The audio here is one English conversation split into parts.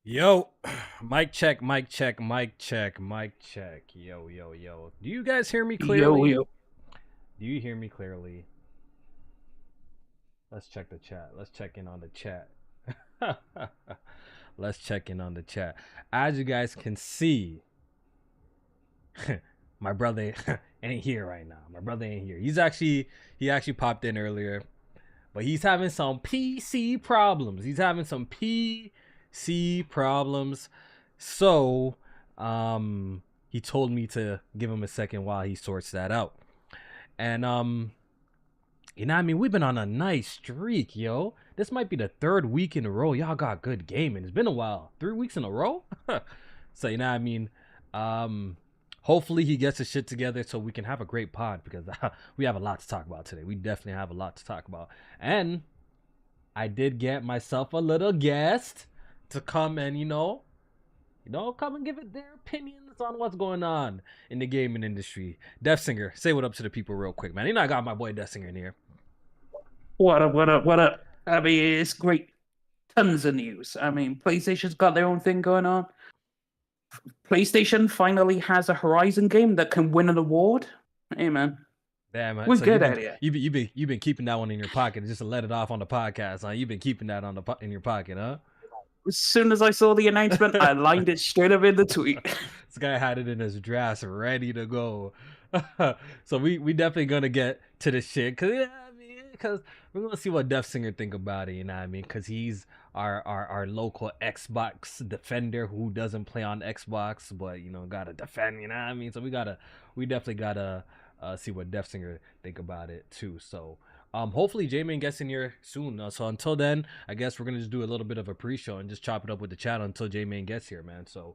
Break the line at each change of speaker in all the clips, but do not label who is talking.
Yo, mic check, mic check, mic check, mic check. Yo, yo, yo. Do you guys hear me
Yo,
clearly?
yo.
Do you hear me clearly? Let's check the chat. Let's check in on the chat. Let's check in on the chat. As you guys can see, my brother ain't here right now. My brother ain't here. He actually popped in earlier, but he's having some PC problems. He's having some PC problems. So, he told me to give him a second while he sorts that out. And you know what I mean? We've been on a nice streak, yo. This might be the third week in a row. Y'all got good gaming. It's been a while. 3 weeks in a row? So, you know what I mean? Hopefully he gets his shit together so we can have a great pod because we have a lot to talk about today. We definitely have a lot to talk about. And I did get myself a little guest to come and, come and give it their opinions on what's going on in the gaming industry. DeathSinger, say what up to the people real quick, man. You know I got my boy DeathSinger in here.
What up, what up, what up? I mean, it's great. Tons of news. I mean, PlayStation's got their own thing going on. PlayStation finally has a Horizon game that can win an award. Hey, man.
Damn, man.
We're
So
good at it.
You've been keeping that one in your pocket just to let it off on the podcast, huh? You've been keeping that in your pocket, huh?
As soon as I saw the announcement, I lined it straight up in the tweet.
This guy had it in his drafts ready to go. So we definitely gonna get to the shit because we're gonna see what DeathSinger think about it. You know what I mean? Because he's our local Xbox defender who doesn't play on Xbox, but gotta defend. You know what I mean? So we definitely gotta see what DeathSinger think about it too. So. Hopefully Jmaine gets in here soon. So until then, I guess we're gonna just do a little bit of a pre-show and just chop it up with the chat until Jmaine gets here, man. So,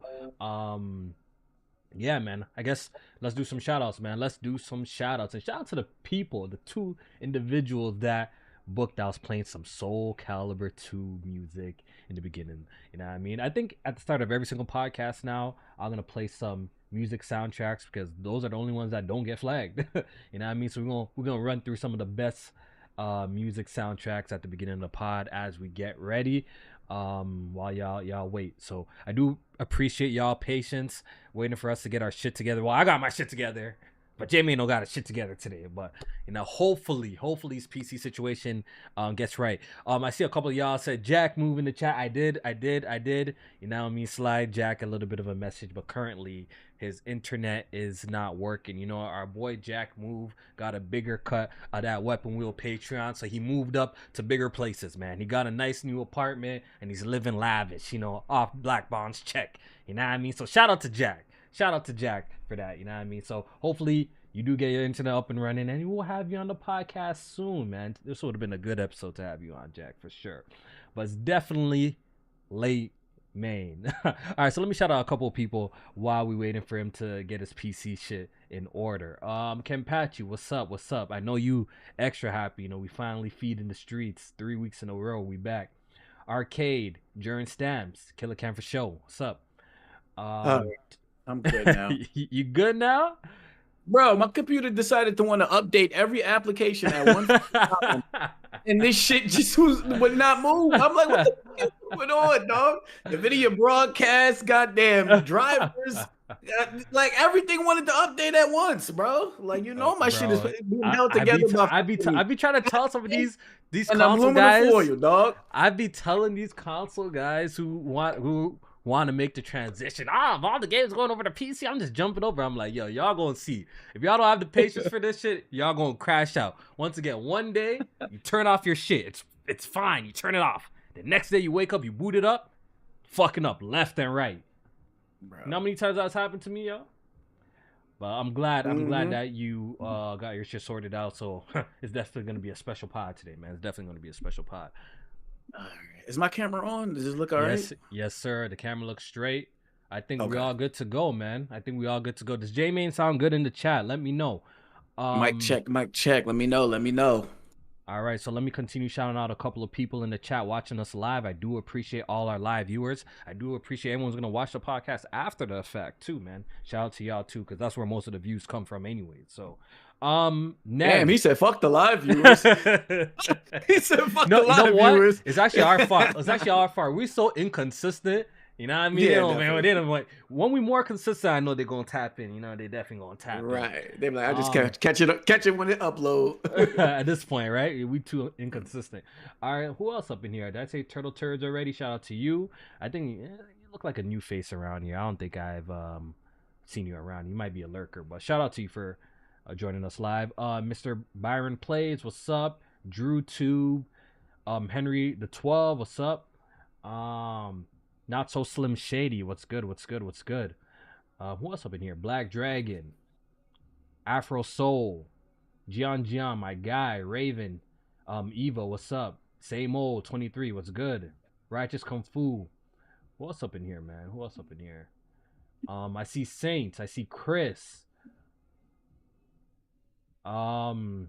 yeah, man. I guess let's do some shout-outs, man. Let's do some shout-outs and shout out to the people, the two individuals that booked. I was playing some Soul Calibur 2 music in the beginning. You know what I mean? I think at the start of every single podcast now, I'm gonna play some music soundtracks because those are the only ones that don't get flagged. You know what I mean? So we're gonna run through some of the best music soundtracks at the beginning of the pod as we get ready while y'all wait. So I do appreciate y'all patience waiting for us to get our shit together. Well, I got my shit together, but Jmaine don't got his shit together today. But hopefully his PC situation gets right. I see a couple of y'all said Jack move in the chat. I did. You know what I mean? Slide Jack a little bit of a message, but currently his internet is not working. Our boy Jack Move got a bigger cut of that Weapon Wheel Patreon, so he moved up to bigger places, man. He got a nice new apartment and he's living lavish, off Black Bond's check. You know what I mean? So shout out to Jack. Shout out to Jack for that. You know what I mean? So hopefully you do get your internet up and running, and we'll have you on the podcast soon, man. This would have been a good episode to have you on, Jack, for sure. But it's definitely late Maine. All right, so let me shout out a couple of people while we waiting for him to get his PC shit in order. Kenpachi, what's up? What's up? I know you extra happy. We finally feed in the streets 3 weeks in a row. We back. Arcade, Jern Stamps, Killer Cam for show. What's up?
I'm good now.
You good now?
Bro, my computer decided to want to update every application at once. And this shit just would not move. I'm like, what the fuck is going on, dog? The video broadcast, goddamn drivers, like everything wanted to update at once, bro. Like, my shit is being held together.
I be trying to tell some of these
and
console guys.
For you, dog.
I be telling these console guys who want to make the transition. Of all the games going over to PC, I'm just jumping over. I'm like, yo, y'all gonna see. If y'all don't have the patience for this shit, y'all gonna crash out. Once again, one day you turn off your shit. It's fine. You turn it off. The next day you wake up, you boot it up, fucking up left and right. Bro. You know how many times that's happened to me, yo? But I'm glad that you got your shit sorted out. So it's definitely gonna be a special pod today, man. It's definitely gonna be a special pod.
All right. Is my camera on? Does it look all right?
Yes, sir. The camera looks straight. I think we're all good to go, man. I think we all good to go. Does Jmaine sound good in the chat? Let me know.
Mic check. Let me know.
All right, so let me continue shouting out a couple of people in the chat watching us live. I do appreciate all our live viewers. I do appreciate everyone's going to watch the podcast after the fact, too, man. Shout out to y'all, too, because that's where most of the views come from anyway. So,
damn, he said fuck the live viewers. He said fuck the live viewers.
It's actually our fault. We're so inconsistent You know what I mean?
Yeah,
they don't, man,
definitely.
they don't, like, when we more consistent, I know they're gonna tap in. You know, they definitely gonna tap in.
Right. They're like, I just catch it when it upload.
At this point, right? We too inconsistent. All right, who else up in here? Did I say Turtle Turds already? Shout out to you. I think you look like a new face around here. I don't think I've seen you around. You might be a lurker, but shout out to you for joining us live. Mr. Byron Plays, what's up? Drew Tube, Henry the 12, what's up? Not So Slim Shady, what's good? Who else up in here? Black Dragon, Afro Soul, Gian, my guy, Raven, Eva, what's up? Same old 23, what's good? Righteous Kung Fu. Who else up in here, man? I see Saints, I see Chris. What's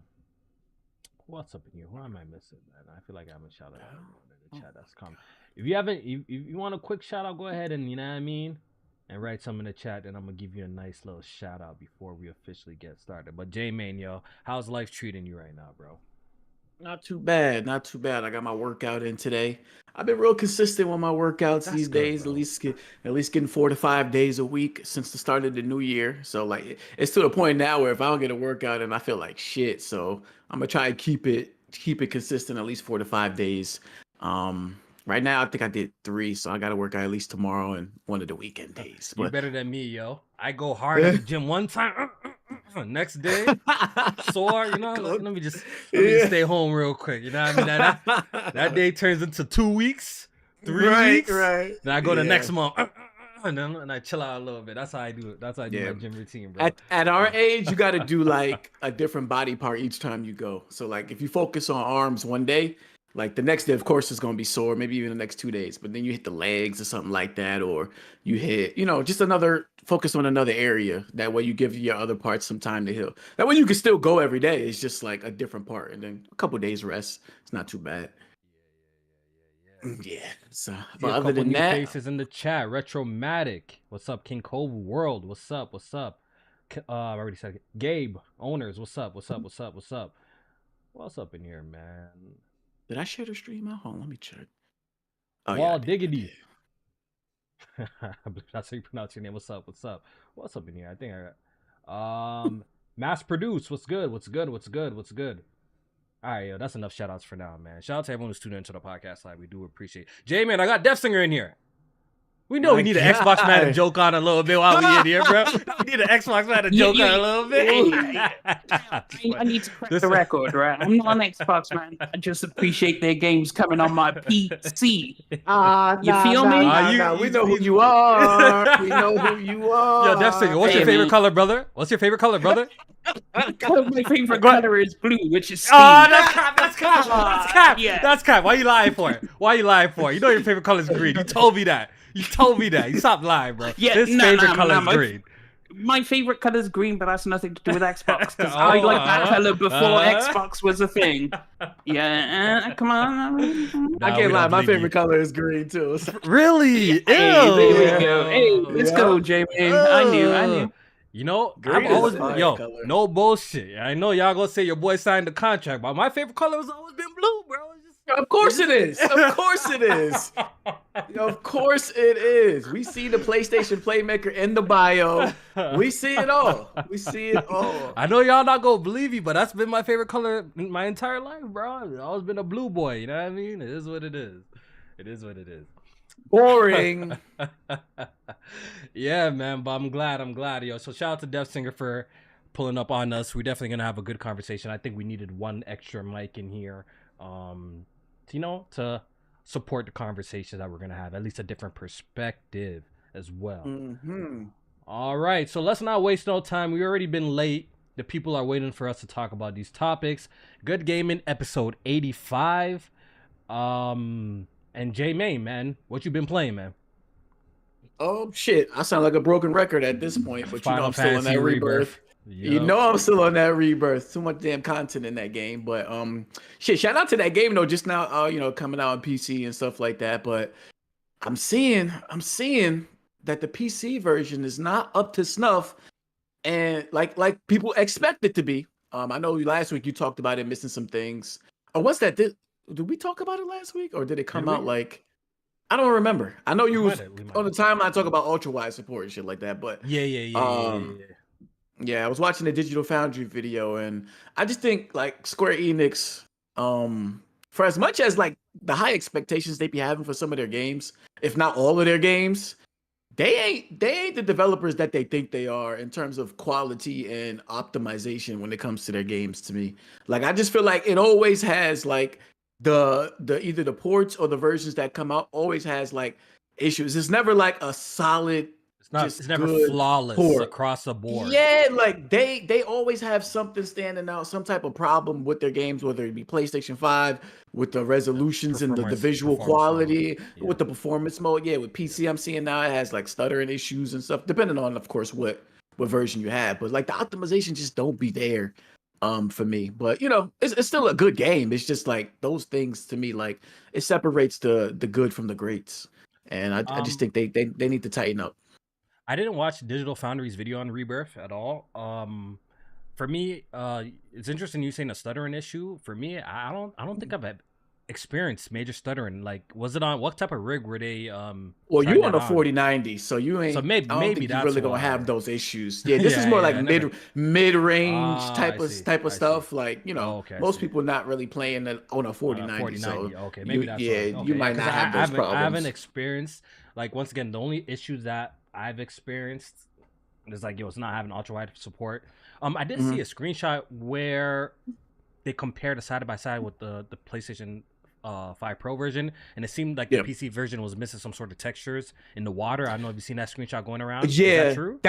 up in here? Who am I missing, man? I feel like I haven't shouted out in the chat. That's common. If you want a quick shout out, go ahead and, you know what I mean, and write some in the chat, and I'm gonna give you a nice little shout out before we officially get started. But Jmaine, yo, how's life treating you right now, bro?
Not too bad. I got my workout in today. I've been real consistent with my workouts these days. Bro. At least getting 4 to 5 days a week since the start of the new year. So like it's to the point now where if I don't get a workout and I feel like shit, so I'm gonna try and keep it consistent at least 4 to 5 days. Right now I think I did 3, so I got to work out at least tomorrow and one of the weekend days.
You're better than me, yo. I go hard at the gym one time. Next day, sore, you know. Let me just stay home real quick. You know what I mean? That day turns into 2 weeks, 3 weeks. Right. Then I go the next month, and I chill out a little bit. That's how I do it. That's how I do my gym routine, bro.
At our age, you got to do like a different body part each time you go. So like if you focus on arms one day, like the next day, of course, is going to be sore, maybe even the next 2 days. But then you hit the legs or something like that, or you hit, just focus on another area. That way you give your other parts some time to heal. That way you can still go every day. It's just like a different part. And then a couple days rest. It's not too bad. Yeah. So, but other than that,
faces in the chat. Retromatic. What's up? King Cove World. What's up? I already said it. Gabe. Owners. What's up? What else up in here, man?
Did I share the stream out? Hold on, let me check.
Wall Diggity. That's how you pronounce your name. What's up? What's up in here? I think I got Mass Produce. What's good? All right, yo, that's enough shout outs for now, man. Shout out to everyone who's tuning into the podcast live. We do appreciate it. Jmaine, I got DeathSinger in here. We know we need an Xbox man to joke on a little bit while we in here, bro. We need an Xbox man to joke on a little bit.
I need to correct the record, right? I'm not an Xbox man. I just appreciate their games coming on my PC. You feel me?
We know who you are. We know who you are.
Yo, DeathSinger, what's your favorite color, brother? My favorite
color is blue, which is Steve.
Oh, that's cap. Yeah. That's cap. Why you lying for it? You know your favorite color is green. You told me that. You stopped lying, bro.
Yeah,
His favorite color is green.
My favorite color is green, but that's nothing to do with Xbox. Because I like that color before Xbox was a thing. Yeah, come on.
I can't lie. My favorite color is green too.
Really?
Hey, there we go. Hey, let's go, Jmaine. I knew.
You know, I've always color. No bullshit. I know y'all gonna say your boy signed the contract, but my favorite color has always been blue, bro.
Of course it is. Of course it is. Of course it is. We see the PlayStation Playmaker in the bio. We see it all.
I know y'all not gonna believe me, but that's been my favorite color my entire life, bro. I've always been a blue boy. You know what I mean? It is what it is.
Boring.
Yeah, man, but I'm glad, yo. So shout out to DeathSinger for pulling up on us. We're definitely gonna have a good conversation. I think we needed one extra mic in here, to support the conversation that we're gonna have, at least a different perspective as well. All right, so let's not waste no time. We've already been late. The people are waiting for us to talk about these topics. Good Gaming episode 85. And Jmaine, man, what you been playing, man?
Oh shit, I sound like a broken record at this point, but
Final
I'm still on that rebirth.
Yep.
I'm still on that rebirth. Too much damn content in that game, but shout out to that game though. Just now, coming out on PC and stuff like that. But I'm seeing that the PC version is not up to snuff, and like people expect it to be. I know last week you talked about it missing some things. Or what's that? Did we talk about it last week, or did it come out like? I don't remember. I know you was
We might
on the
have.
timeline talk about ultra wide support and shit like that, but
Yeah.
yeah, I was watching the Digital Foundry video, and I just think like Square Enix, for as much as like the high expectations they be having for some of their games, if not all of their games, they ain't the developers that they think they are in terms of quality and optimization when it comes to their games. To me, like I just feel like it always has like the either the ports or the versions that come out always has like issues. It's never like a solid,
It's
just
never
good
flawless
port.
across the board.
Yeah, like they always have something standing out, some type of problem with their games, whether it be PlayStation 5 with the resolutions and the visual
performance mode.
quality,
Yeah.
with the performance mode. Yeah, with PC, I'm seeing now it has like stuttering issues and stuff, depending on, of course, what version you have. But like the optimization just don't be there, for me. But you know, it's still a good game. It's just like those things to me, like it separates the good from the greats, and I just think they need to tighten up.
I didn't watch Digital Foundry's video on Rebirth at all. For me, it's interesting you saying a stuttering issue. For me, I don't think I've experienced major stuttering. Like, was it on what type of rig were they?
Well,
tried
you
that
on a 4090, so you ain't.
So maybe
I don't think you
that's
really gonna
why.
have those issues. Yeah, this is more like mid range type of stuff. Like most people not really playing it on a 4090. So
okay, maybe that's
you might not have those problems.
I haven't experienced, like, once again, the only issues that I've experienced is like, it's not having ultra wide support. I did see a screenshot where they compared the side by side with the PlayStation 5 Pro version, and it seemed like the PC version was missing some sort of textures in the water. I don't know if you've seen that screenshot going around.
Yeah,
is that true?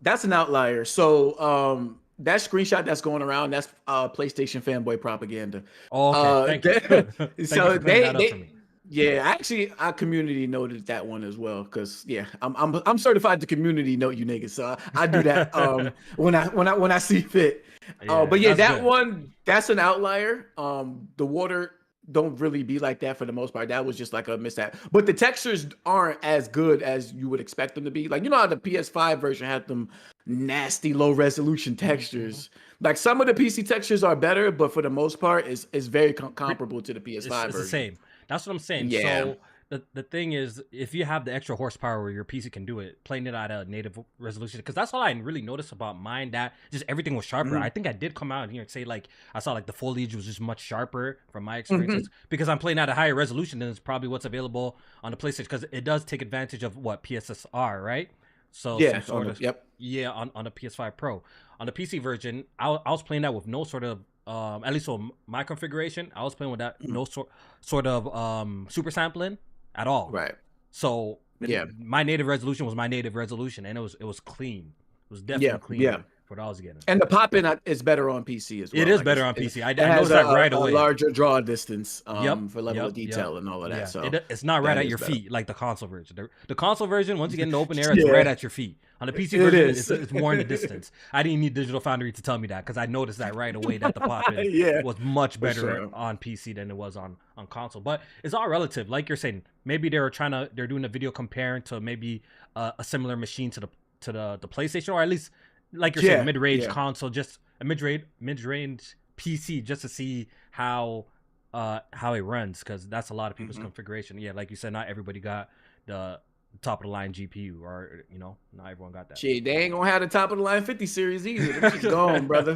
That's an outlier. So that screenshot that's going around, that's PlayStation fanboy propaganda.
Oh, okay, thank you.
So our community noted that one as well, because I'm certified to community note you niggas, so I do that when I see fit. But that's an outlier. The water don't really be like that for the most part. That was just like a mishap. But the textures aren't as good as you would expect them to be. Like, you know how the PS5 version had them nasty low resolution textures. Like, some of the PC textures are better, but for the most part, it's very comparable to the PS5 version.
It's the same. That's what I'm saying.
Yeah.
So the thing is, if you have the extra horsepower where your PC can do it, playing it at a native resolution, because that's all I really noticed about mine, that just everything was sharper. I think I did come out here and say, like, I saw like the foliage was just much sharper from my experiences, because I'm playing at a higher resolution than it's probably what's available on the PlayStation, because it does take advantage of what PSSR, right? So
on
the PS5 Pro. On the PC version, I was playing that with no sort of at least on my configuration, I was playing with that no sort of super sampling at all.
Right.
So my native resolution was my native resolution, and it was clean. It was definitely clean.
Yeah.
For what I was getting.
And the pop-in is better on PC as well.
It is better on PC. I noticed that right away.
A larger draw distance for level of detail and all of that.
Yeah.
So
it's not right at your feet like the console version. The console version, once you get in the open air, it's right at your feet. On the PC version, it's more in the distance. I didn't need Digital Foundry to tell me that, because I noticed that right away, that the pop-in was much better on PC than it was on console. But it's all relative. Like you're saying, maybe they're doing a video comparing to maybe a similar machine to the PlayStation, or at least, like you're saying, mid-range console, just a mid-range PC, just to see how it runs, because that's a lot of people's configuration. Yeah, like you said, not everybody got the top of the line GPU, or not everyone got that.
Shit, they ain't gonna have the top of the line 50 series either. They're just gone, brother.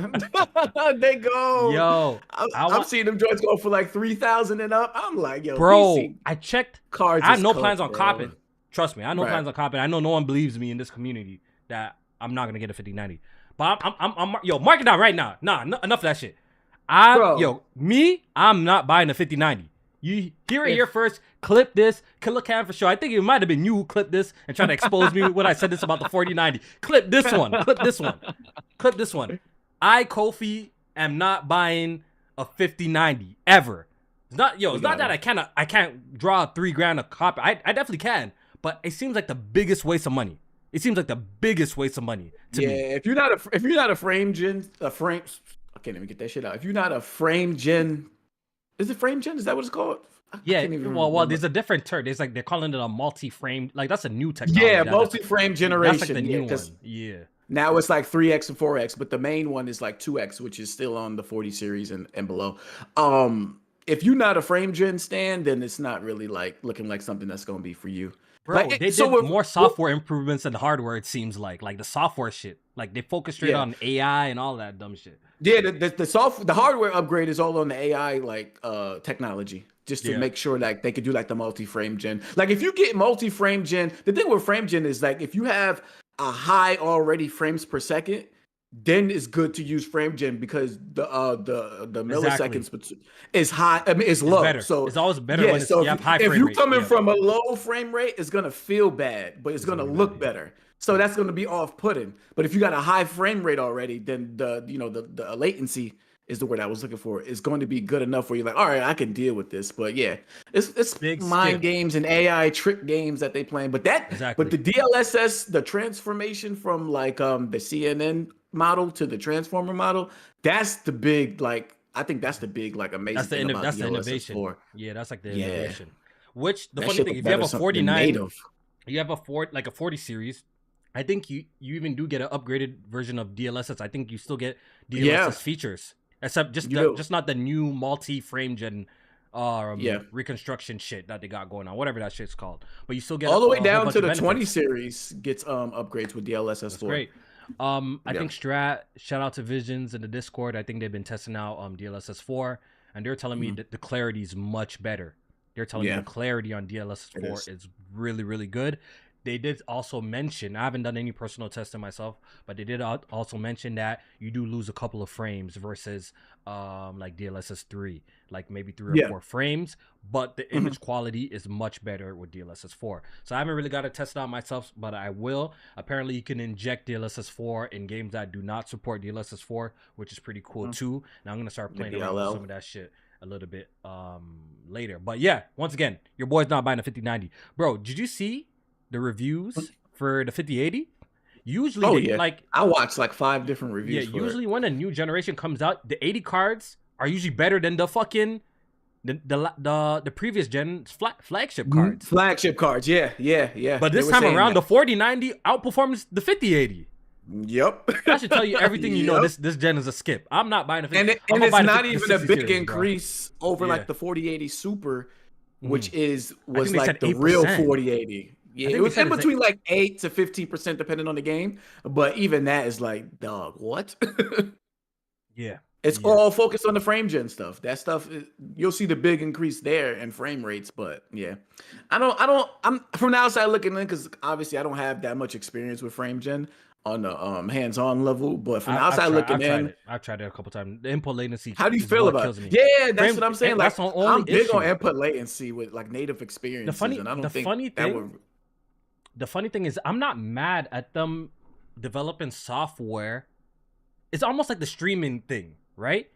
They go.
Yo,
I'm seeing them joints go for like 3,000 and up. I'm like, yo,
bro,
PC
I checked.
Cards.
I have no plans on copping. Trust me, I have no plans on copping. I know no one believes me in this community that I'm not gonna get a 5090. But I'm mark it down right now. Nah, enough of that shit. I'm not buying a 5090. You hear it here first. Clip this. Killer Cam for sure. I think it might have been you who clipped this and tried to expose me when I said this about the 4090. Clip this one. Clip this one. Clip this one. I, Kofi, am not buying a 5090 ever. It's not that I can't draw $3,000 a copy. I definitely can, but it seems like the biggest waste of money. It seems like the biggest waste of money to me.
Yeah, if you're not a frame gen, I can't even get that shit out. If you're not a frame gen, is it frame gen? Is that what it's called?
Well, there's a different term. There's like, they're calling it a multi-frame. Like, that's a new technology.
Yeah, multi-frame generation.
That's like the new one. Yeah.
Now it's like 3X and 4X, but the main one is like 2X, which is still on the 40 series and below. if you're not a frame gen stan, then it's not really like looking like something that's gonna be for you.
Bro,
Like,
they did more software improvements than hardware, it seems like the software shit. Like they focus straight on AI and all that dumb shit.
Yeah, the hardware upgrade is all on the AI like technology, just to make sure like they could do like the multi-frame gen. Like if you get multi-frame gen, the thing with frame gen is like if you have a high already frames per second, then it's good to use frame gen because the milliseconds is high. I mean, it's low.
Better.
So
it's always better when you have high frame rate.
If you're coming from a low frame rate, it's gonna feel bad, but it's gonna look better. So that's gonna be off-putting. But if you got a high frame rate already, then the latency is the word I was looking for. Is going to be good enough where you're like, all right, I can deal with this. But yeah, it's big mind games and AI trick games that they playing. But but the DLSS, the transformation from like the CNN model to the transformer model, that's the big like. I think that's the big like amazing. That's the
innovation. Yeah, that's like the innovation. Which the funny thing, if you have a 49, you have a 40 series. I think you even do get an upgraded version of DLSS. I think you still get DLSS features, except just not the new multi-frame gen reconstruction shit that they got going on, whatever that shit's called. But you still get
all the way down to the 20 series gets upgrades with DLSS 4.
Great. I think shout out to Visions in the Discord. I think they've been testing out DLSS 4, and they're telling me that the clarity is much better. They're telling me the clarity on DLSS 4 is really, really good. They did also mention, I haven't done any personal testing myself, but they did also mention that you do lose a couple of frames versus like DLSS 3, like maybe 3 or 4 frames, but the image quality is much better with DLSS 4. So I haven't really got to test it out myself, but I will. Apparently you can inject DLSS 4 in games that do not support DLSS 4, which is pretty cool too. Now I'm going to start playing around with some of that shit a little bit later. But yeah, once again, your boy's not buying a 5090. Bro, did you see the reviews for the 5080? Usually like
I watched like 5 different reviews.
Yeah, usually when a new generation comes out, the 80 cards are usually better than the fucking the previous gen's flagship cards.
Flagship cards, yeah.
But this time around, the 4090 outperforms the 5080.
Yep.
That should tell you everything you know. This gen is a skip. I'm not buying a 50.
And it's not even a big increase over like the 4080 Super, which was like the real 4080. Yeah, it was in between like 8 to 15% depending on the game, but even that is like, dog, what? It's all focused on the frame gen stuff. That stuff, you'll see the big increase there in frame rates, but yeah, I'm from the outside looking in because obviously I don't have that much experience with frame gen on the hands-on level, but from the outside looking in,
I've tried it a couple times. The input latency.
How do you feel about it? Yeah, that's what I'm saying. Like, I'm big on input latency with like native experiences, and I don't think that would.
The funny thing is, I'm not mad at them developing software. It's almost like the streaming thing, right?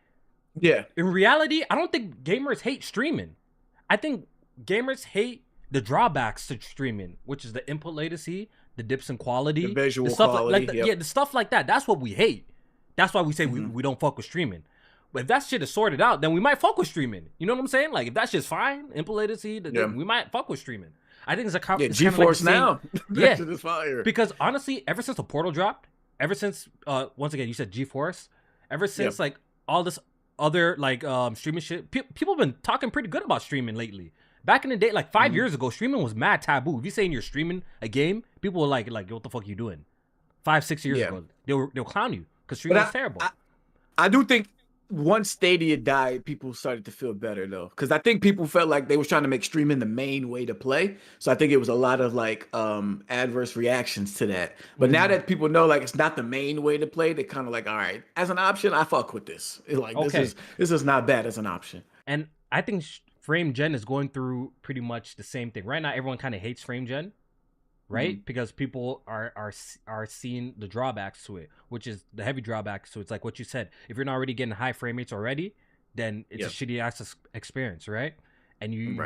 Yeah.
In reality, I don't think gamers hate streaming. I think gamers hate the drawbacks to streaming, which is the input latency, the dips in quality,
the visual quality.
The stuff like that. That's what we hate. That's why we say we don't fuck with streaming. But if that shit is sorted out, then we might fuck with streaming. You know what I'm saying? Like if that shit's fine, input latency, we might fuck with streaming. I think it's a
GeForce now.
Yeah, because honestly, ever since the Portal dropped, ever since once again you said GeForce, ever since like all this other like streaming shit, people have been talking pretty good about streaming lately. Back in the day, like 5 years ago, streaming was mad taboo. If you saying you're streaming a game, people were like what the fuck are you doing? 5-6 years ago, they'll clown you because streaming is terrible.
I do think once Stadia died, people started to feel better though, because I think people felt like they was trying to make streaming the main way to play. So I think it was a lot of like adverse reactions to that. But now that people know like it's not the main way to play, they kind of like, all right, as an option, I fuck with this. It's like this is not bad as an option.
And I think frame gen is going through pretty much the same thing right now. Everyone kind of hates frame gen, right? Because people are seeing the drawbacks to it, which is the heavy drawbacks. So it's like what you said. If you're not already getting high frame rates already, then it's a shitty ass experience, right? And you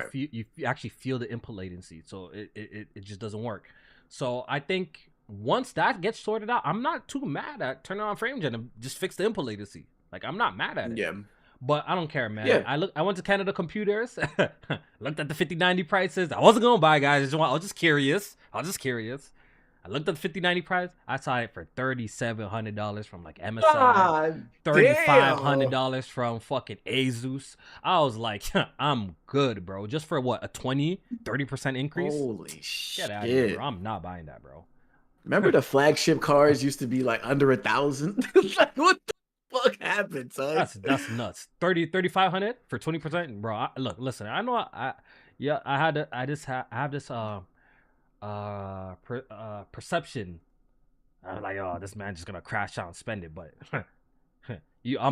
actually feel the input latency, so it just doesn't work. So I think once that gets sorted out, I'm not too mad at turning on frame gen and just fix the input latency. Like I'm not mad at it.
Yeah.
But I don't care, man. Yeah. I went to Canada Computers, looked at the 5090 prices. I wasn't gonna buy, guys. I was just curious. I looked at the 5090 price. I saw it for $3,700 from like MSI,
God
$3,500 from fucking Asus. I was like, I'm good, bro. Just for what, a 30% increase?
Holy
Get
shit!
out of here, bro. I'm not buying that, bro.
Remember the flagship cars used to be like under 1,000? Like, what the fuck happened, son?
That's nuts. 3,500 for 20%, bro. Look, listen. I know. I have this perception. I'm like, oh, this man's just gonna crash out and spend it, but I'm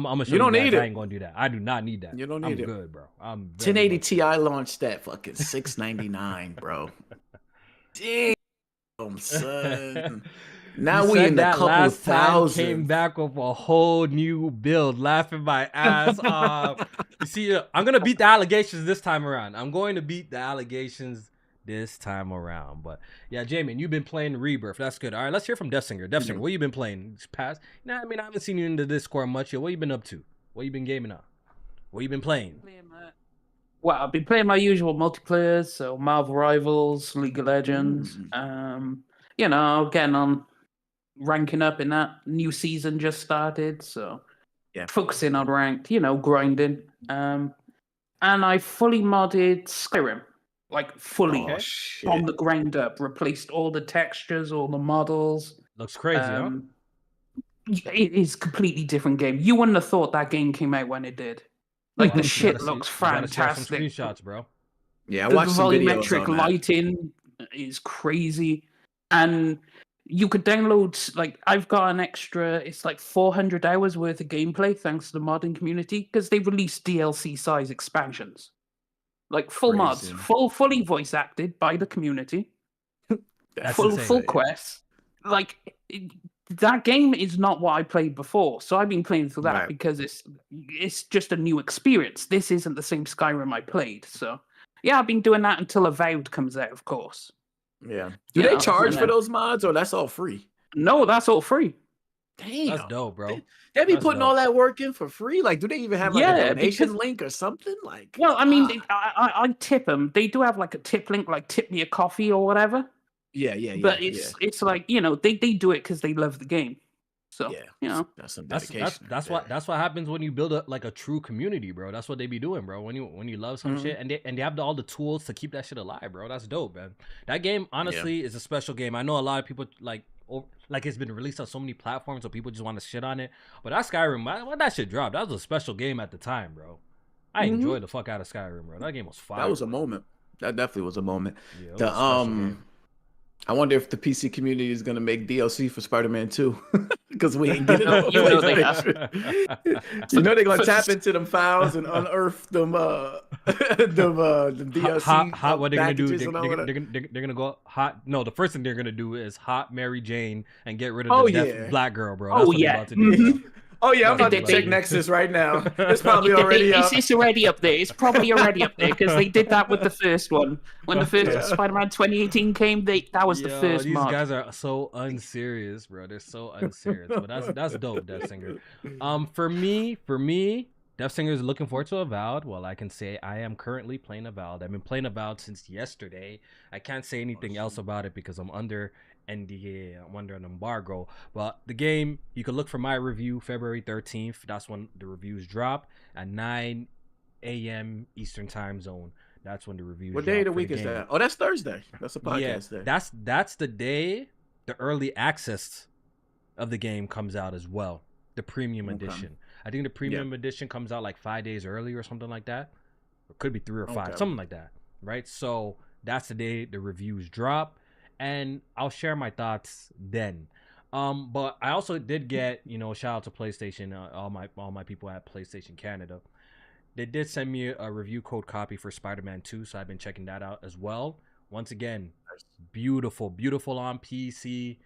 gonna show
You don't
guys
need it.
I ain't gonna do that. I do not need that.
You don't need
I'm
it.
good, bro. I'm
1080 Ti launched at fucking $699, bro. Damn, son. Now
You
we
said
in the
that
couple
last time
thousand.
came back with a whole new build, laughing my ass off. You see, I'm gonna beat the allegations this time around. I'm going to beat the allegations this time around. But yeah, Jmaine, you've been playing Rebirth. That's good. All right, let's hear from DeathSinger. DeathSinger, what you been playing? Past? Nah, I mean, I haven't seen you in the Discord much yet. What you been up to? What you been gaming on? What you been playing?
Well, I've been playing my usual multiplayers, so Marvel Rivals, League of Legends. You know, getting on, ranking up in that. New season just started, so
yeah,
focusing on ranked. You know, grinding. And I fully modded Skyrim, like fully from the ground up. Replaced all the textures, all the models.
Looks crazy, huh?
It is a completely different game. You wouldn't have thought that game came out when it did. Like, the shit looks fantastic.
Some screenshots, bro.
Yeah, I watched some videos
volumetric
on that.
lighting is crazy. And you could download, like, I've got an extra, it's like 400 hours worth of gameplay thanks to the modding community, because they released DLC size expansions. Like, full mods, fully voice acted by the community. Full quests. Like, that game is not what I played before, so I've been playing through that because it's just a new experience. This isn't the same Skyrim I played, so yeah, I've been doing that until Avowed comes out, of course.
Yeah. Do they charge for those mods, or that's all free?
No, that's all free.
Damn,
that's dope, bro.
They be putting all that work in for free. Like, do they even have like a donation link or something? Like,
well, I mean, I tip them. They do have like a tip link, like tip me a coffee or whatever.
Yeah.
But it's like, you know, they do it because they love the game. So you know,
that's some dedication.
That's what happens when you build a true community, bro. That's what they be doing, bro. When you love some shit and they have all the tools to keep that shit alive, bro. That's dope, man. That game honestly is a special game. I know a lot of people like it's been released on so many platforms, so people just want to shit on it. But that Skyrim, when that shit dropped, that was a special game at the time, bro. I enjoyed the fuck out of Skyrim, bro. That game was fire.
That was a moment. That definitely was a moment.
Yeah,
I wonder if the PC community is gonna make DLC for Spider-Man 2 because we ain't getting it.
You know they have.
You know they're gonna tap into them files and unearth them DLC.
Hot. What they're gonna do? They're gonna go hot. No, the first thing they're gonna do is hot Mary Jane and get rid of the deaf black girl, bro. That's what they're about to do, bro.
Oh yeah, I'm about to check Nexus right now. It's probably already up.
It's already up there. It's probably already up there because they did that with the first one. When the first Spider-Man 2018 came, that was the first
these
mod.
Guys are so unserious, bro. They're so unserious. But that's dope, DeathSinger. For me, DeathSinger is looking forward to Avowed. Well, I can say I am currently playing Avowed. I've been playing Avowed since yesterday. I can't say anything else about it because I'm under NDA. I'm under an embargo. But the game, you can look for my review February 13th. That's when the reviews drop at 9 a.m. Eastern time zone. That's when the reviews
What day of the week is that? Oh, that's Thursday. That's a podcast day.
That's the day the early access of the game comes out as well. The premium edition. I think the premium edition comes out like 5 days early or something like that. It could be 3 or 5, something like that. Right? So that's the day the reviews drop. And I'll share my thoughts then. But I also did get, shout out to PlayStation, all my people at PlayStation Canada. They did send me a review code copy for Spider-Man 2, so I've been checking that out as well. Once again, beautiful on PC.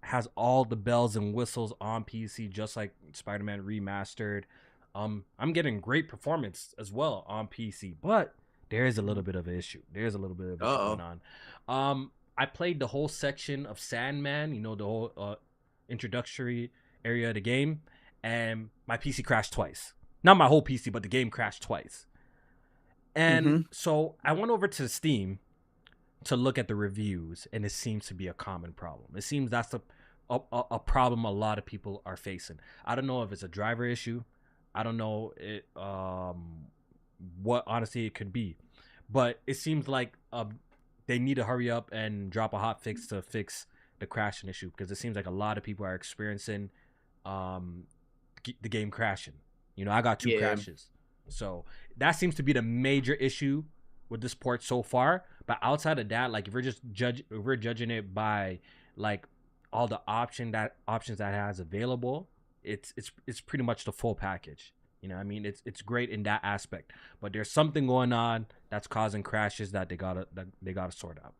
Has all the bells and whistles on PC, just like Spider-Man Remastered. I'm getting great performance as well on PC, but there is a little bit of an issue. There's a little bit of issue going on. I played the whole section of Sandman, the whole introductory area of the game, and my PC crashed twice. Not my whole PC, but the game crashed twice. And so I went over to Steam to look at the reviews, and it seems to be a common problem. It seems that's a problem a lot of people are facing. I don't know if it's a driver issue. I don't know what honestly it could be, but it seems like they need to hurry up and drop a hot fix to fix the crashing issue, because it seems like a lot of people are experiencing the game crashing. You know, I got 2 crashes, so that seems to be the major issue with this port so far. But outside of that, like if we're judging it by like all the options that it has available, it's pretty much the full package. You know what I mean? It's great in that aspect, but there's something going on that's causing crashes that they gotta sort out.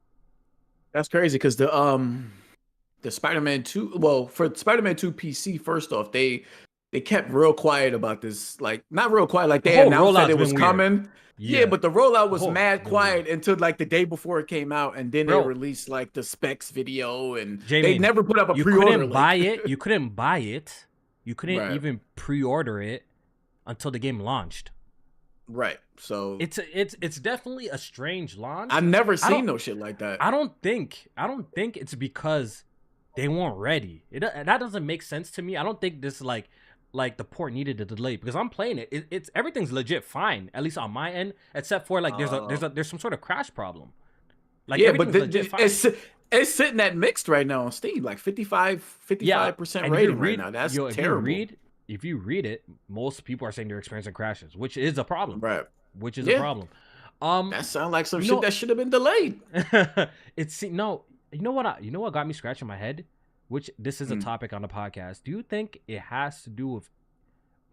That's crazy, because the Spider-Man 2, well, for Spider-Man 2 PC, first off, they kept real quiet about this. Like, not real quiet, like they announced that it was coming. Yeah, but the rollout was mad quiet until like the day before it came out, and then they released like the specs video, and
Jmaine,
they never put up a pre-order.
You couldn't buy it. You couldn't buy it. You couldn't even pre-order it until the game launched.
Right. So
it's definitely a strange launch.
I've never seen no shit like that.
I don't think it's because they weren't ready. That doesn't make sense to me. I don't think this like the port needed a delay, because I'm playing it. It's everything's legit fine, at least on my end, except for like there's some sort of crash problem. Like,
yeah, but it's sitting at mixed right now on Steam, like 55% rating right now. That's terrible.
If you read it, most people are saying they're experiencing crashes, which is a problem.
Right.
Which is a problem.
That sounds like some shit that should have been delayed.
You know what got me scratching my head? Which this is a topic on the podcast. Do you think it has to do with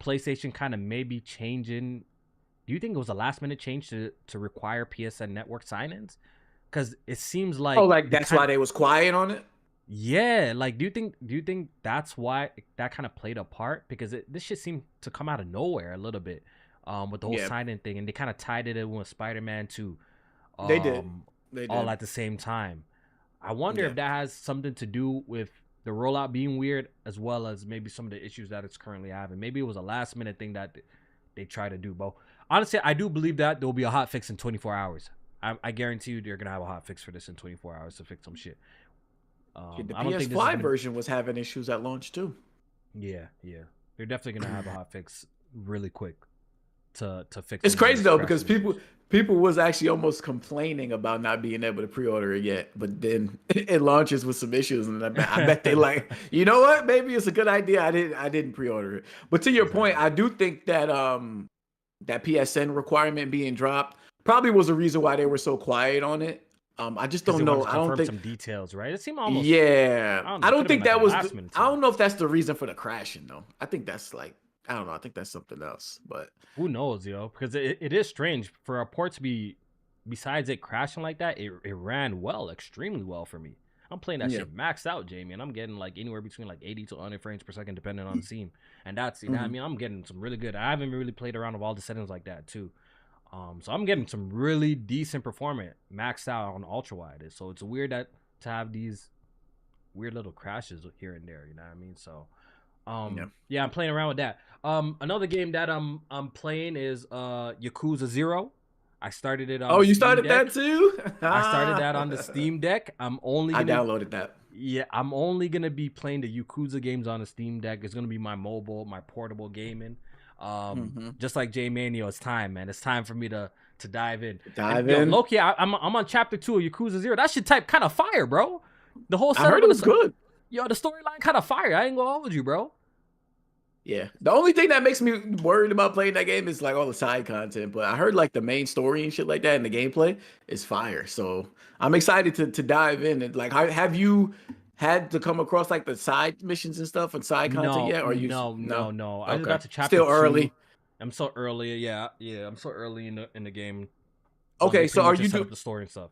PlayStation kind of maybe changing? Do you think it was a last minute change to require PSN network sign-ins? Because it seems like
that's why they was quiet on it.
Yeah, like do you think that's why that kind of played a part? Because this shit seemed to come out of nowhere a little bit, with the whole sign-in thing, and they kind of tied it in with Spider-Man 2.
They did
all at the same time. I wonder if that has something to do with the rollout being weird, as well as maybe some of the issues that it's currently having. Maybe it was a last minute thing that they try to do. But honestly, I do believe that there will be a hot fix in 24 hours. I guarantee you they're going to have a hot fix for this in 24 hours to fix some shit.
The PS5 version was having issues at launch too.
Yeah. They're definitely going to have a hot fix really quick to fix.
It's crazy though, because people was actually almost complaining about not being able to pre-order it yet, but then it launches with some issues, and I bet they like, you know what? Maybe it's a good idea. I didn't pre-order it. But to your point, I do think that that PSN requirement being dropped probably was the reason why they were so quiet on it. I just don't know. I don't think
some details, right? It seemed almost.
Yeah, I don't think that was. I don't know if that's the reason for the crashing though. I think that's like, I don't know. I think that's something else, but
who knows, yo? Because it is strange for a port to be, besides it crashing like that, it ran extremely well for me. I'm playing that shit maxed out, Jamie, and I'm getting like anywhere between like 80 to 100 frames per second, depending on the scene. And that's, you know what I mean? I'm getting some really good. I haven't really played around with all the settings like that too. So I'm getting some really decent performance maxed out on ultra wide. So it's weird to have these weird little crashes here and there. You know what I mean? So, yeah, I'm playing around with that. Another game that I'm playing is Yakuza 0. I started it on
you started that too?
I started that on the Steam Deck. I
downloaded that.
Yeah, I'm only gonna be playing the Yakuza games on the Steam Deck. It's gonna be my portable gaming. Just like Jmaine, it's time, man. It's time for me to dive in. Loki, I'm on chapter 2 of Yakuza 0. That shit type kind of fire, bro. The whole setup,
I heard it was good.
Yo, the storyline kind of fire. I ain't gonna hold you, bro.
Yeah, the only thing that makes me worried about playing that game is like all the side content. But I heard like the main story and shit like that, and the gameplay is fire. So I'm excited to dive in. And like, have you had to come across like the side missions and stuff and side content yet? Or
no.
Okay.
I just got to chapter
still
2.
early.
I'm so early. Yeah. I'm so early in the game.
Okay, so are you
doing the story and stuff?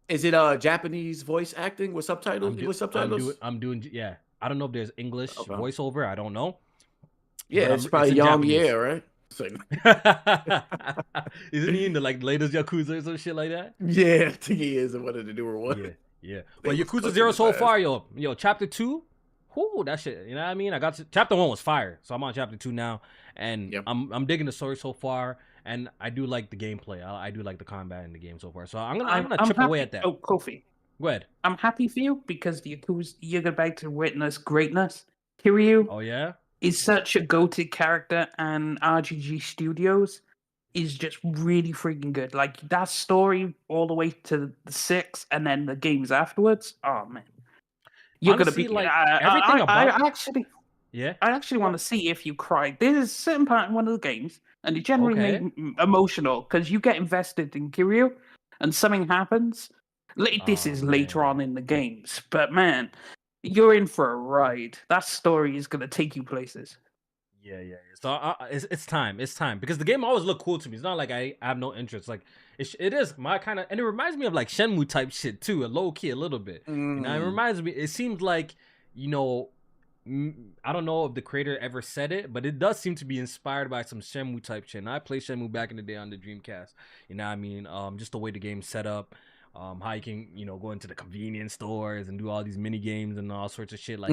Is it Japanese voice acting with subtitles?
I'm doing. Yeah, I don't know if there's English voiceover. I don't know.
Yeah, it's probably Yang Ye, right?
Isn't he in the like latest Yakuza or some shit like that?
Yeah, I think he is in one of the newer ones.
Yeah. But Yakuza 0 so far, yo, chapter 2, whoo, that shit. You know what I mean? Chapter 1 was fire, so I'm on chapter 2 now, and I'm digging the story so far. and I do like the gameplay. I do like the combat in the game so far. So I'm gonna chip away at that.
Oh, Kofi.
Go ahead.
I'm happy for you because the Yakuza, you're about to witness greatness. Kiryu
Oh yeah.
is such a goated character, and RGG Studios is just really freaking good. Like that story all the way to the 6, and then the games afterwards. Oh man, you're
Honestly,
gonna be
like
I actually want
What?
to see if you cry. There's a certain part in one of the games, and it generally
Okay.
made me emotional because you get invested in Kiryu, and something happens. This
Oh
is later
man.
on in the games, but man, you're in for a ride. That story is gonna take you places.
Yeah. So it's time. It's time because the game always looked cool to me. It's not like I have no interest. Like it is my kind of, and it reminds me of like Shenmue type shit too, a low key a little bit. You know, it reminds me. It seems like I don't know if the creator ever said it, but it does seem to be inspired by some Shenmue type shit. And I played Shenmue back in the day on the Dreamcast. You know what I mean? Just the way the game's set up. How you can, go into the convenience stores and do all these mini games and all sorts of shit. Like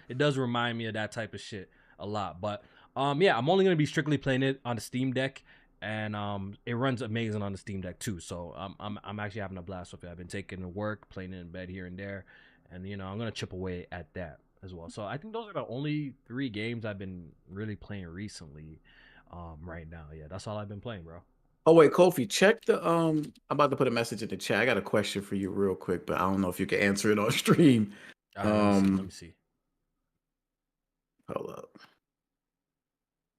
it does remind me of that type of shit a lot. But yeah, I'm only gonna be strictly playing it on the Steam Deck, and it runs amazing on the Steam Deck too. So I'm actually having a blast with it. I've been taking it to work, playing it in bed here and there, and I'm gonna chip away at that as well. So I think those are the only 3 games I've been really playing recently. Right now, yeah, that's all I've been playing, bro.
Oh wait, Kofi, check the I'm about to put a message in the chat. I got a question for you real quick, but I don't know if you can answer it on stream.
All right, let me see.
Hold up.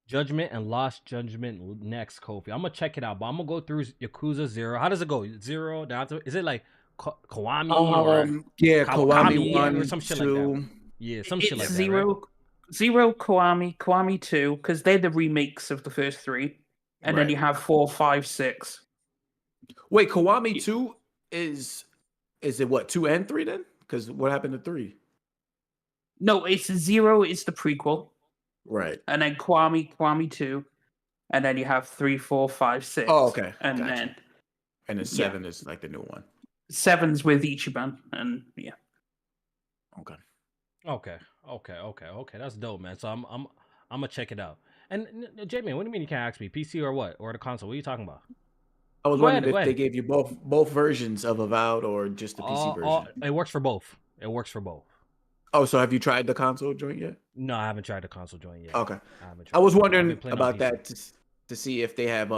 Judgment and Lost Judgment next, Kofi. I'm gonna check it out, but I'm gonna go through Yakuza 0. How does it go? 0 down to, is it like Kiwami or
Yeah,
Kawakami
Kiwami 1
or some shit
2.
like that? Yeah, some shit like that.
Zero,
Right?
Zero, Kiwami 2, because they're the remakes of the first 3, and then
Right.
you have 4, 5, 6.
Wait, Kiwami 2 is it what, 2 and 3 then? Because what happened to 3?
No, it's 0 is the prequel,
Right.
and then Kiwami 2, and then you have 3, 4, 5, 6.
Oh, okay.
And
Gotcha.
then
And then 7 is like the new one.
7's with Ichiban, and yeah.
Okay.
Okay. That's dope, man. So I'm gonna check it out. And Jmaine, what do you mean you can't ask me? PC or what? Or the console? What are you talking about?
I was
Go
wondering
ahead,
if they gave you both versions of Avowed or just the PC version.
It works for both. It works for both.
Oh, so have you tried the console joint yet?
No, I haven't tried the console joint yet.
Okay.
I
was
I've
wondering
been playing on
about
PC.
that to see if they have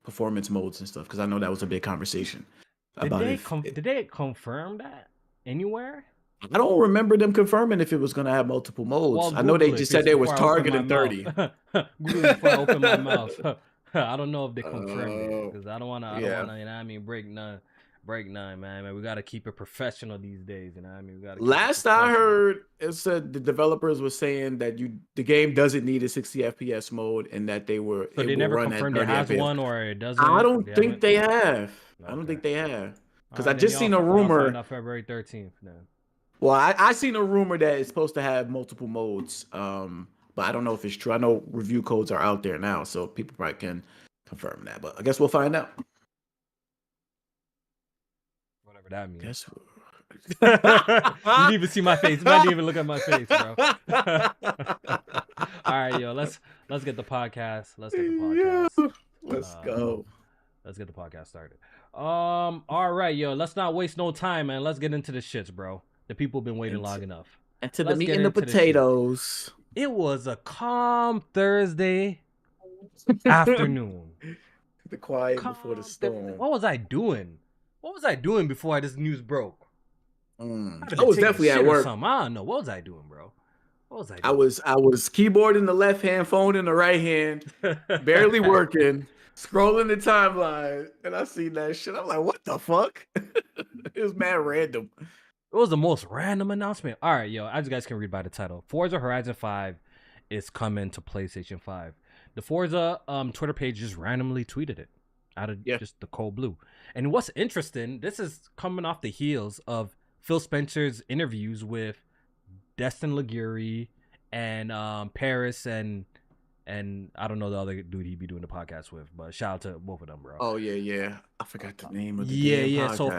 performance modes and stuff, because I know that was a big conversation.
Did they confirm that anywhere?
I don't remember them confirming if it was going to have multiple modes.
Well,
I know they
Google it,
just said
please,
they was
before I open
targeting
my
30.
mouth. Google it before I open my mouth. I don't know if they confirmed it because I don't wanna, you know what I mean, break none, man. We gotta keep it professional these days, you know what I mean? We gotta.
Last I heard, it said the developers were saying that the game doesn't need a 60 FPS mode, and that they were.
So they never confirmed it has one or it doesn't.
I don't think they have. I don't think they have, because I just seen a rumor.
On February 13th, man.
Well, I seen a rumor that it's supposed to have multiple modes, but I don't know if it's true. I know review codes are out there now, so people probably can confirm that. But I guess we'll find out.
Whatever that means.
Guess
you didn't even see my face. You didn't even look at my face, bro. All right, yo, let's get the podcast. Let's get the podcast.
Let's go.
Let's get the podcast started. All right, yo, let's not waste no time, man. Let's get into the shits, bro. The people been waiting long enough.
And to the meat and the potatoes.
It was a calm Thursday afternoon.
The quiet before the storm.
What was I doing? What was I doing before this news broke?
I was definitely at work.
I don't know. What was I doing, bro? What was I doing?
I was keyboard in the left hand, phone in the right hand, barely working, scrolling the timeline, and I seen that shit. I'm like, what the fuck? It was mad random.
It was the most random announcement. All right, yo, as you guys can read by the title, Forza Horizon 5 is coming to PlayStation 5. The Forza Twitter page just randomly tweeted it out of just the cold blue. And what's interesting, this is coming off the heels of Phil Spencer's interviews with Destin Liguri and Paris and I don't know the other dude he'd be doing the podcast with, but shout out to both of them, bro.
Oh yeah. I forgot the name of the podcast.
So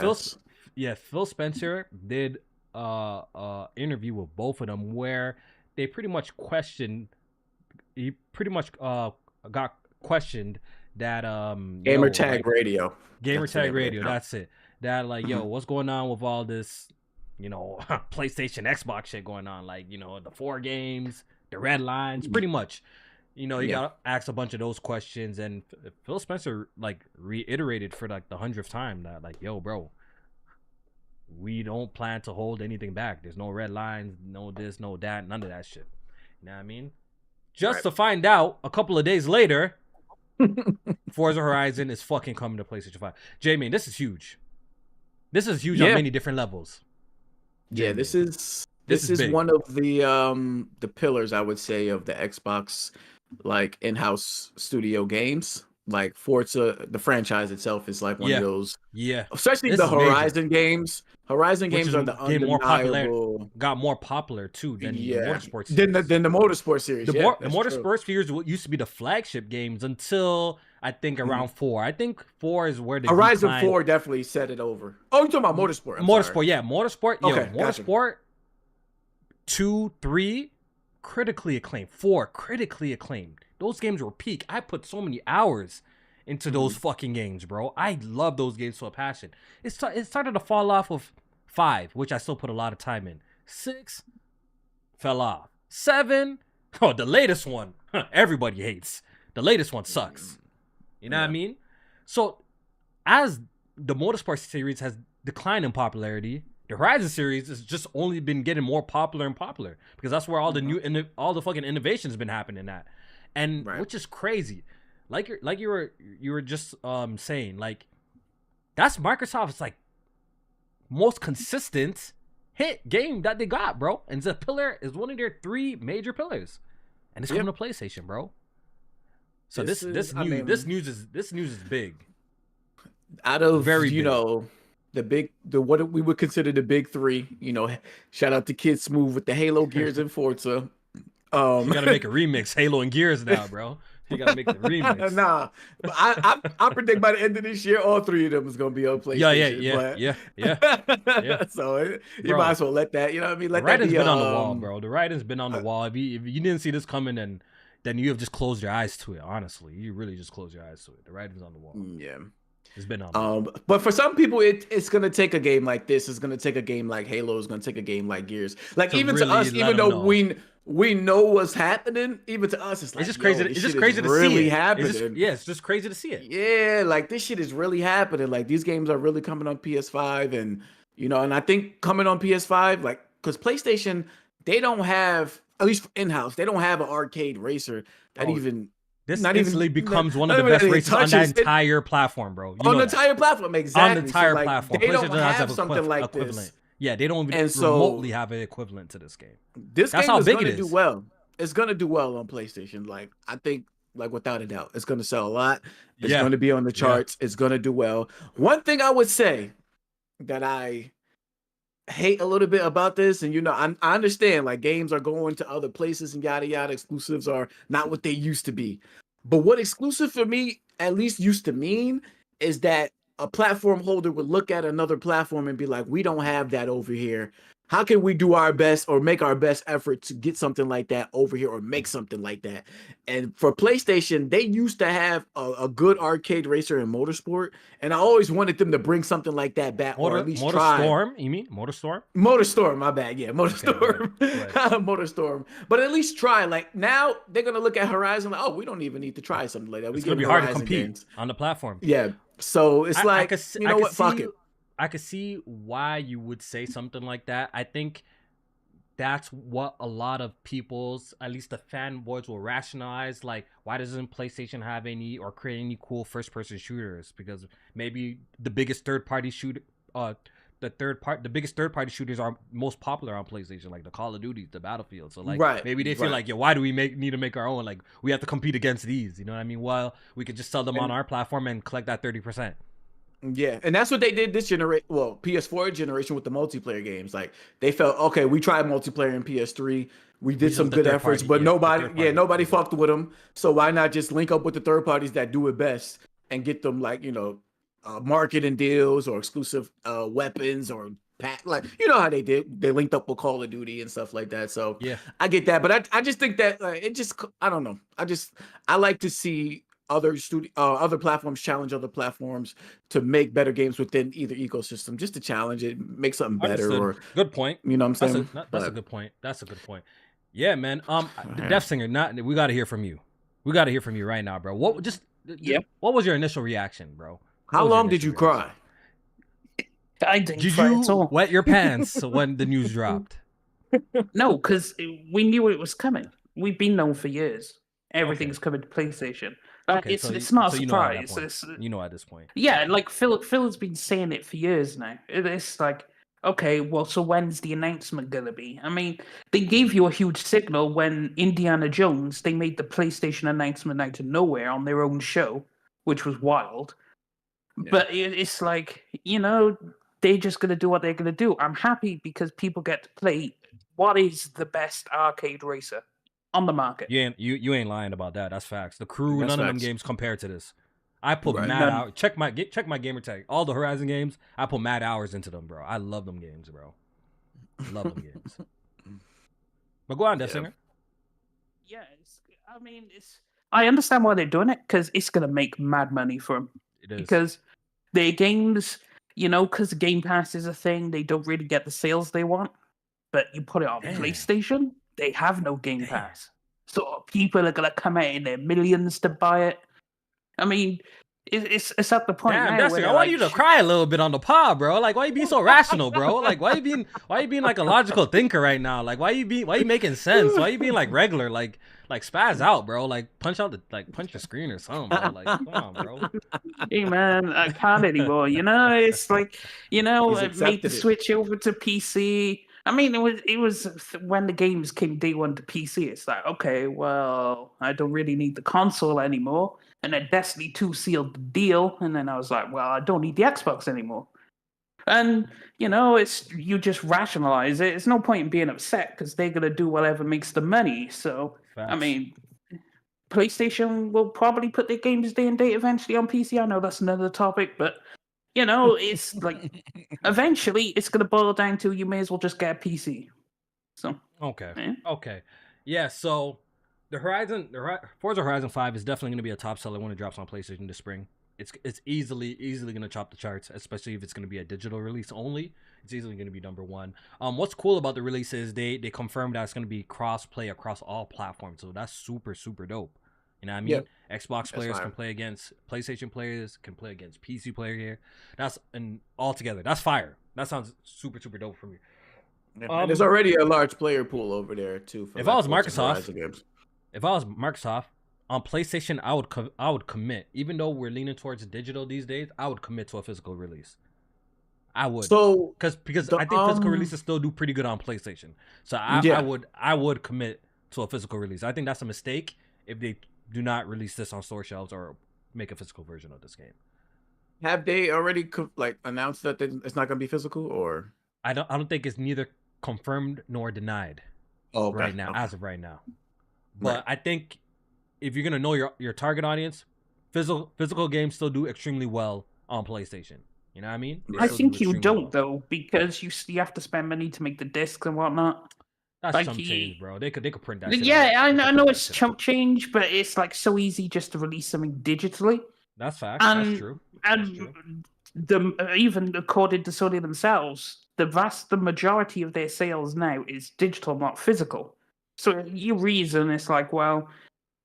Phil Spencer did interview with both of them where they pretty much questioned. He pretty much got questioned
Gamer tag radio.
Gamer
That's
tag
whatever
radio.
they
That's it. That like, yo, what's going on with all this, PlayStation, Xbox shit going on? Like, the 4 games, the red lines, pretty much. You gotta ask a bunch of those questions, and Phil Spencer like reiterated for like the 100th time that like, yo, bro, we don't plan to hold anything back. There's no red lines, no this, no that, none of that shit. You know what I mean? Just to find out a couple of days later, Forza Horizon is fucking coming to PlayStation 5. Jmaine, this is huge. This is huge on many different levels.
Yeah, this is one of the pillars, I would say, of the Xbox like in-house studio games. Like Forza, the franchise itself is like one of those. Yeah. Especially the Horizon games. Horizon games are the undeniable.
Got more popular too than the Motorsport
series. Than the Motorsport series.
The Motorsport series used to be the flagship games until I think around 4. I think 4 is where the
Horizon 4 definitely set it over. Oh, you're talking about Motorsport.
Motorsport, yeah. Motorsport. Okay, Motorsport 2, 3, critically acclaimed. 4, critically acclaimed. Those games were peak. I put so many hours into those fucking games, bro. I love those games to a passion. It started to fall off of 5, which I still put a lot of time in. 6 fell off. 7, the latest one, everybody hates. The latest one sucks. You know what I mean? So as the Motorsport series has declined in popularity, the Horizon series has just only been getting more popular and popular because that's where all the all the fucking innovation's been happening at. And which is crazy. Like you were just saying, like, that's Microsoft's like most consistent hit game that they got, bro. And the pillar is one of their 3 major pillars. And it's coming to PlayStation, bro. So this news is big.
Out of what we would consider the big 3, shout out to Kid Smooth with the Halo, Gears, and Forza.
You gotta make a remix, Halo and Gears now, bro. You gotta make the remix.
Nah, I predict by the end of this year, all 3 of them is gonna be on PlayStation. Yeah. So you might as well let that. You know what I mean?
Let the writing's been on the wall, bro. The writing's been on the wall. If you didn't see this coming, then you have just closed your eyes to it. Honestly, you really just closed your eyes to it. The writing's on the wall.
Yeah.
It's been on.
But for some people, it's gonna take a game like this. It's gonna take a game like Halo. It's gonna take a game like Gears. Like even to us, even though we know what's happening, even to us, it's like
it's just crazy. It's just crazy to see it. It's just crazy to see it.
Yeah, like this shit is really happening. Like these games are really coming on PS5, and and I think coming on PS5, like because PlayStation, they don't have, at least in-house, they don't have an arcade racer that even.
This instantly becomes one of the best races on that entire platform, bro.
On the entire platform, exactly.
On the entire platform.
They don't have something like this.
Yeah, they don't even remotely have an equivalent to this game.
This game is going to do well. It's going to do well on PlayStation. Like, I think, like, without a doubt, it's going to sell a lot. It's going to be on the charts. It's going to do well. One thing I would say that I hate a little bit about this, and I understand, like, games are going to other places and yada yada. Exclusives are not what they used to be. But what exclusive for me at least used to mean is that a platform holder would look at another platform and be like, we don't have that over here. How can we do our best or make our best effort to get something like that over here or make something like that? And for PlayStation, they used to have a good arcade racer in Motorsport, and I always wanted them to bring something like that back, or at least try.
Motorstorm, you mean? Motorstorm?
Motorstorm, my bad. Yeah, Motorstorm. Okay, right. Motorstorm. But at least try. Like, now they're going to look at Horizon like, oh, we don't even need to try something like that.
It's going to be hard to compete on the platform.
Yeah. So it's like, you know what? Fuck it.
I could see why you would say something like that. I think that's what a lot of people's, at least the fanboys, will rationalize. Like, why doesn't PlayStation have any or create any cool first-person shooters? Because maybe the biggest third-party shooter, the biggest third-party shooters are most popular on PlayStation, like the Call of Duty, the Battlefield. So like, maybe they feel like, why do we need to make our own? Like, we have to compete against these. You know what I mean? While we could just sell them on our platform and collect that 30%.
Yeah, and that's what they did this generation. Well, PS4 generation with the multiplayer games. Like, they felt, okay, we tried multiplayer in PS3. We did some good efforts, but nobody fucked with them. So why not just link up with the third parties that do it best and get them, like, marketing deals or exclusive weapons or like, how they did. They linked up with Call of Duty and stuff like that. So yeah, I get that, but I just think that I don't know. I like to see other platforms challenge other platforms to make better games within either ecosystem, just to challenge it, make something better.
Understood.
Or
Good point.
you know what I'm saying?
That's a good point. That's a good point. Yeah, man. The
Yeah.
DeathSinger, we got to hear from you. We got to hear from you right now, bro. What What was your initial reaction, bro?
How long did you cry?
I didn't
Did
cry
you
at all.
wet your pants when the news dropped?
No, because we knew it was coming. We've been known for years. Everything's coming to PlayStation.
Okay,
It's not a
you know at that
surprise.
point. You know at this point.
Yeah, like Phil's been saying it for years now. It's like, okay, well, so when's the announcement gonna be? I mean, they gave you a huge signal when Indiana Jones, they made the PlayStation announcement out of nowhere on their own show, which was wild.
Yeah.
But it's like, they're just gonna do what they're gonna do. I'm happy because people get to play what is the best arcade racer on the market.
You ain't lying about that. That's facts. The Crew,
That's
none of them
facts.
games compared to this. I put
Right.
mad
None.
hours. Check my gamer tag. All the Horizon games, I put mad hours into them, bro. I love them games, bro. Love them games. But go on, DeathSinger.
Yeah, I understand why they're doing it because it's gonna make mad money for them.
It is.
Because their games, because Game Pass is a thing, they don't really get the sales they want. But you put it on
Damn.
PlayStation, they have no Game Pass. So people are gonna come out in their millions to buy it. I mean, it's at the point
Damn,
now
DeathSinger,
where
I want you to cry a little bit on the pod, bro. Like, why you being so rational, bro? Like, why you being like a logical thinker right now? Like, why you making sense? Why you being like regular? Like spaz out, bro. Like punch your screen or something, bro. Like, come on, bro.
hey man, I can't anymore. It's like,
He's
I made
accepted
the
it.
switch over to PC. I mean, it was when the games came day one to PC. It's like, okay, well, I don't really need the console anymore. And then Destiny 2 sealed the deal, and then I was like, well, I don't need the Xbox anymore. And it's you just rationalize it. It's no point in being upset because they're gonna do whatever makes the money. So I
Facts.
mean, PlayStation will probably put their games day and date eventually on PC. I know that's another topic, but it's like eventually it's gonna boil down to you may as well just get a PC. So
Okay.
yeah.
Okay. Yeah, so the Forza Horizon 5 is definitely going to be a top seller when it drops on PlayStation this spring. It's easily going to chop the charts, especially if it's going to be a digital release only. It's easily going to be number one. What's cool about the release is they confirmed that it's going to be cross-play across all platforms, so that's super, super dope. You know what I mean?
Yep.
Xbox players
fire.
can play against PlayStation players, can play against PC player here. And all together, that's fire. That sounds super, super dope for me.
And there's already a large player pool over there too. For
If I was
Forza
Microsoft,
Horizon games.
If I was Microsoft on PlayStation, I would commit. Even though we're leaning towards digital these days, I would commit to a physical release. I would.
So
because I think physical releases still do pretty good on PlayStation. So I would commit to a physical release. I think that's a mistake if they do not release this on store shelves or make a physical version of this game.
have they already announced that it's not going to be physical, or
I don't think it's neither confirmed nor denied right now, as of right now. But
Right.
I think if you're gonna know your target audience, physical games still do extremely well on PlayStation. You know what I mean? They
I
still
think
do
you
extremely
don't
well.
though, because you have to spend money to make the discs and whatnot.
That's
like
chump
he-
change, bro. They could print that. Shit
Yeah,
out.
I
They
know,
could
I know
print
it's
that shit out.
chump change, but it's like so easy just to release something digitally.
That's facts. That's
And
true. That's true.
even according to Sony themselves, the majority of their sales now is digital, not physical. So you reason it's like, well,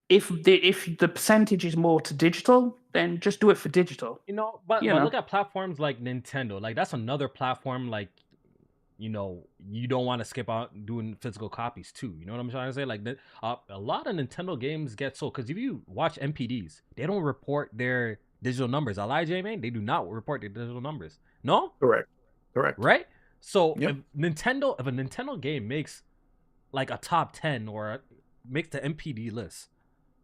if the percentage is more to digital, then just do it for digital.
But
You know.
look at platforms like Nintendo. Like that's another platform. Like, you don't want to skip out doing physical copies too. You know what I'm trying to say? Like a lot of Nintendo games get sold because if you watch MPDs, they don't report their digital numbers. I lie, Jmaine? They do not report their digital numbers. No?
correct?
Right? So
Yep.
if a Nintendo game makes like a top 10 or makes the MPD list,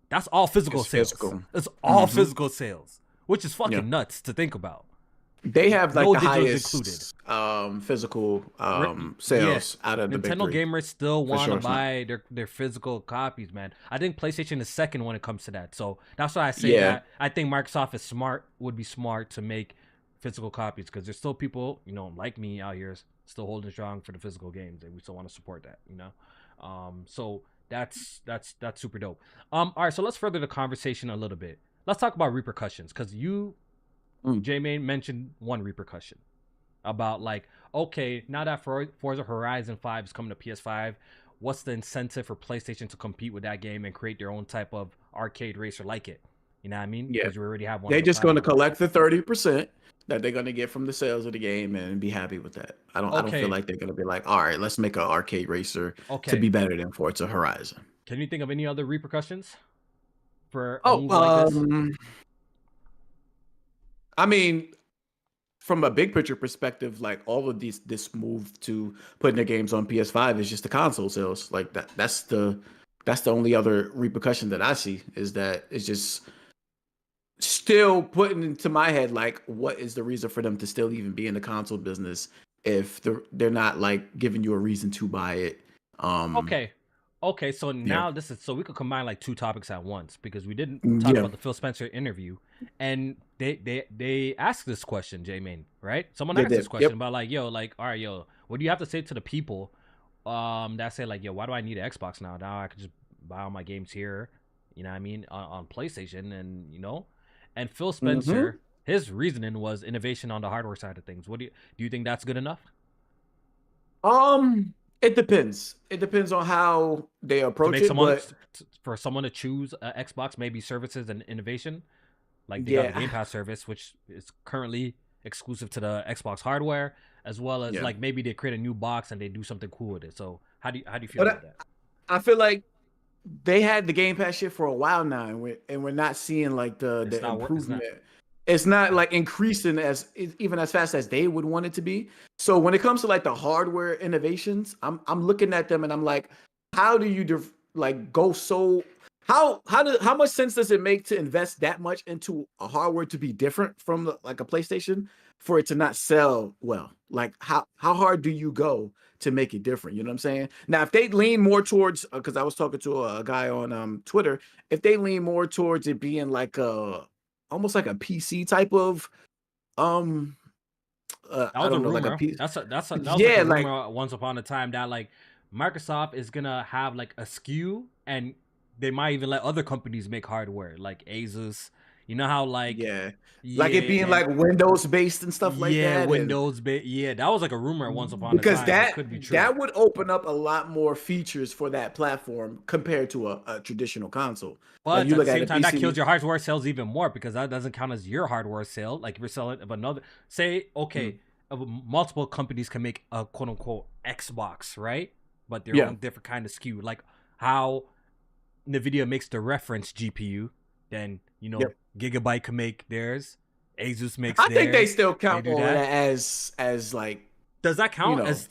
that's all physical
It's
sales.
physical.
It's all
Mhm.
physical sales, which is fucking
Yeah.
nuts to think about.
They have like
No
the
digitals
highest physical
Right,
sales out of the big
Nintendo
three.
gamers still
For
want
sure
to
it's not.
buy their physical copies, man. I think PlayStation is second when it comes to that. So that's why I say
Yeah.
that I think Microsoft would be smart to make physical copies because there's still people, like me out here still holding strong for the physical games and we still want to support that, So that's super dope. All right, so let's further the conversation a little bit. let's talk about repercussions, because you,
Mm.
Jmaine, mentioned one repercussion about like, okay, now that Forza Horizon 5 is coming to PS5, what's the incentive for PlayStation to compete with that game and create their own type of arcade racer like it? You know what I mean?
Yeah.
Because you already have one.
They're
on the
just going to
platform.
collect the 30% that they're going to get from the sales of the game and be happy with that. I don't
Okay.
feel like they're going to be like, all right, let's make an arcade racer to
Okay.
be better than Forza Horizon.
Can you think of any other repercussions for a move like this?
I mean, from a big picture perspective, like all of this move to putting their games on PS5 is just the console sales. Like that's the only other repercussion that I see, is that it's just still putting into my head, like, what is the reason for them to still even be in the console business if they're not like giving you a reason to buy it?
Okay, so now this is, so we could combine like two topics at once, because we didn't talk about the Phil Spencer interview, and they asked this question, Jmaine, right? Someone asked this question about like, yo, like, all right, yo, what do you have to say to the people that say like, yo, why do I need an Xbox now? Now I could just buy all my games here, you know what I mean, on PlayStation, and and Phil Spencer, his reasoning was innovation on the hardware side of things. What do you think that's good enough?
It depends. It depends on how they approach it. But
for someone to choose Xbox, maybe services and innovation, like they got the Game Pass service, which is currently exclusive to the Xbox hardware, as well as like maybe they create a new box and they do something cool with it. So how do you feel about that?
I feel like they had the Game Pass shit for a while now, and we're not seeing like the improvement. It's not like increasing even as fast as they would want it to be. So when it comes to like the hardware innovations, I'm looking at them and I'm like, how do you go so? How much sense does it make to invest that much into a hardware to be different from like a PlayStation for it to not sell well? Like how hard do you go to make it different? You know what I'm saying? Now, if they lean more towards, because I was talking to a guy on Twitter, if they lean more towards it being like almost like a PC type of
that was a rumor. That was like a rumor once upon a time that like Microsoft is gonna have like a SKU, and they might even let other companies make hardware like Asus. You know how like
like it being like Windows based and stuff like that.
Yeah, Windows based. Yeah, that was like a rumor once upon a time. Because that could be true.
That would open up a lot more features for that platform compared to a traditional console.
But at the same time, that kills your hardware sales even more, because that doesn't count as your hardware sale. Like if you're selling of another, say, multiple companies can make a quote unquote Xbox, right? But they're on different kind of SKU. Like how NVIDIA makes the reference GPU, then Gigabyte can make theirs. Asus makes theirs.
I think they still count all that as like.
Does that count as?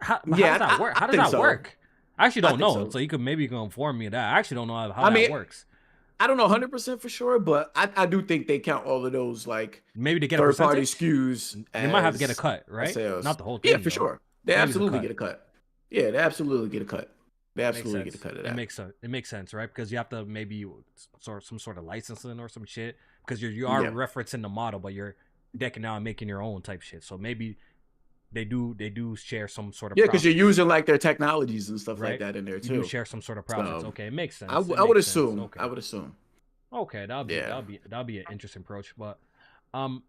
How does that work? How does that work? I actually don't know. So you could inform me of that. I actually don't know how that works.
I don't know 100% for sure, but I do think they count all of those like
maybe to get
third party SKUs.
They might have to get a cut, right?
Sales.
Not the whole thing.
Yeah, for sure. They absolutely get a cut. Yeah, they absolutely get a cut. They absolutely get a cut of that.
It makes sense, right? Because you have to maybe some sort of licensing or some shit, because you are referencing the model, but you're decking out and making your own type shit. So maybe they do share some sort of
because you're using like their technologies and stuff like that in there too.
You do share some sort of profits. Okay, it makes sense.
I would assume. Okay. I would assume.
Okay, that'll be an interesting approach, but I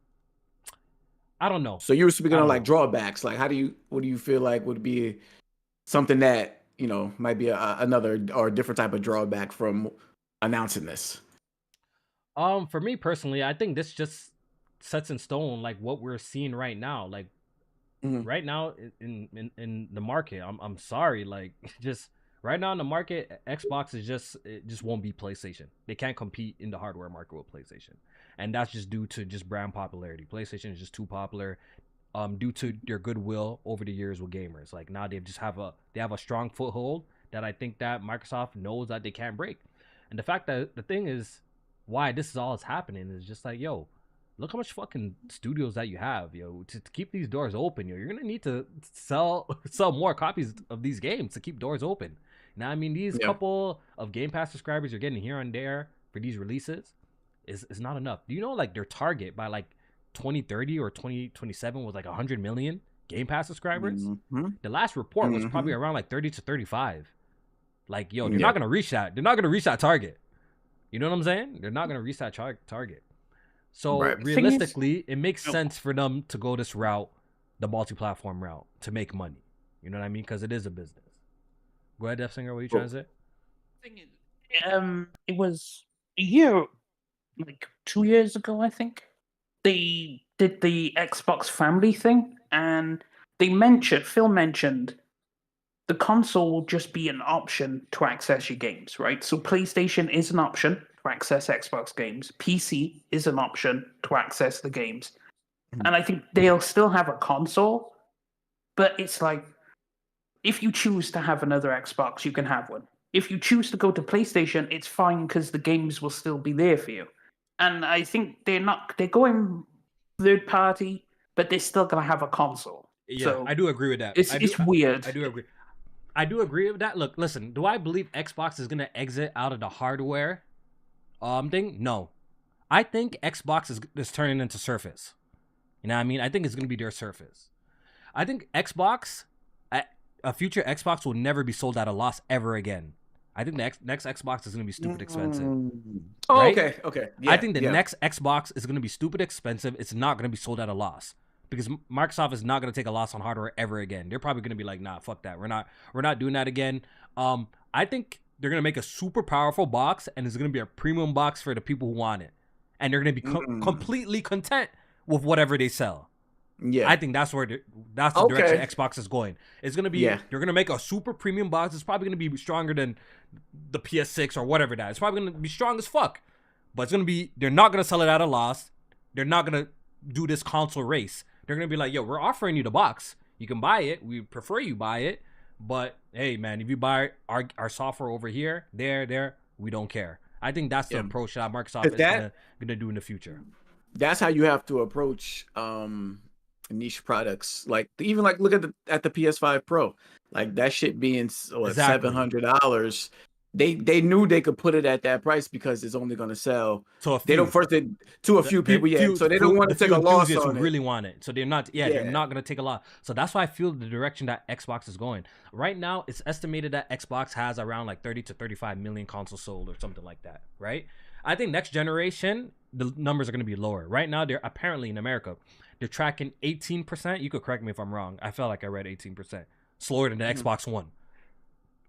don't know.
So you were speaking on like drawbacks. Like, what do you feel like would be something that might be another or a different type of drawback from announcing this?
For me personally, I think this just sets in stone like what we're seeing right now. Like right now in the market, I'm sorry, like just right now in the market, Xbox is it just won't be PlayStation. They can't compete in the hardware market with PlayStation, and that's just due to just brand popularity. PlayStation is just too popular. Due to their goodwill over the years with gamers. Like now they have a strong foothold that I think that Microsoft knows that they can't break. And the fact that the thing is why this is all is happening is just like, yo, look how much fucking studios that you have, yo, to keep these doors open, yo. You're gonna need to sell more copies of these games to keep doors open. Now, I mean, these couple of Game Pass subscribers you're getting here and there for these releases is not enough. Do you know like their target by like 2030 or 2027 was like 100 million Game Pass subscribers? The last report was probably around like 30 to 35. Like, yo, they're not gonna reach that. They're not gonna reach that target. You know what I'm saying? They're not gonna reach that target. So
Right.
realistically, it makes
Oh.
sense for them to go this route, the multi-platform route, to make money. You know what I mean? Because it is a business. Go ahead, DeathSinger. What are you trying to say?
Thing is, it was a year, like 2 years ago, I think. They did the Xbox family thing, and Phil mentioned the console will just be an option to access your games, right? So PlayStation is an option to access Xbox games. PC is an option to access the games. And I think they'll still have a console, but it's like, if you choose to have another Xbox, you can have one. If you choose to go to PlayStation, it's fine because the games will still be there for you. And I think they're going third party, but they're still going to have a console.
Yeah,
So
I do agree with that.
it's weird.
I do agree. I do agree with that. Look, listen. Do I believe Xbox is gonna exit out of the hardware thing? No. I think Xbox is turning into Surface. You know what I mean? I think it's gonna be their Surface. I think Xbox, a future Xbox, will never be sold at a loss ever again. I think the next Xbox is gonna be stupid expensive.
Oh,
Right?
okay.
I think the next Xbox is gonna be stupid expensive. It's not gonna be sold at a loss. Because Microsoft is not going to take a loss on hardware ever again. They're probably going to be like, nah, fuck that. We're not doing that again. I think they're going to make a super powerful box, and it's going to be a premium box for the people who want it. And they're going to be completely content with whatever they sell.
Yeah.
I think that's the direction Xbox is going. It's going to be, you're going to make a super premium box. It's probably going to be stronger than the PS6 or whatever that. It's probably going to be strong as fuck. But it's going to be, they're not going to sell it at a loss. They're not going to do this console race. They're going to be like, yo, we're offering you the box. You can buy it. We prefer you buy it. But, hey, man, if you buy our software over here, there, we don't care. I think that's the approach that Microsoft is going to do in the future.
That's how you have to approach niche products. Like, even like look at the PS5 Pro. Like, that shit being $700. They knew they could put it at that price because it's only going to sell. So a few people, so they don't want to take a loss on it.
Really want it, so they're not. They're not going to take a loss. So that's why I feel the direction that Xbox is going. Right now, it's estimated that Xbox has around like 30 to 35 million consoles sold or something like that. Right? I think next generation the numbers are going to be lower. Right now, they're apparently in America, they're tracking 18%. You could correct me if I'm wrong. I felt like I read 18%. Slower than the Xbox One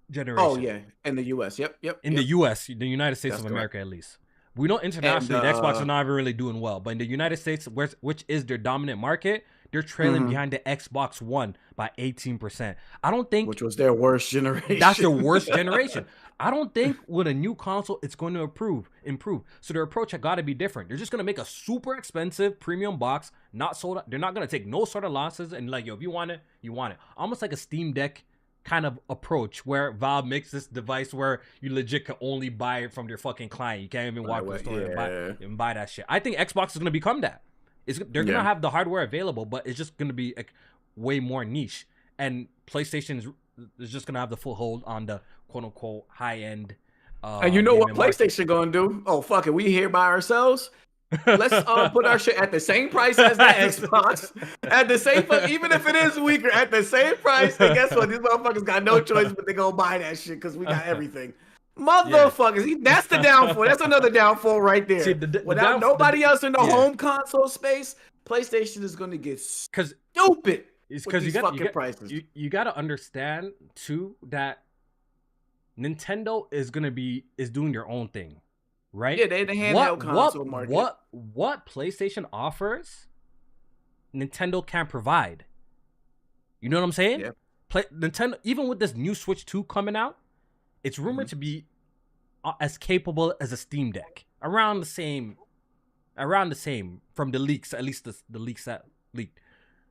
generation.
Oh yeah, in the US. Yep.
The US, the United States of America, at least. We know internationally the Xbox is not really doing well, but in the United States, which is their dominant market, they're trailing behind the Xbox One by 18%. I don't think,
which was their worst generation.
That's their worst generation. I don't think with a new console it's going to improve. So their approach has got to be different. They're just going to make a super expensive premium box, not sold out. They're not going to take no sort of losses, and like, yo, if you want it, you want it. Almost like a Steam Deck kind of approach where Valve makes this device where you legit can only buy it from their fucking client. You can't even walk to the store and buy that shit. I think Xbox is going to become that. They're going to have the hardware available, but it's just going to be like way more niche. And PlayStation is just going to have the full hold on the quote-unquote high-end
and you know what PlayStation going to do? Oh, fuck it. We here by ourselves. Let's put our shit at the same price as the Xbox. At the same, even if it is weaker, at the same price. And guess what? These motherfuckers got no choice but they go buy that shit because we got everything. Motherfuckers, that's the downfall. That's another downfall right there. See, without nobody else in the home console space, PlayStation is going to get stupid.
It's because you got to understand too that Nintendo is doing their own thing. Right?
Yeah, they the handheld console market.
What PlayStation offers, Nintendo can't provide. You know what I'm saying?
Yeah.
Nintendo, even with this new Switch 2 coming out, it's rumored to be as capable as a Steam Deck. Around the same from the leaks, at least the leaks that leaked.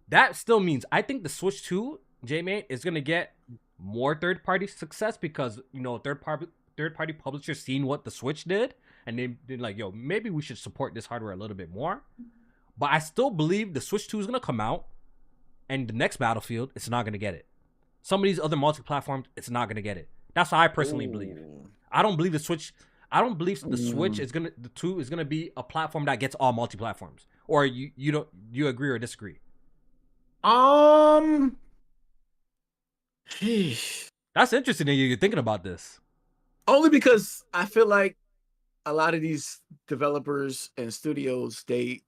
That still means I think the Switch 2, Jmaine, is gonna get more third-party success because third-party publishers seen what the Switch did. And they're like, yo, maybe we should support this hardware a little bit more. But I still believe the Switch 2 is going to come out. And the next Battlefield, it's not going to get it. Some of these other multi-platforms, it's not going to get it. That's what I personally believe. I don't believe the Switch is going to, the 2 is going to be a platform that gets all multi-platforms. Or you agree or disagree?
Sheesh.
That's interesting that you're thinking about this.
Only because I feel like a lot of these developers and studios, they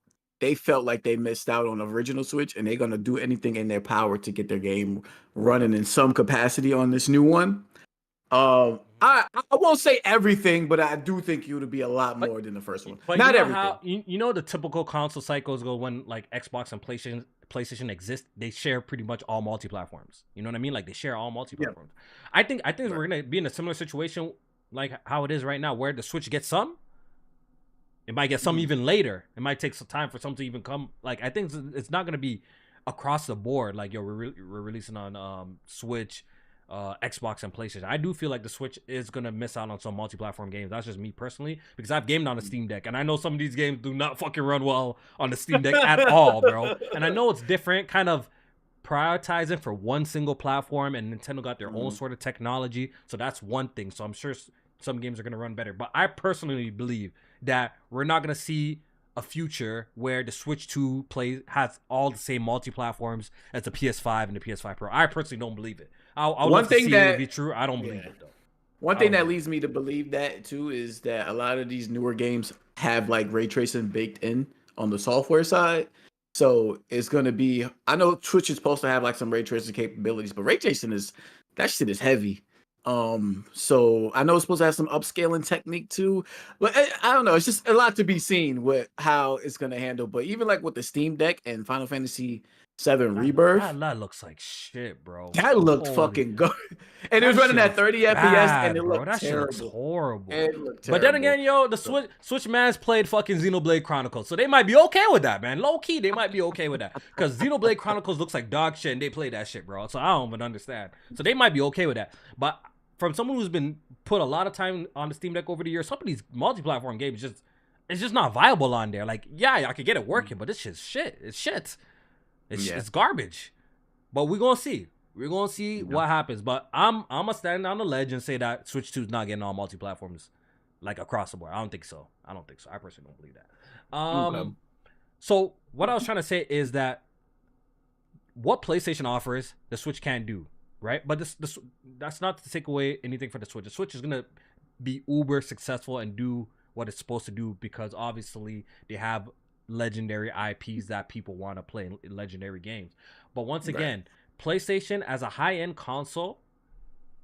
felt like they missed out on original Switch, and they're gonna do anything in their power to get their game running in some capacity on this new one. I won't say everything, but I do think it would be a lot more than the first one.
But
Not
you know
everything.
how you know the typical console cycles go when like Xbox and PlayStation exist. They share pretty much all multi-platforms. You know what I mean? Like they share all multi-platforms. Yeah. I think we're gonna be in a similar situation like how it is right now, where the Switch gets some. It might get some even later. It might take some time for some to even come. Like I think it's not gonna be across the board. Like yo, we're releasing on Switch, Xbox, and PlayStation. I do feel like the Switch is gonna miss out on some multi-platform games. That's just me personally, because I've gamed on a Steam Deck, and I know some of these games do not fucking run well on the Steam Deck at all, bro. And I know it's different, kind of prioritizing for one single platform, and Nintendo got their own sort of technology, so that's one thing. So I'm sure some games are gonna run better, but I personally believe that we're not gonna see a future where the Switch 2 has all the same multi-platforms as the PS5 and the PS5 Pro. I personally don't believe it. I would love to see it be true. I don't believe it though.
One thing that leads me to believe that too is that a lot of these newer games have like ray tracing baked in on the software side. So it's gonna be, I know Switch is supposed to have like some ray tracing capabilities, but ray tracing that shit is heavy. So I know it's supposed to have some upscaling technique too, but I don't know. It's just a lot to be seen with how it's gonna handle. But even like with the Steam Deck and Final Fantasy VII Rebirth,
that looks like shit, bro.
That looked fucking good, and it was running at 30 FPS, and it looked
that
terrible.
Shit looks horrible.
It looked terrible.
But then again, yo, the Switch man's played fucking Xenoblade Chronicles, so they might be okay with that, man. Low key, they might be okay with that, because Xenoblade Chronicles looks like dog shit, and they play that shit, bro. So I don't even understand. So they might be okay with that, but from someone who's been put a lot of time on the Steam Deck over the years, some of these multi-platform games it's just not viable on there. Like, yeah, I could get it working, but this shit's shit. It's shit. It's garbage. But we're gonna see. We're gonna see what happens. But I'm gonna stand on the ledge and say that Switch 2 is not getting all multi-platforms like across the board. I don't think so. I personally don't believe that. So what I was trying to say is that what PlayStation offers, the Switch can't do. Right, but that's not to take away anything for the Switch. The Switch is gonna be uber successful and do what it's supposed to do, because obviously they have legendary IPs that people want to play in legendary games. But once again, PlayStation as a high-end console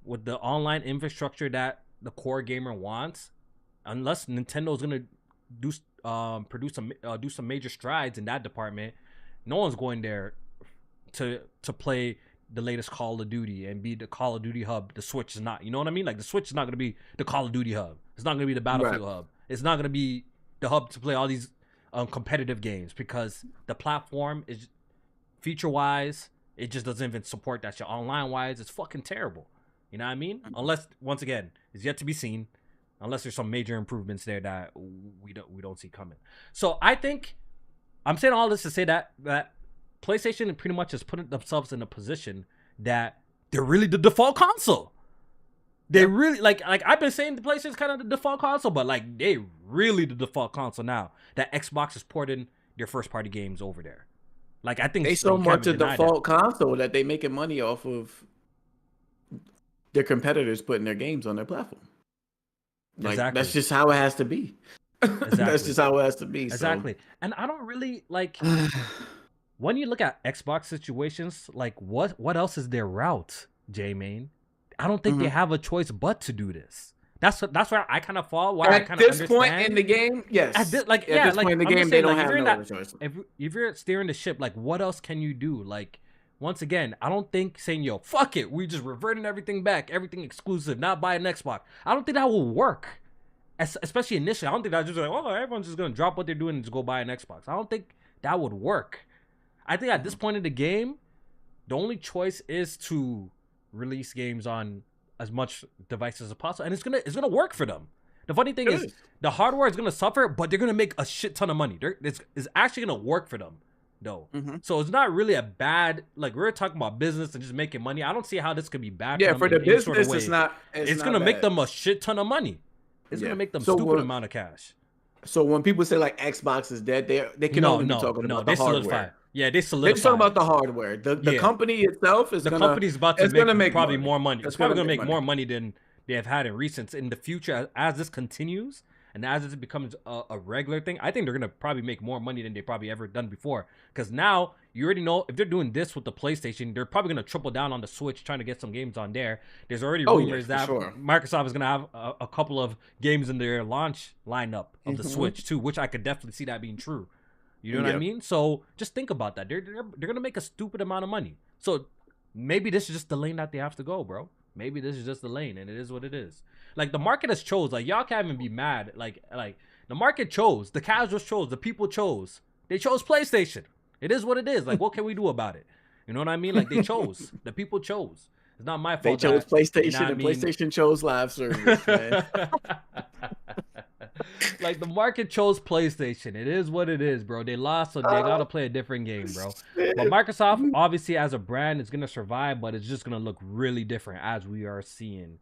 with the online infrastructure that the core gamer wants, unless Nintendo's gonna do some major strides in that department, no one's going there to play the latest Call of Duty and be the Call of Duty hub. The Switch is not. You know what I mean? Like the Switch is not going to be the Call of Duty hub. It's not going to be the Battlefield hub. It's not going to be the hub to play all these competitive games, because the platform is feature-wise, it just doesn't even support that shit. Online-wise, it's fucking terrible. You know what I mean? Unless, once again, it's yet to be seen. Unless there's some major improvements there that we don't see coming. So I think I'm saying all this to say that PlayStation pretty much has put themselves in a position that they're really the default console. They really like I've been saying the PlayStation's kind of the default console, but like they really the default console now that Xbox is porting their first party games over there. Like I think
they so much a default console that they making money off of their competitors putting their games on their platform. Like
exactly.
That's just how it has to be. Exactly. That's just how it has to be.
Exactly.
So.
And I don't really like when you look at Xbox situations, like what else is their route, Jmaine? I don't think they have a choice but to do this. That's where I kind of fall. Where I kind of understand.
At this point in the game, yes.
At this point in the game, they don't have no other choice. If you're steering the ship, like what else can you do? Like once again, I don't think saying yo fuck it, we just reverting everything back, everything exclusive, not buy an Xbox. I don't think that will work. Especially initially, I don't think that's just like, oh, everyone's just gonna drop what they're doing and just go buy an Xbox. I don't think that would work. I think at this point in the game, the only choice is to release games on as much devices as possible, and it's gonna work for them. The funny thing is, the hardware is gonna suffer, but they're gonna make a shit ton of money. It's actually gonna work for them, though. So it's not really a bad, like we're talking about business and just making money. I don't see how this could be bad.
Yeah, for the business, it's not.
It's gonna make them a shit ton of money. It's gonna make them stupid amount of cash.
So when people say like Xbox is dead, they can only be talking about the hardware.
Yeah, they solidify.
They're talking about the hardware. The company itself is
company's about to make probably more money. It's probably gonna make more money than they have had in recent. In the future, as this continues and as it becomes a regular thing, I think they're gonna probably make more money than they probably ever done before. Because now you already know if they're doing this with the PlayStation, they're probably gonna triple down on the Switch, trying to get some games on there. There's already rumors that Microsoft is gonna have a couple of games in their launch lineup of the Switch too, which I could definitely see that being true. You know what I mean? So just think about that. They're gonna make a stupid amount of money. So maybe this is just the lane that they have to go, bro. Maybe this is just the lane, and it is what it is. Like, the market has chose. Like, y'all can't even be mad. Like the market chose. The casuals chose. The people chose. They chose PlayStation. It is what it is. Like, what can we do about it? You know what I mean? Like, they chose. The people chose. It's not my fault.
They chose PlayStation, and PlayStation chose live service, man.
Like, the market chose PlayStation. It is what it is, bro. They lost, so they gotta play a different game, bro. But Microsoft, obviously, as a brand, is gonna survive, but it's just gonna look really different as we are seeing.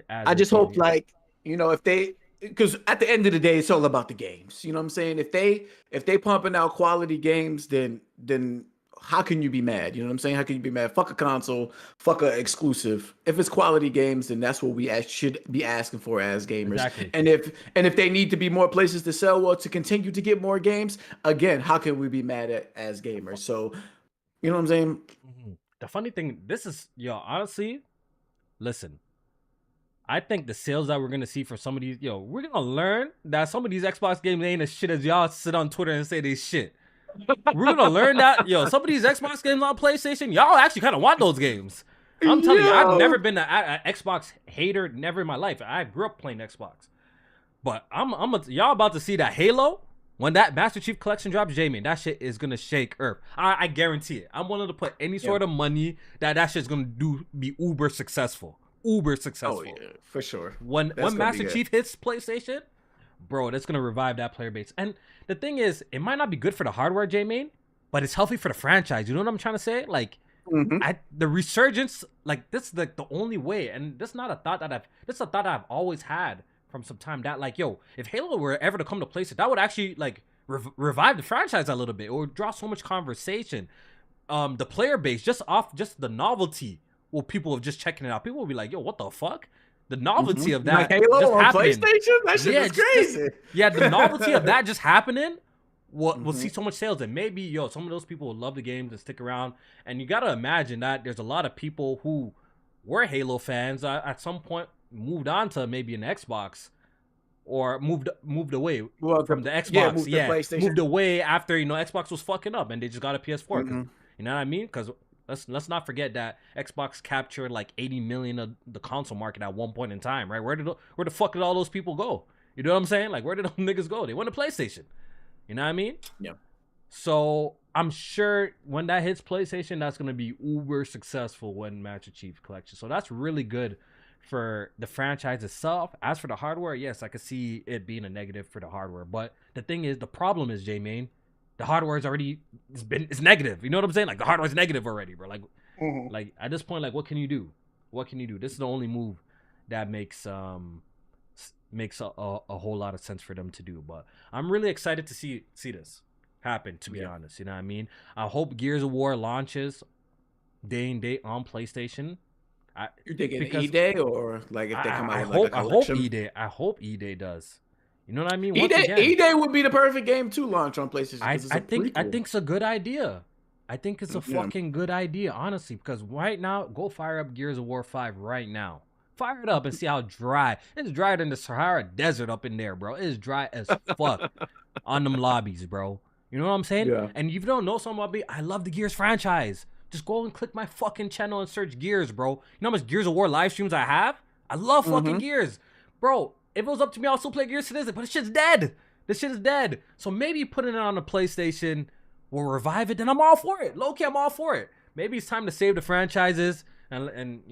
I just hope, like, you know, if they, because at the end of the day, it's all about the games. You know what I'm saying? If they pumping out quality games, then how can you be mad? You know what I'm saying? How can you be mad? Fuck a console, fuck a exclusive. If it's quality games, then that's what we should be asking for as gamers.
Exactly.
And if they need to be more places to sell, well, to continue to get more games, again, how can we be mad at as gamers? So, you know what I'm saying?
The funny thing, this is, honestly, listen, I think the sales that we're gonna see for some of these, we're gonna learn that some of these Xbox games ain't as shit as y'all sit on Twitter and say they shit. We're gonna learn that, some of these Xbox games on PlayStation, y'all actually kind of want those games. I'm telling you, I've never been an Xbox hater, never in my life. I grew up playing Xbox, but y'all about to see that Halo when that Master Chief Collection drops, Jmaine, that shit is gonna shake Earth. I guarantee it. I'm willing to put any sort of money that shit's gonna be uber successful.
Oh yeah, for sure.
When Master Chief hits PlayStation, bro, that's gonna revive that player base. And the thing is, it might not be good for the hardware, Jmaine, but it's healthy for the franchise. You know what I'm trying to say? Like, the resurgence, like, this is like the only way. And this is not a thought that I've always had from some time. That, like, if Halo were ever to come to PlayStation, that would actually like revive the franchise a little bit. It would draw so much conversation. The player base, just the novelty. Well, people are just checking it out. People will be like, "Yo, what the fuck?" The novelty of that,
like Halo
just
on
happening.
PlayStation, that shit is crazy.
The novelty of that just happening will see so much sales, and maybe some of those people will love the games and stick around. And you gotta imagine that there's a lot of people who were Halo fans at some point moved on to maybe an Xbox, or moved away from the Xbox. Moved away after Xbox was fucking up, and they just got a PS4. You know what I mean? Because let's not forget that Xbox captured like 80 million of the console market at one point in time, right? Where the fuck did all those people go? You know what I'm saying? Like, where did those niggas go? They went to PlayStation. You know what I mean?
Yeah.
So I'm sure when that hits PlayStation, that's gonna be uber successful when Master Chief Collection. So that's really good for the franchise itself. As for the hardware, yes, I could see it being a negative for the hardware. But the thing is, the problem is, Jmaine, the hardware is already it's negative. You know what I'm saying? Like, the hardware is negative already, bro. Like at this point, like, what can you do? What can you do? This is the only move that makes a whole lot of sense for them to do. But I'm really excited to see this happen, to be honest. You know what I mean? I hope Gears of War launches day and date on PlayStation.
You're thinking E-Day, or like if they come out with like a collection?
I hope E-Day does. You know what I mean?
E-Day would be the perfect game to launch on PlayStation.
I think it's a good idea. I think it's a fucking good idea, honestly, because right now, go fire up Gears of War 5 right now. Fire it up and see how dry. It's drier than the Sahara Desert up in there, bro. It is dry as fuck on them lobbies, bro. You know what I'm saying?
Yeah.
And if you don't know something about me, I love the Gears franchise. Just go and click my fucking channel and search Gears, bro. You know how much Gears of War live streams I have? I love fucking Gears. Bro, if it was up to me, I'll still play Gears today, but this shit's dead. This shit is dead. So maybe putting it on the PlayStation will revive it, then I'm all for it. Low-key, I'm all for it. Maybe it's time to save the franchises and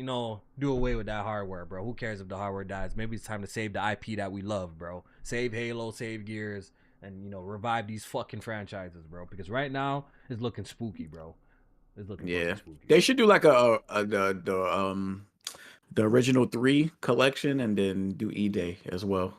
do away with that hardware, bro. Who cares if the hardware dies? Maybe it's time to save the IP that we love, bro. Save Halo, save Gears, and revive these fucking franchises, bro. Because right now, it's looking spooky, bro. It's looking spooky.
They should do like the original 3 collection and then do E-Day as well.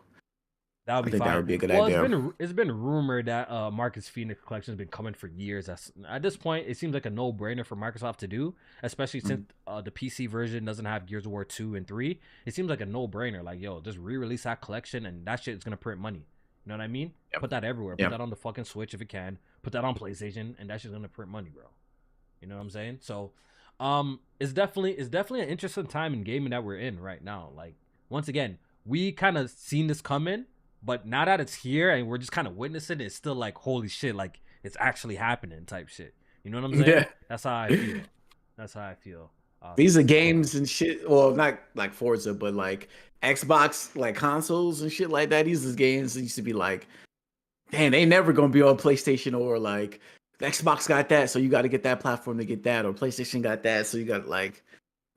That would
I
be
think
fine.
that would be a good
Well,
idea.
it's been rumored that Marcus Phoenix collection has been coming for years. At this point, it seems like a no brainer for Microsoft to do, especially since the PC version doesn't have Gears of War 2 and 3. It seems like a no brainer. Like, yo, just re-release that collection, and that shit is gonna print money. You know what I mean?
Yep.
Put that everywhere.
Yep.
Put that on the fucking Switch if it can. Put that on PlayStation, and that shit's gonna print money, bro. You know what I'm saying? So, it's definitely an interesting time in gaming that we're in right now. Like, once again, we kind of seen this coming. But now that it's here and we're just kind of witnessing it, it's still like, holy shit, like it's actually happening type shit. You know what I'm saying?
Yeah.
That's how I feel. That's how I feel.
These are games and shit. Well, not like Forza, but like Xbox, like consoles and shit like that. These are games that used to be like, damn, they never gonna be on PlayStation, or like Xbox got that, so you got to get that platform to get that, or PlayStation got that, so you got like.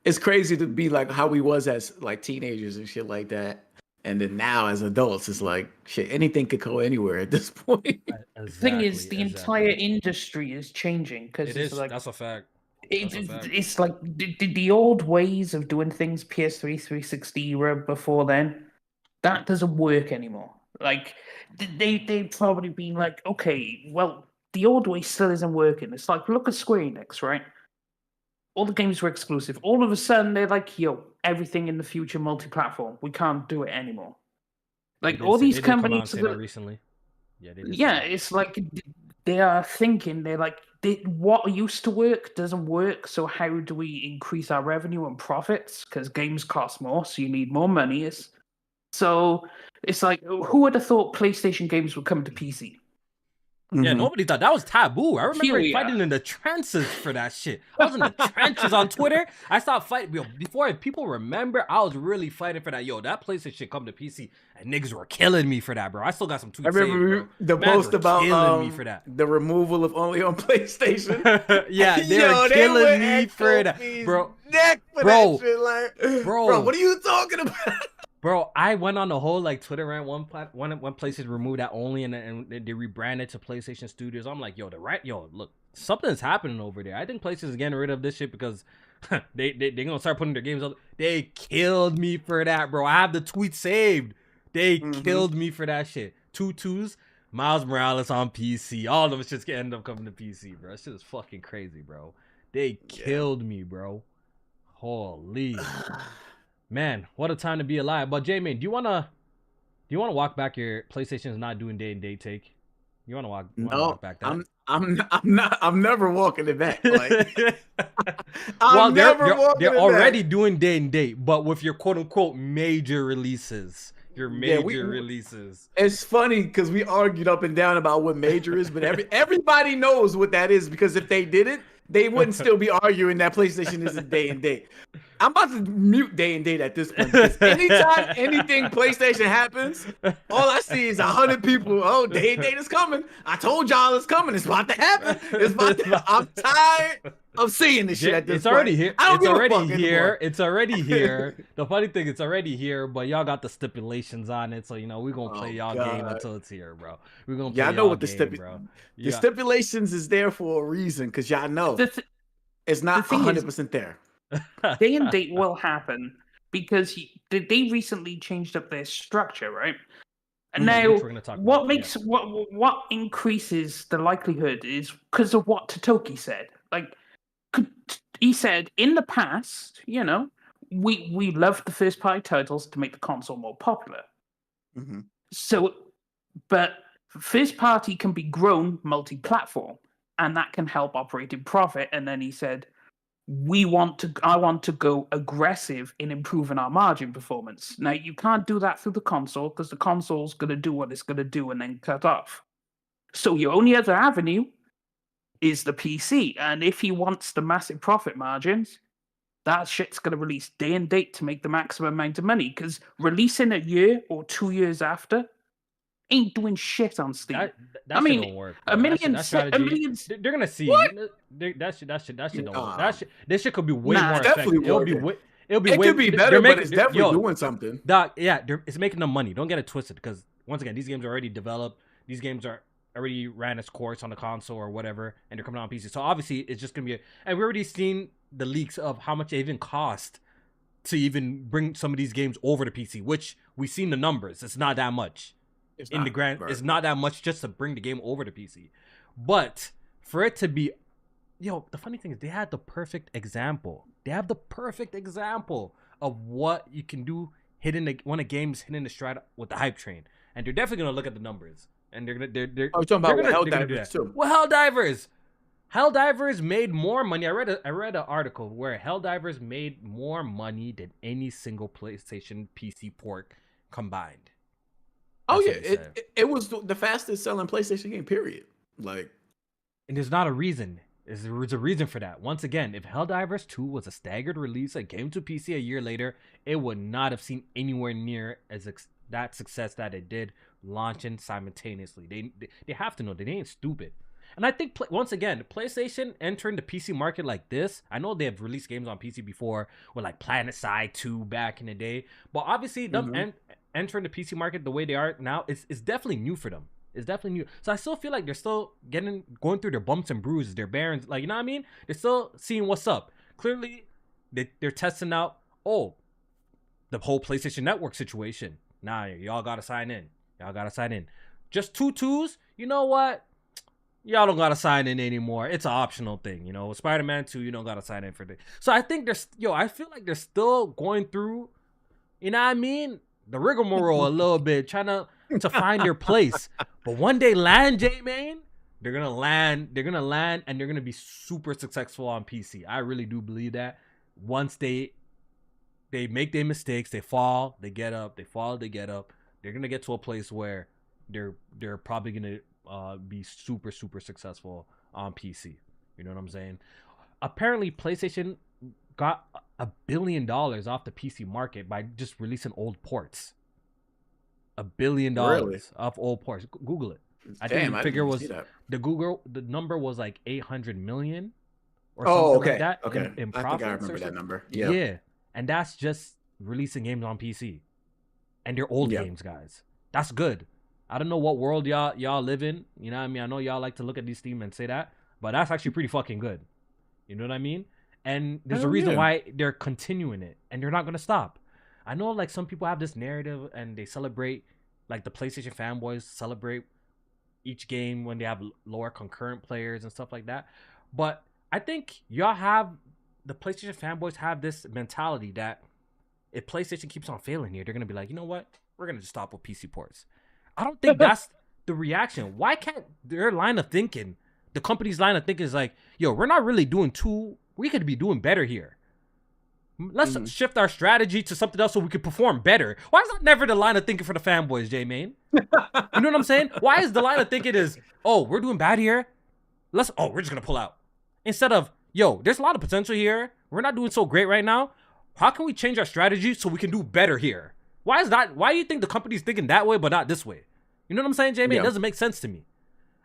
It's crazy to be like how we was as like teenagers and shit like that. And then now as adults, it's like shit. Anything could go anywhere at this point.
The thing is, the entire industry is changing because it's like
that's a fact.
It's like the old ways of doing things, PS3, 360 era before then, that doesn't work anymore. Like they've probably been like, okay, well, the old way still isn't working. It's like, look at Square Enix, right? All the games were exclusive. All of a sudden, they're like, yo, everything in the future multi-platform. We can't do it anymore. Like, all these companies...
recently.
Yeah, it's like they are thinking, they're like, what used to work doesn't work, so how do we increase our revenue and profits? Because games cost more, so you need more money. So it's like, who would have thought PlayStation games would come to PC?
Yeah, nobody thought that was taboo. I remember fighting in the trenches for that shit. I was in the trenches on Twitter. I stopped fighting. Yo, before people remember, I was really fighting for that. Yo, that PlayStation shit come to PC, and niggas were killing me for that, bro. I still got some tweets.
I remember the post about
killing me for that.
The removal of only on PlayStation.
Yeah, they were killing me for that, bro.
Neck for that shit, like, bro, what are you talking about?
Bro, I went on the whole like Twitter rant when PlayStation removed that only and they rebranded to PlayStation Studios. I'm like, yo, look, something's happening over there. I think PlayStation's getting rid of this shit because they gonna start putting their games up. They killed me for that, bro. I have the tweet saved. They killed me for that shit. 2-2s, Miles Morales on PC. All of them just end up coming to PC, bro. That shit is fucking crazy, bro. They killed me, bro. Holy. Man, what a time to be alive. But Jmaine, do you wanna walk back your PlayStation's not doing day and day take? You wanna walk back that?
I'm never walking it back. Like,
they're already doing day and date, but with your quote unquote major releases. Your major releases.
It's funny because we argued up and down about what major is, but everybody knows what that is, because if they didn't, they wouldn't still be arguing that PlayStation isn't day and date. I'm about to mute day and date at this point. Anytime anything PlayStation happens, all I see is 100 people. Oh, day and date is coming. I told y'all it's coming. It's about to happen. I'm tired of seeing this shit at this point.
It's already here. It's already here. It's already here. The funny thing, it's already here, but y'all got the stipulations on it, so we're gonna play y'all game until it's here, bro. We're gonna play
y'all know what the stipulations is there for a reason, because y'all know it's not 100% there.
Day and date will happen because they recently changed up their structure, right? And now, what increases the likelihood is because of what Totoki said. Like, he said in the past, we loved the first party titles to make the console more popular. So, but first party can be grown multi-platform, and that can help operating profit. And then he said, I want to go aggressive in improving our margin performance. Now, you can't do that through the console because the console's going to do what it's going to do and then cut off. So your only other avenue is the PC. And if he wants the massive profit margins, that shit's going to release day and date to make the maximum amount of money, because releasing a year or 2 years after ain't doing shit on Steam.
That shit don't work. Bro. They're gonna see that shit don't work. This shit could be way more effective.
It could be better, but it's definitely doing something.
It's making them money. Don't get it twisted, because once again, these games are already developed. These games are already ran its course on the console or whatever, and they're coming out on PC. So obviously, it's just gonna be. And we already seen the leaks of how much it even cost to even bring some of these games over to PC, which we've seen the numbers. It's not that much. in the grand. It's not that much just to bring the game over to PC, but for it to be, the funny thing is they had the perfect example. They have the perfect example of what you can do when a game's hitting the stride with the hype train, and they're definitely gonna look at the numbers, and they're
talking about Helldivers too.
Well, Helldivers made more money. I read an article where Helldivers made more money than any single PlayStation PC port combined.
It was the fastest selling PlayStation game, period. Like,
and there's not a reason. There's a reason for that. Once again, if Helldivers 2 was a staggered release that came to PC a year later, it would not have seen anywhere near that success that it did launching simultaneously. They have to know that they ain't stupid. And I think, once again, PlayStation entering the PC market like this, I know they have released games on PC before with like PlanetSide 2 back in the day, but obviously them entering the PC market the way they are now is definitely new for them. It's definitely new. So I still feel like they're still going through their bumps and bruises, their barons, like, you know what I mean? They're still seeing what's up. Clearly, they're testing out, the whole PlayStation Network situation. Nah, y'all gotta sign in. Just 2 twos? You know what? Y'all don't gotta sign in anymore. It's an optional thing, Spider-Man 2, you don't gotta sign in for this. So I think I feel like they're still going through, you know what I mean? The rigmarole a little bit, trying to find their place. But one day Jmaine, they're gonna land, and they're gonna be super successful on PC. I really do believe that. Once they make their mistakes, they fall, they get up, they fall, they get up. They're gonna get to a place where they're probably gonna be super, super successful on PC. You know what I'm saying? Apparently, PlayStation got $1 billion off the PC market by just releasing old ports. $1 billion off old ports. Google it. I think the figure was the number was like 800 million or something like that.
Okay.
In
I think I remember that number.
Yeah. And that's just releasing games on PC. And they're old games, guys. That's good. I don't know what world y'all live in. You know what I mean? I know y'all like to look at these Steam and say that, but that's actually pretty fucking good. You know what I mean? And there's a reason why they're continuing it, and they're not going to stop. I know, like, some people have this narrative, and they celebrate, like, the PlayStation fanboys celebrate each game when they have lower concurrent players and stuff like that. But I think the PlayStation fanboys have this mentality that if PlayStation keeps on failing here, they're going to be like, you know what? We're going to just stop with PC ports. I don't think that's the reaction. Why can't their line of thinking, the company's line of thinking is like, we're not really doing we could be doing better here. Let's shift our strategy to something else so we can perform better. Why is that never the line of thinking for the fanboys, Jmaine? You know what I'm saying? Why is the line of thinking is, we're doing bad here? We're just going to pull out. Instead of, there's a lot of potential here. We're not doing so great right now. How can we change our strategy so we can do better here? Why do you think the company's thinking that way but not this way? You know what I'm saying, Jmaine? It doesn't make sense to me.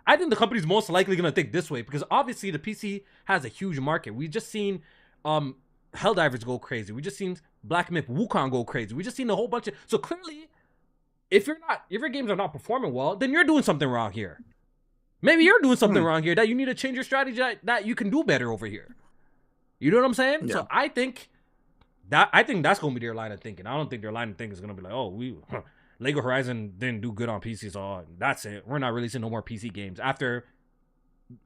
I think the company's most likely going to think this way because obviously the PC has a huge market. We just seen Helldivers go crazy. We just seen Black Myth Wukong go crazy. We just seen a whole bunch of... So clearly, if your games are not performing well, then you're doing something wrong here. Maybe you're doing something wrong here that you need to change your strategy that you can do better over here. You know what I'm saying? Yeah. So I think that's going to be their line of thinking. I don't think their line of thinking is going to be like, Lego Horizon didn't do good on PC, so that's it. We're not releasing no more PC games after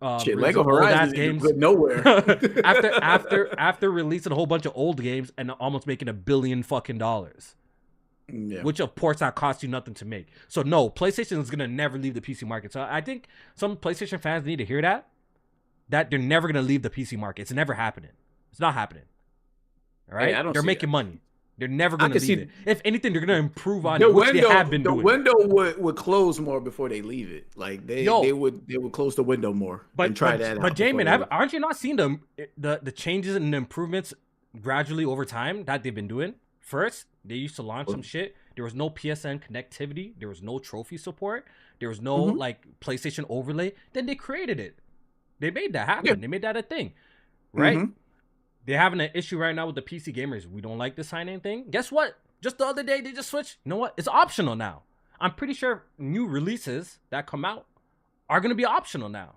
Lego Horizon didn't do good nowhere.
after releasing a whole bunch of old games and almost making $1 billion fucking dollars. Yeah. Which of course that costs you nothing to make. So no, PlayStation is gonna never leave the PC market. So I think some PlayStation fans need to hear that they're never gonna leave the PC market. It's never happening. It's not happening. All right, they're making money. They're never going to leave it. If anything, they're going to improve on it, which they have been doing.
The window would close more before they leave it. Like they would close the window more and try that out.
But Jmaine, aren't you not seeing the changes and the improvements gradually over time that they've been doing? First, they used to launch some shit. There was no PSN connectivity. There was no trophy support. There was no like PlayStation overlay. Then they created it. They made that happen. Yeah. They made that a thing, right? They're having an issue right now with the PC gamers. We don't like the sign-in thing. Guess what? Just the other day, they just switched. You know what? It's optional now. I'm pretty sure new releases that come out are going to be optional now.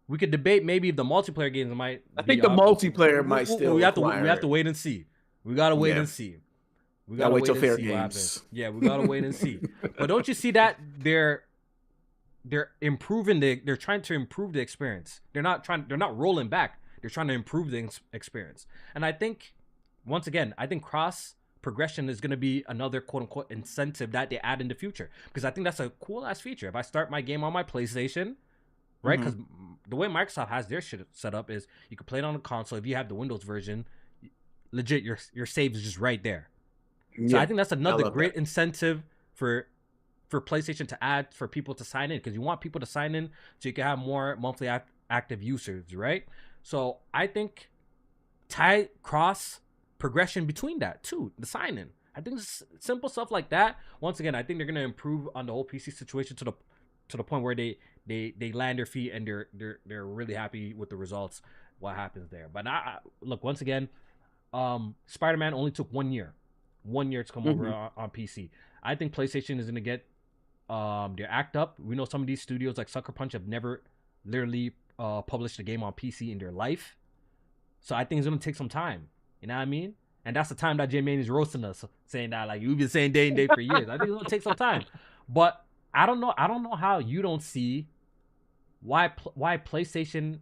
We could debate maybe if the multiplayer games might.
I think the multiplayer might still.
We have to wait and see. We got to wait and see. We
Gotta
gotta
wait till
and
fair
see what happens.
games.
Yeah, we gotta wait and see. But don't you see that they're improving they're trying to improve the experience. They're not rolling back. They're trying to improve the experience. And I think once again, I think cross progression is going to be another quote unquote incentive that they add in the future, because I think that's a cool ass feature. If I start my game on my PlayStation, right? Because the way Microsoft has their shit set up is you can play it on the console. If you have the Windows version, legit your save is just right there. So I think that's another great incentive for PlayStation to add for people to sign in, because you want people to sign in so you can have more monthly active users, right? So I think tie cross progression between that too, the sign in. I think simple stuff like that. Once again, I think they're gonna improve on the whole PC situation to the point where they land their feet and they're really happy with the results. What happens there? But look, once again, Spider-Man only took 1 year to come over on PC. I think PlayStation is gonna get their act up. We know some of these studios like Sucker Punch have never literally published a game on PC in their life, so I think it's gonna take some time. You know what I mean? And that's the time that Jmaine is roasting us, saying that like you've been saying day and day for years. I think it's gonna take some time, but I don't know how you don't see why PlayStation.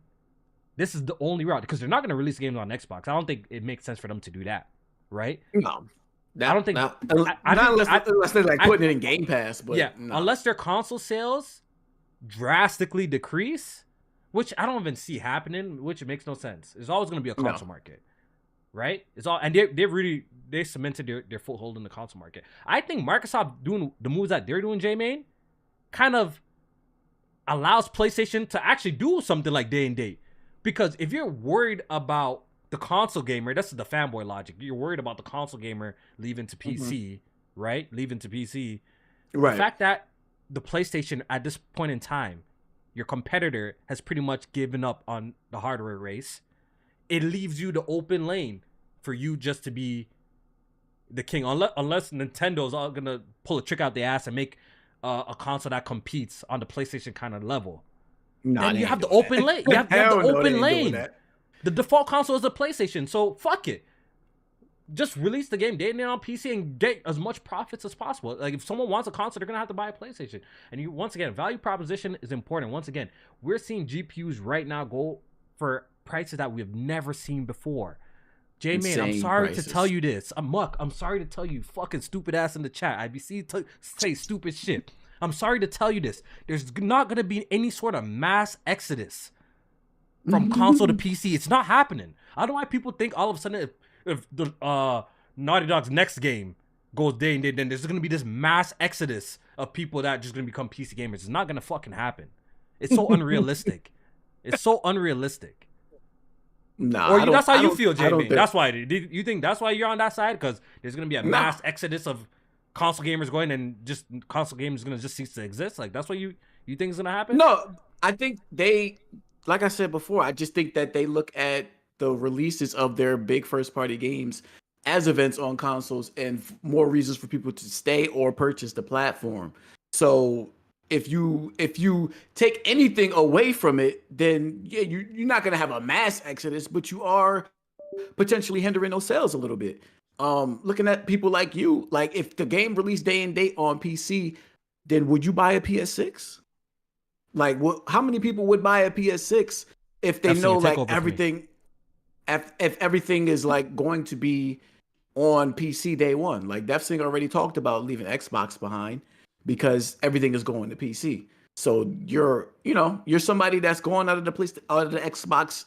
This is the only route, because they're not gonna release games on Xbox. I don't think it makes sense for them to do that, right?
No.
I don't think
unless they're like putting it in Game Pass, but
yeah, unless their console sales drastically decrease, which I don't even see happening, which makes no sense. There's always going to be a console market, right? It's all, and they cemented their foothold in the console market. I think Microsoft doing the moves that they're doing, Jmaine, kind of allows PlayStation to actually do something like day and date, because if you're worried about the console gamer, that's the fanboy logic. You're worried about the console gamer leaving to PC, right? Leaving to PC. Right. The fact that the PlayStation at this point in time, your competitor has pretty much given up on the hardware race, it leaves you the open lane for you just to be the king. Unless Nintendo's all gonna pull a trick out the ass and make a console that competes on the PlayStation kind of level. Then you have the open lane. You have the open lane. The default console is the PlayStation, so fuck it. Just release the game day and day on PC and get as much profits as possible. Like, if someone wants a console, they're gonna have to buy a PlayStation. And once again, value proposition is important. Once again, we're seeing GPUs right now go for prices that we have never seen before. Jmaine, I'm sorry to tell you this. I'm sorry to tell you, fucking stupid ass in the chat. IBC say stupid shit. I'm sorry to tell you this. There's not gonna be any sort of mass exodus from console to PC. It's not happening. I don't know why people think all of a sudden if the Naughty Dog's next game goes day and day, then there's gonna be this mass exodus of people that are just gonna become PC gamers. It's not gonna fucking happen. It's so unrealistic. It's so unrealistic.
Nah,
or that's how you feel, Jmaine. That's why. You think that's why you're on that side? Because there's gonna be a mass exodus of console gamers going, and just console gamers gonna just cease to exist. Like, that's what you think is gonna happen?
No, I think like I said before, I just think that they look at the releases of their big first-party games as events on consoles and more reasons for people to stay or purchase the platform. So if you take anything away from it, then yeah, you're not gonna have a mass exodus, but you are potentially hindering those sales a little bit. Looking at people like you, like if the game released day and date on PC, then would you buy a PS6? Like, how many people would buy a PS6 if they know like everything, if everything is like going to be on PC day one? Like, DeathSinger already talked about leaving Xbox behind because everything is going to PC. So you're somebody that's going out of the Xbox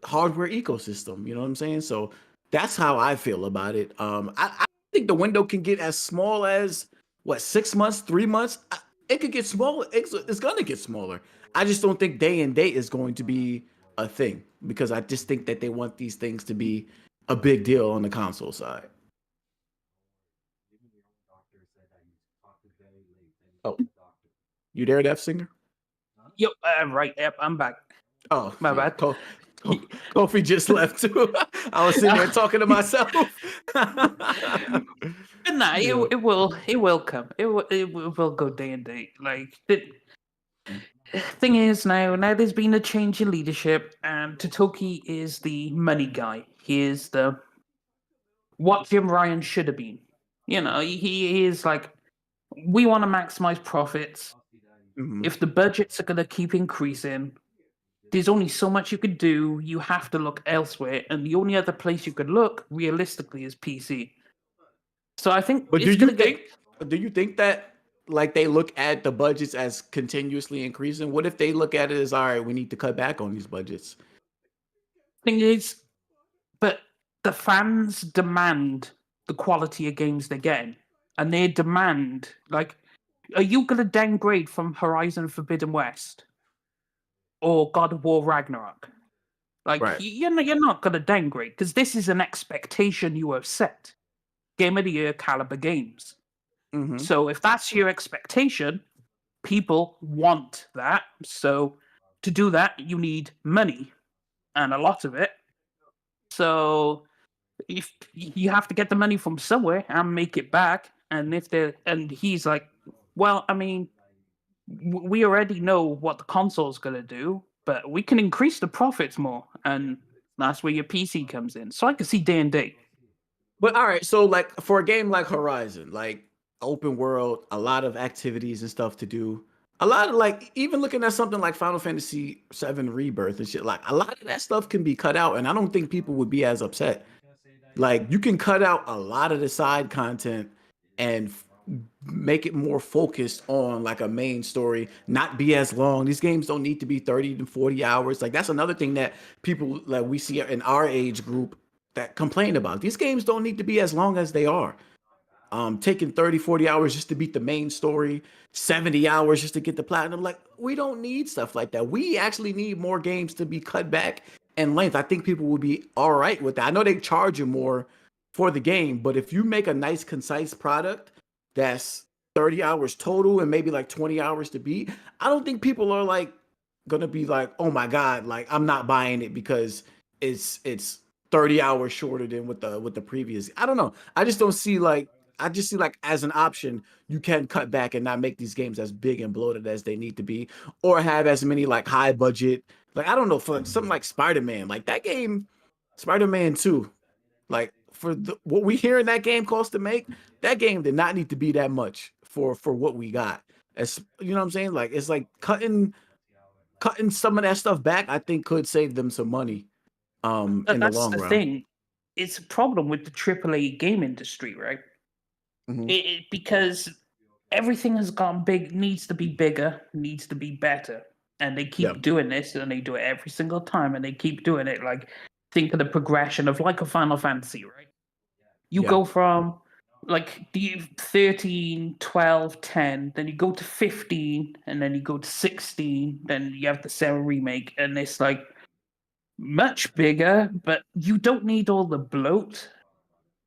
hardware ecosystem. You know what I'm saying? So that's how I feel about it. I think the window can get as small as 6 months, 3 months. It could get smaller. It's gonna get smaller. I just don't think day and date is going to be a thing, because I just think that they want these things to be a big deal on the console side. Oh, you there, DeathSinger?
Yep, right. Yep, I'm back.
Oh,
my bad.
Kofi just left too. I was sitting there talking to myself.
Nah, it will come. It will go day and date. Like, the thing is, now there's been a change in leadership, and Totoki is the money guy. He is the what Jim Ryan should have been. You know, he is like, we want to maximize profits. If the budgets are going to keep increasing, there's only so much you could do. You have to look elsewhere, and the only other place you could look realistically is PC. So I think.
But do you think that like they look at the budgets as continuously increasing? What if they look at it as, all right, we need to cut back on these budgets?
Thing is, but the fans demand the quality of games they're getting, and they demand, like, are you going to downgrade from Horizon Forbidden West or God of War Ragnarok? Like,
Right.
you're not going to downgrade, because this is an expectation you have set. Game of the Year caliber games. So if that's your expectation, people want that. So to do that, you need money, and a lot of it. So if you have to get the money from somewhere and make it back, and he's like, well, I mean, we already know what the console's gonna do, but we can increase the profits more, and that's where your PC comes in. So I can see day and date.
But all right, so like for a game like Horizon, like open world, a lot of activities and stuff to do. A lot of, like, even looking at something like Final Fantasy VII Rebirth and shit, like a lot of that stuff can be cut out, and I don't think people would be as upset. Like, you can cut out a lot of the side content and make it more focused on like a main story, not be as long. These games don't need to be 30 to 40 hours. Like, that's another thing that people like we see in our age group that complain about. These games don't need to be as long as they are. Taking 30, 40 hours just to beat the main story, 70 hours just to get the platinum. Like, we don't need stuff like that. We actually need more games to be cut back in length. I think people would be all right with that. I know they charge you more for the game, but if you make a nice, concise product that's 30 hours total and maybe like 20 hours to beat, I don't think people are like gonna be like, oh my God, like I'm not buying it because it's 30 hours shorter than with the previous. I don't know. I just see like as an option, you can cut back and not make these games as big and bloated as they need to be, or have as many like high budget, like, I don't know, for something like Spider-Man, like that game, Spider-Man 2, like for what we hear in that game cost to make, that game did not need to be that much for what we got. As you know what I'm saying? Like, it's like cutting some of that stuff back, I think could save them some money in the
That's
long
the
run.
thing. It's a problem with the AAA game industry, right? Because everything has gone big, needs to be bigger, needs to be better. And they keep doing this, and they do it every single time, and they keep doing it. Like, think of the progression of like a Final Fantasy, right? You go from like the 13, 12, 10, then you go to 15, and then you go to 16, then you have the 7 remake, and it's like much bigger, but you don't need all the bloat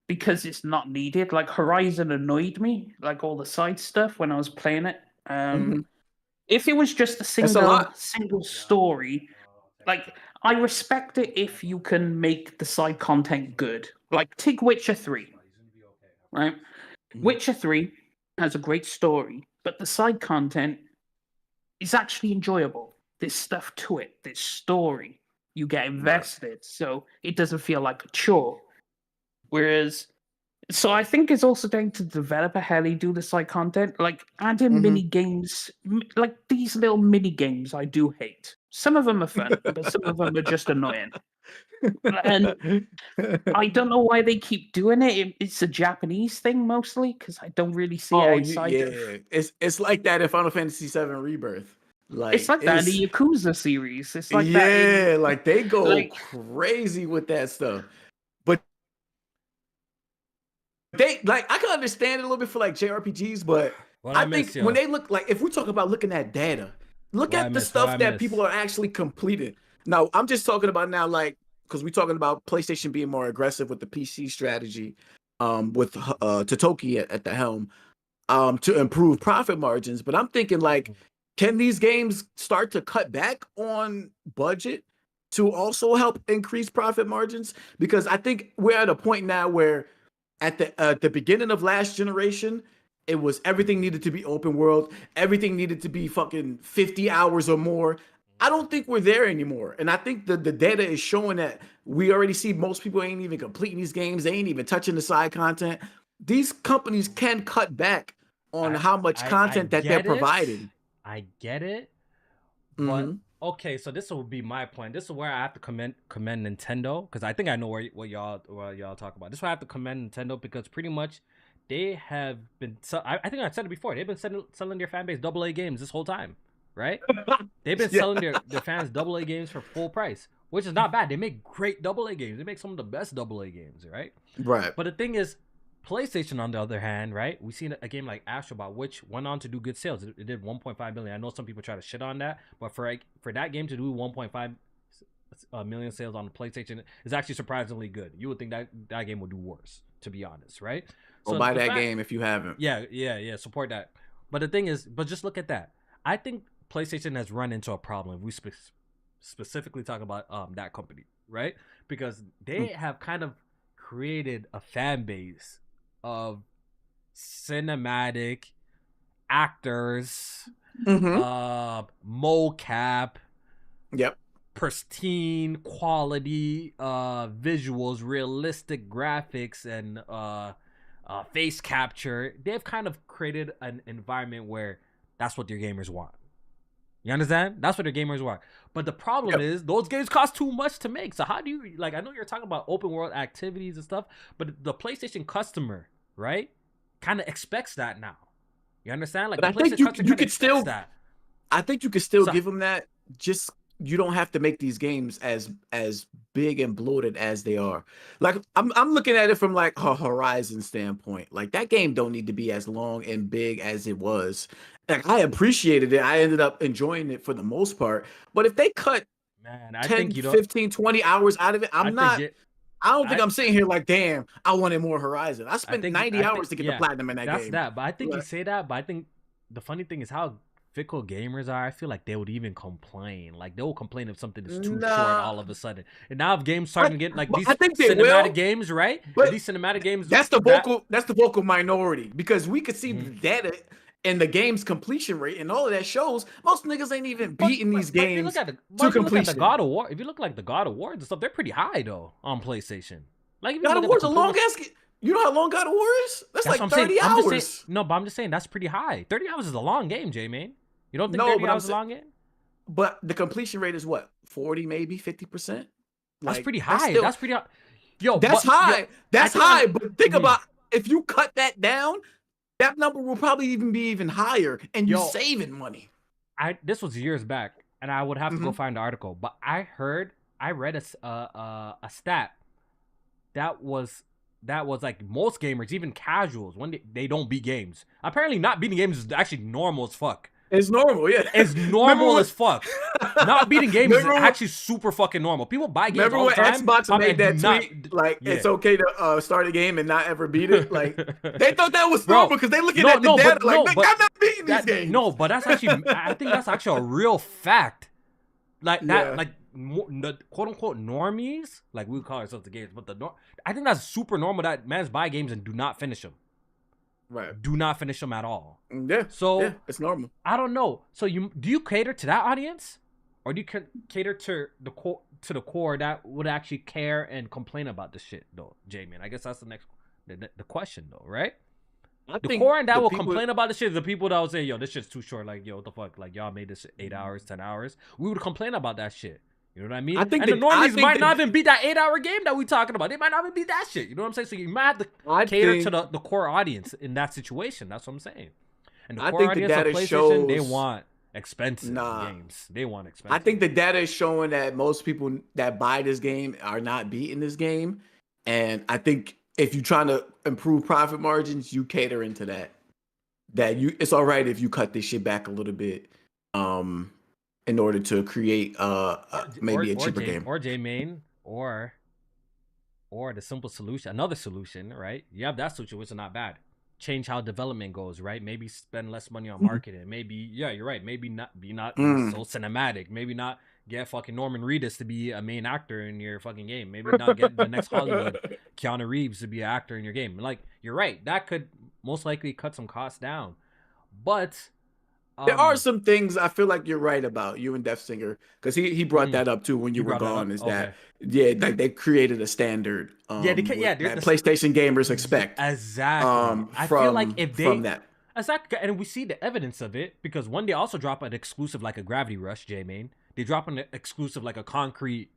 because it's not needed. Like, Horizon annoyed me, like all the side stuff when I was playing it. If it was just a single story, like, I respect it if you can make the side content good. Like, take Witcher 3, right? Witcher 3 has a great story, but the side content is actually enjoyable. There's stuff to it. There's story. You get invested, so it doesn't feel like a chore. Whereas, so I think it's also down to the developer how they do the side content. Like, adding mini games, like these little mini games, I do hate. Some of them are fun, but some of them are just annoying. And I don't know why they keep doing it. It's a Japanese thing mostly, because I don't really see it outside of.
It's like that in Final Fantasy VII Rebirth. Like,
it's like that in the Yakuza series. It's like
that.
Yeah,
like they go crazy with that stuff. But they, like, I can understand it a little bit for like JRPGs, but I think when they look, like, if we talk about looking at data, look at the stuff that people are actually completing. Now, I'm just talking about now, like, because we're talking about PlayStation being more aggressive with the PC strategy, with Totoki at the helm, to improve profit margins. But I'm thinking, like, can these games start to cut back on budget to also help increase profit margins? Because I think we're at a point now where at the beginning of last generation, it was everything needed to be open world. Everything needed to be fucking 50 hours or more. I don't think we're there anymore. And I think the data is showing that we already see most people ain't even completing these games. They ain't even touching the side content. These companies can cut back on how much content that they're providing.
I get it. But okay, so this will be my point. This is where I have to commend Nintendo, because I think I know what y'all talk about. This is where I have to commend Nintendo, because pretty much they have been. I think I said it before. They've been selling their fan base AA games this whole time, right? They've been selling their fans AA games for full price, which is not bad. They make great AA games. They make some of the best AA games, right?
Right.
But the thing is, PlayStation, on the other hand, right? We seen a game like Astrobot, which went on to do good sales. It did 1.5 million. I know some people try to shit on that, but for that game to do 1.5 million sales on the PlayStation is actually surprisingly good. You would think that game would do worse, to be honest, right?
So buy that game if you haven't.
Yeah. Support that. But the thing is, just look at that. I think PlayStation has run into a problem. We specifically talk about that company, right? Because they have kind of created a fan base of cinematic actors, mocap, pristine quality visuals, realistic graphics, and face capture. They've kind of created an environment where that's what your gamers want. You understand? That's what their gamers want. But the problem is those games cost too much to make. So how do you, like, I know you're talking about open world activities and stuff, but the PlayStation customer, right, kind of expects that now. You understand? Like,
but
the
I think you could still
that.
I think you could still give them that. Just, you don't have to make these games as big and bloated as they are. Like, I'm looking at it from like a Horizon standpoint. Like, that game don't need to be as long and big as it was. Like, I appreciated it. I ended up enjoying it for the most part. But if they cut 10, 15, 20 hours out of it, I don't think I'm sitting here like, damn, I wanted more Horizon. I spent 90 hours to get the platinum in that game.
That's that. But I think you say that, but I think the funny thing is how fickle gamers are. I feel like they would even complain. Like, they will complain if something is too short all of a sudden. And now if games starting to get like these cinematic games, right? But these cinematic games,
that's the vocal minority, because we could see the data and the game's completion rate and all of that shows most niggas ain't even beating these games to completion.
If you look like the God of War and stuff, they're pretty high though on PlayStation. Like,
God of War's a long ass. You know how long God of War is? That's like 30 hours.
No, but I'm just saying that's pretty high. 30 hours is a long game, Jmaine. You don't think 30 hours is a long game?
But the completion rate is what? 40, maybe 50%.
That's pretty high. That's pretty high. Yo,
that's high. That's high. But think about, if you cut that down, that number will probably be even higher, and you're saving money.
This was years back, and I would have to go find the article. But I read a stat that was like most gamers, even casuals, when they don't beat games. Apparently, not beating games is actually normal as fuck.
It's normal, yeah.
It's normal as fuck. Not beating games is actually super fucking normal. People buy games all the time.
Remember when Xbox made that tweet, like, it's okay to start a game and not ever beat it? Like, they thought that was normal because they looking at the data like, I'm not beating these games.
No, but that's actually, I think that's actually a real fact. Like, that, like, the quote-unquote normies, like we would call ourselves the games, but I think that's super normal that mans buy games and do not finish them.
Right.
Do not finish them at all.
Yeah.
So
it's normal.
I don't know. So do you cater to that audience, or do you cater to the core that would actually care and complain about this shit though, Jmaine? I guess that's the question though, right? The core and that will complain about this shit is the people that will say, yo, this shit's too short. Like, yo, what the fuck? Like, y'all made this 8 hours, 10 hours. We would complain about that shit. You know what I mean? The normies might not even beat that 8-hour game that we talking about. They might not even beat that shit. You know what I'm saying? So you might have to cater to the core audience in that situation. That's what I'm saying. And the core audience of PlayStation, they want expensive games. They want expensive.
I think the data is showing that most people that buy this game are not beating this game. And I think if you're trying to improve profit margins, you cater into that. It's all right if you cut this shit back a little bit. In order to create maybe a cheaper game.
Or Jmaine, or the simple solution, another solution, right? You have that solution, which is not bad. Change how development goes, right? Maybe spend less money on marketing. Maybe, yeah, you're right. Maybe not be so cinematic. Maybe not get fucking Norman Reedus to be a main actor in your fucking game. Maybe not get the next Hollywood Keanu Reeves to be an actor in your game. Like, you're right. That could most likely cut some costs down. But
There are some things I feel like you're right about, you and DeathSinger, because he brought that up too when you were gone. Is that like they created a standard that PlayStation gamers expect.
Exactly. I feel like if they
from that.
Exactly, and we see the evidence of it because one day also drop an exclusive like a Gravity Rush, Jmaine. They drop an exclusive like a Concrete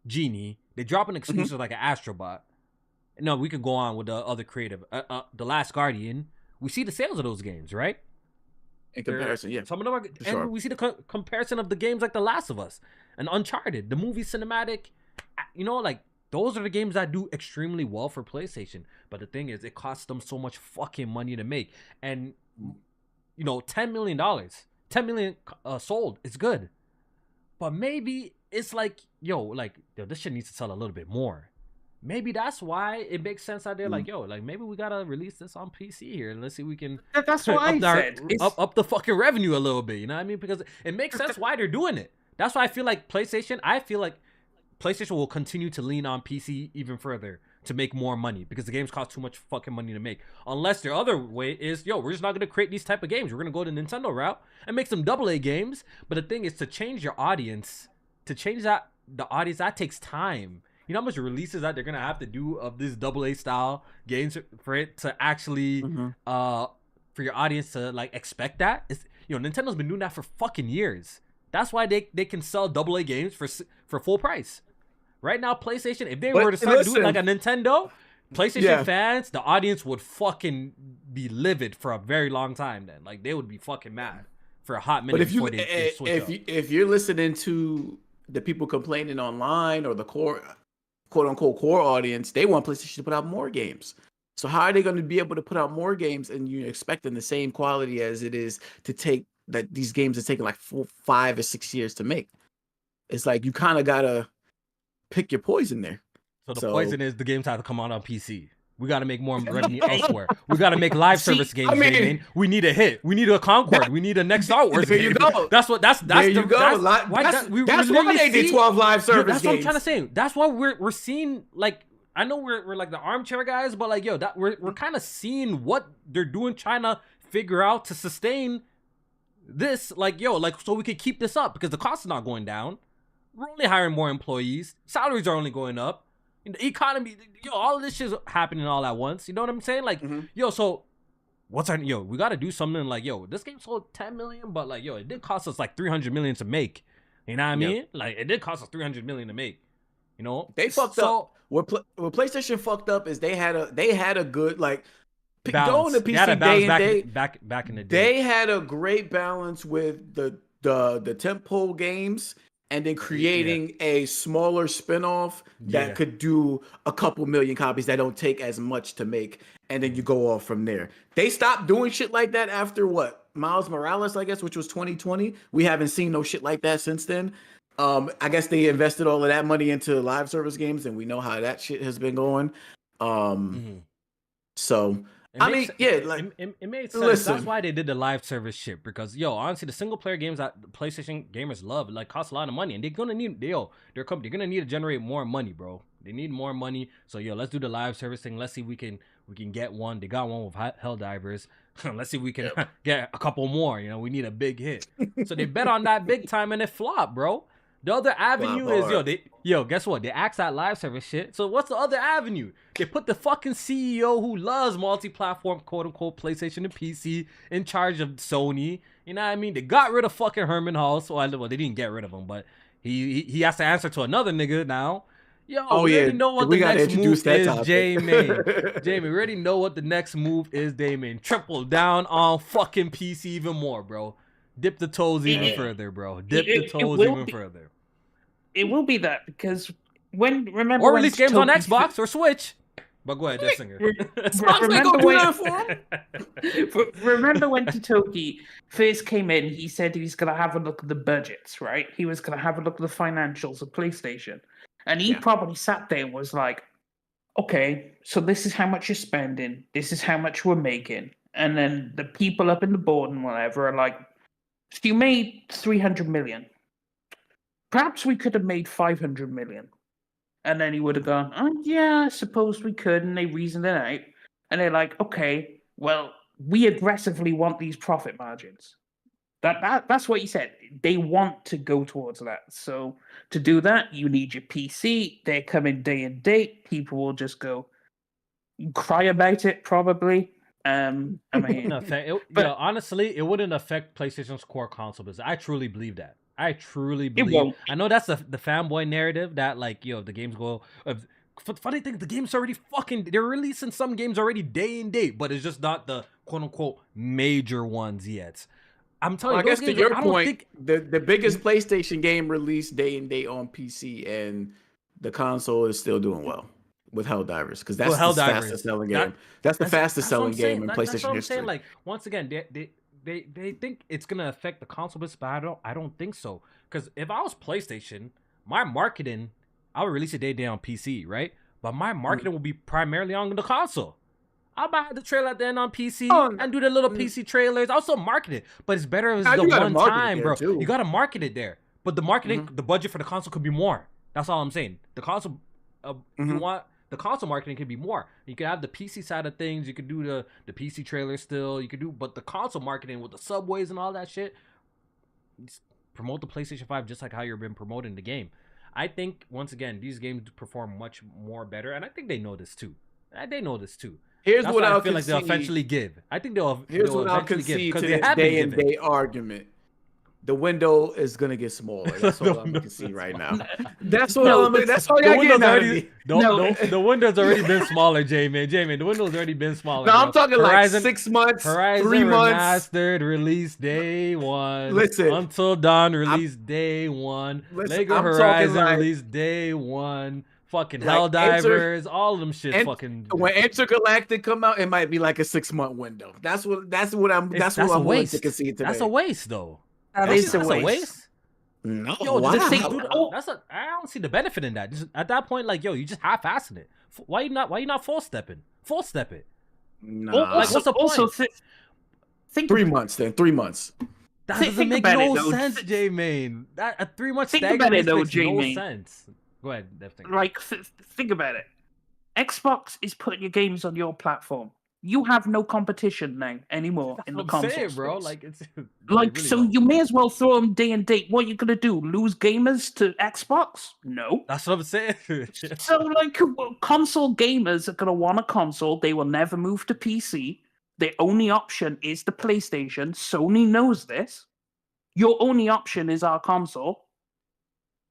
Genie. They drop an exclusive like an Astrobot. No, we could go on with the other creative. The Last Guardian. We see the sales of those games, right?
In comparison, yeah.
Some of them are, and we see the comparison of the games like The Last of Us and Uncharted, the movie cinematic. You know, like those are the games that do extremely well for PlayStation. But the thing is, it costs them so much fucking money to make. And you know, $10 million, 10 million sold, it's good. But maybe it's like, this shit needs to sell a little bit more. Maybe that's why it makes sense out there. Like, maybe we gotta release this on PC here and let's see if we can.
That's what I said.
Up the fucking revenue a little bit. You know what I mean? Because it makes sense why they're doing it. That's why I feel like PlayStation will continue to lean on PC even further to make more money because the games cost too much fucking money to make. Unless their other way is, we're just not gonna create these type of games. We're gonna go the Nintendo route and make some AA games. But the thing is, to change your audience, the audience, that takes time. You know how much releases that they're gonna have to do of this AA style games for it to actually for your audience to like expect that? It's, Nintendo's been doing that for fucking years. That's why they can sell AA games for full price. Right now, PlayStation, if they were to start doing like a Nintendo, PlayStation fans, the audience would fucking be livid for a very long time. Then, like, they would be fucking mad for a hot minute before they switch up.
If you're listening to the people complaining online or the core, quote unquote core audience, they want PlayStation to put out more games. So how are they going to be able to put out more games and you're expecting the same quality as it is to take that these games are taking like 4, 5, or 6 years to make? It's like you kind of gotta pick your poison there.
So the poison is the games have to come out on PC. We got to make more revenue elsewhere. We got to make live service games. I mean, we need a hit. We need a Concord. We need a next Star Wars
there
game.
You go.
That's
there you go. That's why they did 12 live service games.
That's what I'm trying to say. That's why we're seeing, like, I know we're like the armchair guys, but like, we're kind of seeing what they're doing, trying to figure out to sustain this, like, so we could keep this up because the cost is not going down. We're only hiring more employees. Salaries are only going up. The economy, all of this shit's happening all at once. You know what I'm saying? Like, so what's our, we got to do something like, this game sold 10 million, but like, it did cost us like 300 million to make. You know what I mean? Like, it did cost us 300 million to make.
They fucked up. What PlayStation fucked up is they had a good like going to PC
back in the day.
They had a great balance with the tentpole games. And then creating a smaller spinoff that could do a couple million copies that don't take as much to make. And then you go off from there. They stopped doing shit like that after what? Miles Morales, I guess, which was 2020. We haven't seen no shit like that since then. I guess they invested all of that money into live service games, and we know how that shit has been going. So... it
made sense. Listen. That's why they did the live service shit because honestly, the single player games that PlayStation gamers love like cost a lot of money, and they're gonna need they're gonna need to generate more money, bro. They need more money. So let's do the live service thing. Let's see if we can get one. They got one with Helldivers. Let's see if we can get a couple more. We need a big hit. So they bet on that big time and it flopped, bro. The other avenue is guess what? They axed that live service shit. So what's the other avenue? They put the fucking CEO who loves multi-platform, quote unquote, PlayStation and PC in charge of Sony. You know what I mean? They got rid of fucking Herman Hulst. Well, they didn't get rid of him, but he has to answer to another nigga now. We already know what the next move is, Jmaine. Jmaine, we already know what the next move is, Jmaine. Triple down on fucking PC even more, bro. Dip the toes even further, bro. Dip the toes even further.
It will be that because
or release games on Xbox or Switch. But go ahead, DeathSinger.
Remember when Totoki first came in, he said he was going to have a look at the budgets, right? He was going to have a look at the financials of PlayStation. And he probably sat there and was like, okay, so this is how much you're spending. This is how much we're making. And then the people up in the board and whatever are like, so you made 300 million. Perhaps we could have made 500 million. And then he would have gone, I suppose we could. And they reasoned it out. And they're like, okay, well, we aggressively want these profit margins. That's what he said. They want to go towards that. So to do that, you need your PC. They're coming day and date. People will just go cry about it, probably. I mean,
honestly, it wouldn't affect PlayStation's core console business. I truly believe that. I truly believe. I know that's the fanboy narrative that like, the games go. Funny thing, the games already they're releasing some games already day and date, but it's just not the quote unquote major ones yet. I'm telling you,
I guess to your point, the biggest PlayStation game released day and date on PC, and the console is still doing well with Helldivers, because that's the fastest selling game. That's the fastest selling game in PlayStation history.
Like, once again, they think it's gonna affect the console business, but I don't think so. Because if I was PlayStation, my marketing, I would release it day and date on PC, right? But my marketing will be primarily on the console. I'll buy the trailer at the end on PC and do the little PC trailers. I'll still market it, but it's better as the one time, bro. Too. You gotta market it there. But the marketing, the budget for the console could be more. That's all I'm saying. The console, you want the console marketing could be more. You could have the PC side of things. You could do the PC trailer still. You could do, but the console marketing with the subways and all that shit. Promote the PlayStation 5 just like how you've been promoting the game. I think once again these games perform much more better, and I think they know this too.
Here's what I
feel like they'll eventually give. I think they'll.
Here's what I'll concede to this day and day argument. The window is gonna get smaller. That's all I'm gonna see right now. That's all. That's all y'all getting out of me.
The window's already been smaller, Jmaine. The window's already been smaller.
No, I'm talking Horizon, like 6 months,
Horizon
3 months.
Remastered release day 1.
Listen,
Until Dawn release day 1. Lego Horizon release day 1. Fucking like Helldivers, all of them shit. Fucking
when Intergalactic come out, it might be like a 6 month window. That's what I'm willing to concede today.
That's a waste, though.
That's a waste.
No,
I don't see the benefit in that. Just, at that point, like, you just half-assing it. Why you not full stepping? Full step it.
No.
Like, what's the point? Also,
think 3 months then. 3 months.
That doesn't make no sense, Jmaine. That a 3 month stagger makes no sense. Go ahead, DeathSinger.
Like, think about it. Xbox is putting your games on your platform. You have no competition now anymore in the console space.
Bro. Like, it's
like, really so you may as well throw them day and date. What are you gonna do? Lose gamers to Xbox? No.
That's what I'm saying.
So, like, console gamers are gonna want a console. They will never move to PC. Their only option is the PlayStation. Sony knows this. Your only option is our console.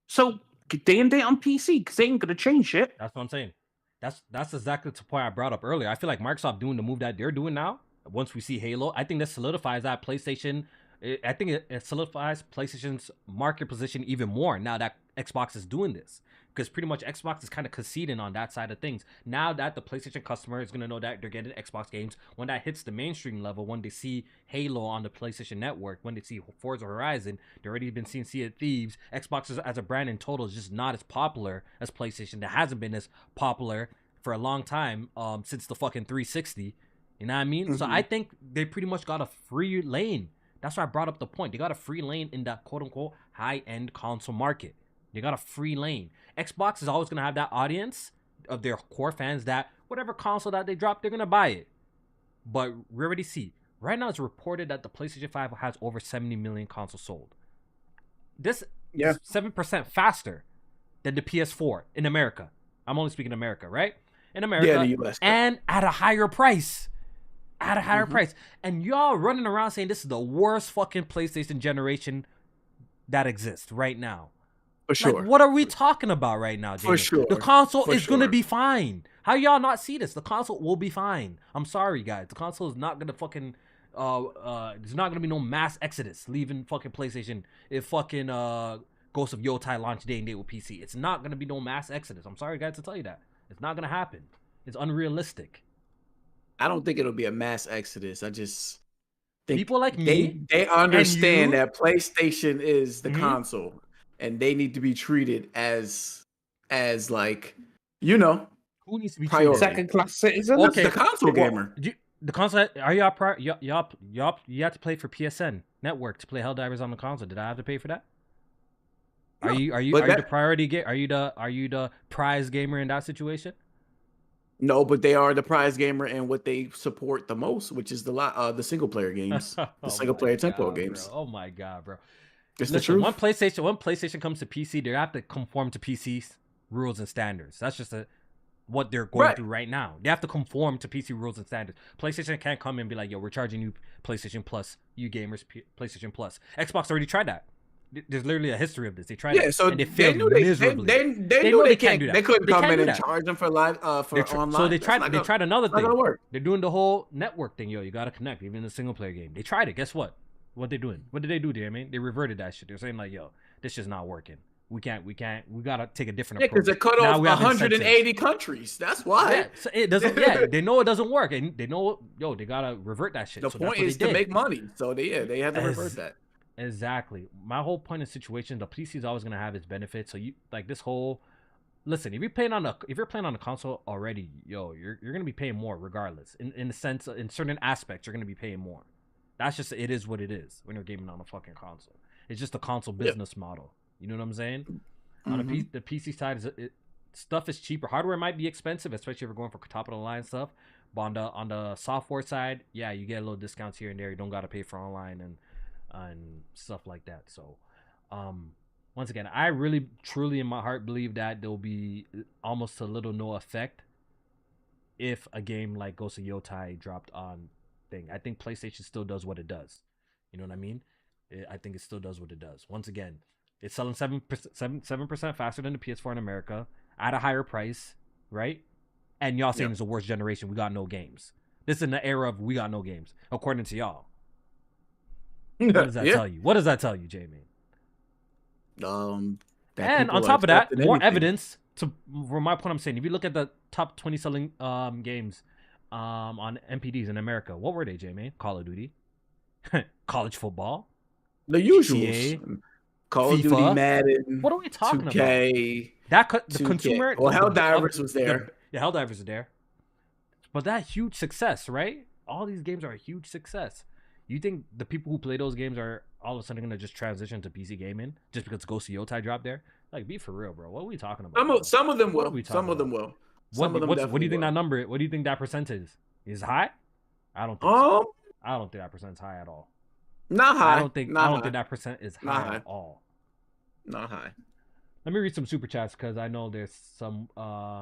So day and date on PC because they ain't gonna change it.
That's what I'm saying. That's exactly the point I brought up earlier. I feel like Microsoft doing the move that they're doing now. Once we see Halo, I think that solidifies that PlayStation. I think it solidifies PlayStation's market position even more now that Xbox is doing this. Because pretty much Xbox is kind of conceding on that side of things. Now that the PlayStation customer is going to know that they're getting Xbox games, when that hits the mainstream level, when they see Halo on the PlayStation Network, when they see Forza Horizon, they've already been seeing Sea of Thieves. Xbox as a brand in total is just not as popular as PlayStation. That hasn't been as popular for a long time since the fucking 360. You know what I mean? Mm-hmm. So I think they pretty much got a free lane. That's why I brought up the point. They got a free lane in that quote-unquote high-end console market. They got a free lane. Xbox is always going to have that audience of their core fans that whatever console that they drop, they're going to buy it. But we already see. Right now, it's reported that the PlayStation 5 has over 70 million consoles sold. This is 7% faster than the PS4 in America. I'm only speaking America, right? In America.
The US.
And at a higher price. At a higher price. And y'all running around saying this is the worst fucking PlayStation generation that exists right now.
For sure.
Like, what are we talking about right now, Jamie?
For sure.
The console is going to be fine. How y'all not see this? The console will be fine. I'm sorry, guys. The console is not going to fucking... there's not going to be no mass exodus leaving fucking PlayStation if fucking Ghost of Yotai launch day and date with PC. It's not going to be no mass exodus. I'm sorry, guys, to tell you that. It's not going to happen. It's unrealistic.
I don't think it'll be a mass exodus. I just think
people like me,
they understand that PlayStation is the console. And they need to be treated as like, who
needs to be
priority.
Second-class citizen?
Okay, the console gamer.
The console, are y'all you have to pay for PSN network to play Helldivers on the console. Did I have to pay for that? No, are you the priority game? Are you the prize gamer in that situation?
No, but they are the prize gamer and what they support the most, which is the single player games, the
Oh
single
my
player tempo
God,
games.
bro. Oh my God, bro.
It's the
Listen,
truth.
when PlayStation comes to PC, they have to conform to PC's rules and standards. That's just what they're going through right now. They have to conform to PC rules and standards. PlayStation can't come in and be like, yo, we're charging you PlayStation Plus, you gamers, PlayStation Plus. Xbox already tried that. There's literally a history of this. They tried it,
So
and they failed miserably.
They knew they can't. They couldn't come in and
that.
charge them for live online.
So they tried another thing.
Work.
They're doing the whole network thing. Yo, you gotta connect, even in the single player game. They tried it. Guess what? What they doing? What did they do, Jmaine? They reverted that shit. They're saying like, yo, this is not working. We gotta take a different approach.
Because it cut off 180 countries. That's why.
Yeah, so it doesn't. Yeah, they know it doesn't work, and they know, yo, they gotta revert that shit.
The point is to make money, so they have to revert that.
Exactly. My whole point of situation, the PC is always gonna have its benefits. So you like this whole. Listen, if you're playing on a console already, yo, you're gonna be paying more regardless. In the sense, in certain aspects, you're gonna be paying more. That's just it is what it is when you're gaming on a fucking console. It's just a console business model. You know what I'm saying? On the PC side, stuff is cheaper. Hardware might be expensive, especially if you're going for top of the line stuff. But on the software side, yeah, you get a little discounts here and there. You don't gotta pay for online and stuff like that. So, once again, I really, truly, in my heart, believe that there'll be almost a little no effect if a game like Ghost of Yotai dropped on thing. I think PlayStation still does what it does. You know what I mean? I think it still does what it does. Once again, it's selling 7% faster than the PS4 in America at a higher price, right? And y'all saying it's the worst generation. We got no games. This is in the era of we got no games, according to y'all. What does that tell you? What does that tell you, Jmaine? And on top of that, more evidence from my point. I'm saying, if you look at the top 20 selling games on MPDs in America, what were they, Jmaine? Call of Duty, college football,
the usuals, Call
FIFA,
of Duty, Madden.
What are we talking
2K,
about? The consumer.
Well, Helldivers was there.
Yeah, Helldivers was there. But that huge success, right? All these games are a huge success. You think the people who play those games are all of a sudden going to just transition to PC gaming just because Ghost of Yotai dropped there? Like, be for real, bro. What are we talking about?
Some of them will. Some of them will.
What do you think that number? What do you think that percentage is? High? I don't think so. I don't think that percent is high at all.
Not high.
I don't think that percent is high at all.
Not high.
Let me read some super chats because I know there's some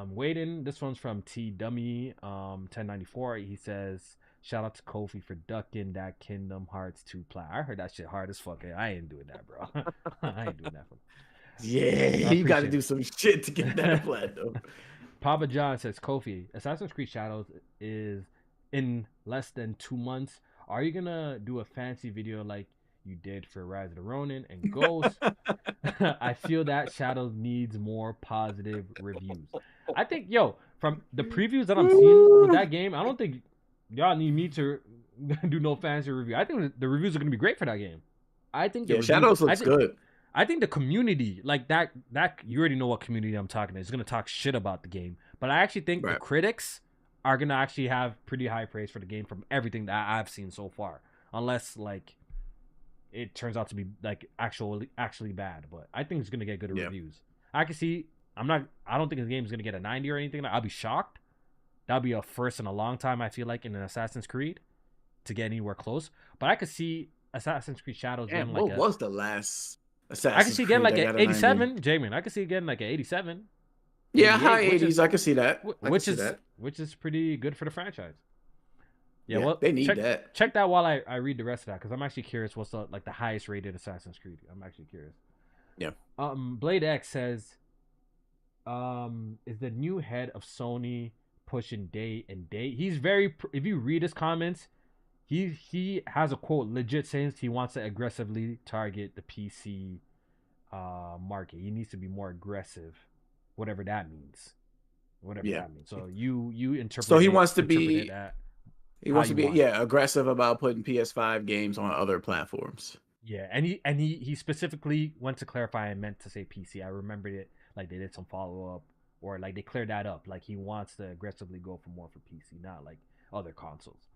waiting. This one's from T Dummy 1094. He says, shout out to Kofi for ducking that Kingdom Hearts 2 plat. I heard that shit hard as fuck. I ain't doing that, bro. I ain't doing that.
Yeah, you got to do some shit to get that plat, though.
Papa John says, Kofi, Assassin's Creed Shadows is in less than 2 months. Are you going to do a fancy video like you did for Rise of the Rōnin and Ghost? I feel that Shadows needs more positive reviews. I think, from the previews that I'm seeing with that game, I don't think y'all need me to do no fancy review. I think the reviews are going to be great for that game. I think
Shadows looks good.
I think the community, like that you already know what community I'm talking to, is going to talk shit about the game. But I actually think the critics are going to actually have pretty high praise for the game from everything that I've seen so far. Unless, like, it turns out to be, like, actually bad. But I think it's going to get good reviews. I can see, I don't think the game is going to get a 90 or anything. I'll be shocked. That'll be a first in a long time, I feel like, in an Assassin's Creed to get anywhere close. But I could see Assassin's Creed Shadows getting like
what was the last Assassin's
I can see getting like an 87,
90?
Jmaine. I can see getting like an 87.
Yeah, high 80s. I can see that.
Which is pretty good for the franchise. Yeah, well,
they need that.
Check that while I read the rest of that, because I'm actually curious what's the highest rated Assassin's Creed. I'm actually curious.
Yeah.
Blade X says, is the new head of Sony pushing day and date? He's very. If you read his comments, he has a quote legit saying he wants to aggressively target the PC market. He needs to be more aggressive, whatever that means. That means. So you interpret.
So he wants to be. He wants to be aggressive about putting PS5 games on other platforms.
Yeah, and he specifically went to clarify and meant to say PC. I remembered it like they did some follow up or like they cleared that up. Like he wants to aggressively go for more for PC, not like other consoles.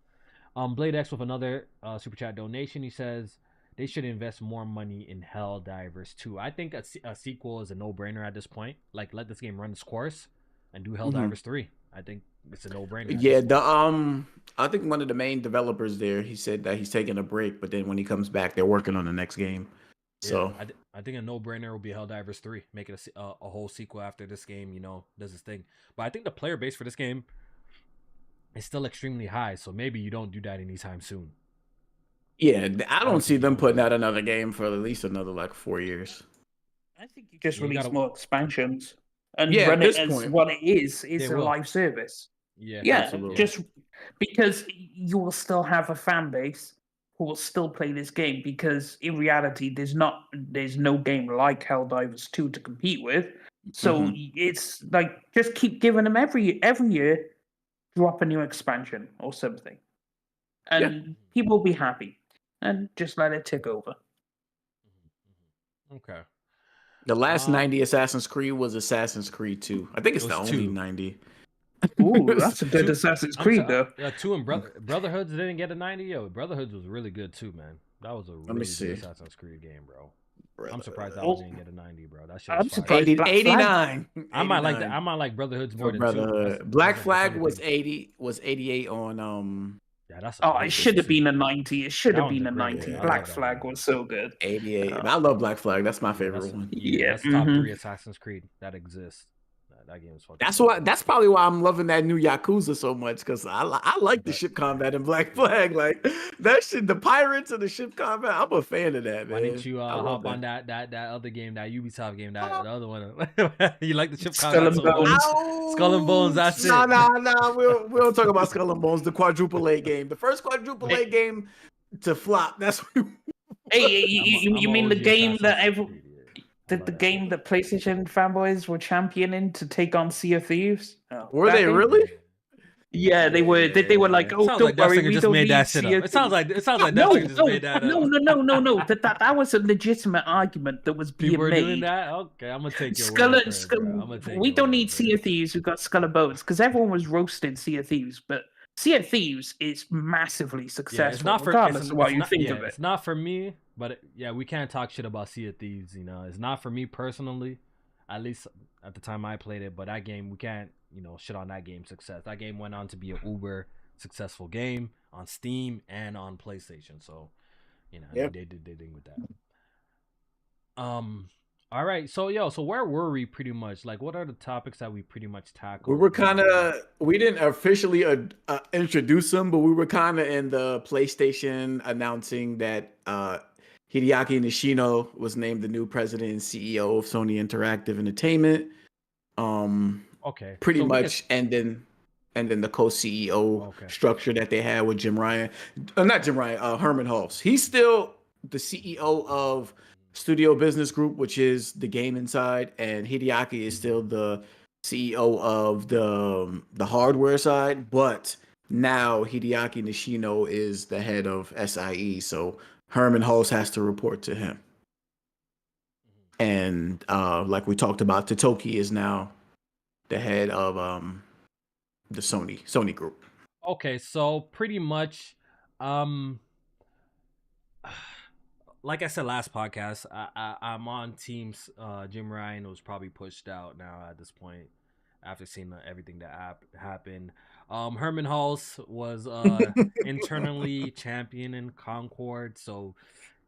Blade X with another super chat donation. He says they should invest more money in Helldivers 2. I think a sequel is a no brainer at this point. Like let this game run its course and do Helldivers 3. I think it's a no-brainer.
Yeah, I think one of the main developers there, he said that he's taking a break, but then when he comes back, they're working on the next game. So
yeah, I think a no-brainer will be Helldivers 3, make it a whole sequel after this game, you know, does its thing. But I think the player base for this game is still extremely high, so maybe you don't do that anytime soon.
yeah, I don't see them putting out another game for at least another like 4 years.
I think you just
You
release
gotta-
more expansions and
Yeah,
run
at
it
this
as
point.
what it is. It's
They
a
will.
live service.
Yeah,
Yeah,
Absolutely.
just because you will still have a fan base who will still play this game, because in reality there's no game like Helldivers 2 to compete with. So it's like just keep giving them every year, drop a new expansion or something. And people will be happy. And just let it tick over.
Okay.
The last 90 Assassin's Creed was Assassin's Creed 2. I think it's
It
the
was
only
2.
90.
Ooh, that's a good Assassin's Creed though.
Yeah, 2 and Brotherhoods didn't get a 90. Yo, Brotherhoods was really good too, man. That was a really good
see.
Assassin's Creed game, bro. I'm
Brotherhood.
surprised that one didn't get a 90, bro. That shit
I'm
was fire.
surprised Black Flag.
89.
I might like that.
89
I might like Brotherhoods
for
more than 2.
Brotherhood. Black
That's
Flag
the
was
thing.
88 on
Yeah, that's.
Oh, it should have been a 90. It should
That
have
one's
been
a
a
great
90.
game. I
Black
love that
Flag
game.
was so good.
88. I love Black Flag. That's my
Yeah,
favorite one.
Yeah, that's top 3 Assassin's Creed that exists. That game is fucking.
That's why. That's probably why I'm loving that new Yakuza so much, because I like the ship combat in Black Flag. Like that shit, the pirates and the ship combat. I'm a fan of that, man.
Why didn't you
I love
hop on that other game, that Ubisoft game, the other one? You like the ship
Skull
combat
and
so much?
Bones.
Skull and Bones, that's it.
No. We don't talk about Skull and Bones. The quadruple A game, the first quadruple A game to flop. That's what
Hey, you mean the
OG
game that
Assassin's Creed, yeah. I
the
love that
game
shit.
that PlayStation fanboys were championing to take on Sea of Thieves? Oh,
Were
that
they
game?
really?
Yeah, they were. They were like, "Oh,
Sounds
don't
like
worry,
DeathSinger
we
just
don't
made
need
that shit
Sea
up.
of
It sounds like
No,
DeathSinger just made that up.
no. That was a legitimate argument that was being
People were
made.
doing that. Okay, I'm gonna take your
Skull
word
and
for it, bro. I'm gonna take
we
your
don't
word
need
for
Sea
it.
of Thieves. We've got Skull and Bones, because everyone was roasting Sea of Thieves, but Sea of Thieves is massively
Yeah,
successful,
it's not for
regardless of what you
not,
think
yeah,
of it.
It's not for me, but yeah, we can't talk shit about Sea of Thieves. You know, it's not for me personally. At least at the time I played it, but that game we can't, shit on that game's success. That game went on to be an uber successful game on Steam and on PlayStation. So, they did their thing with that. All right, so where were we pretty much? Like, what are the topics that we pretty much tackled?
We didn't officially introduce them, but we were kind of in the PlayStation announcing that Hideaki Nishino was named the new president and CEO of Sony Interactive Entertainment.
Okay.
Pretty much, and then the co-CEO structure that they had with Herman Hulse. He's still the CEO of Studio Business Group, which is the game inside, and Hideaki is still the CEO of the hardware side. But now Hideaki Nishino is the head of SIE, so Herman Hulse has to report to him. And like we talked about, Totoki is now the head of the Sony group.
Okay, so pretty much, like I said last podcast, I'm on teams. Jim Ryan was probably pushed out now at this point after seeing everything that happened. Herman Hulse was internally champion in Concord, so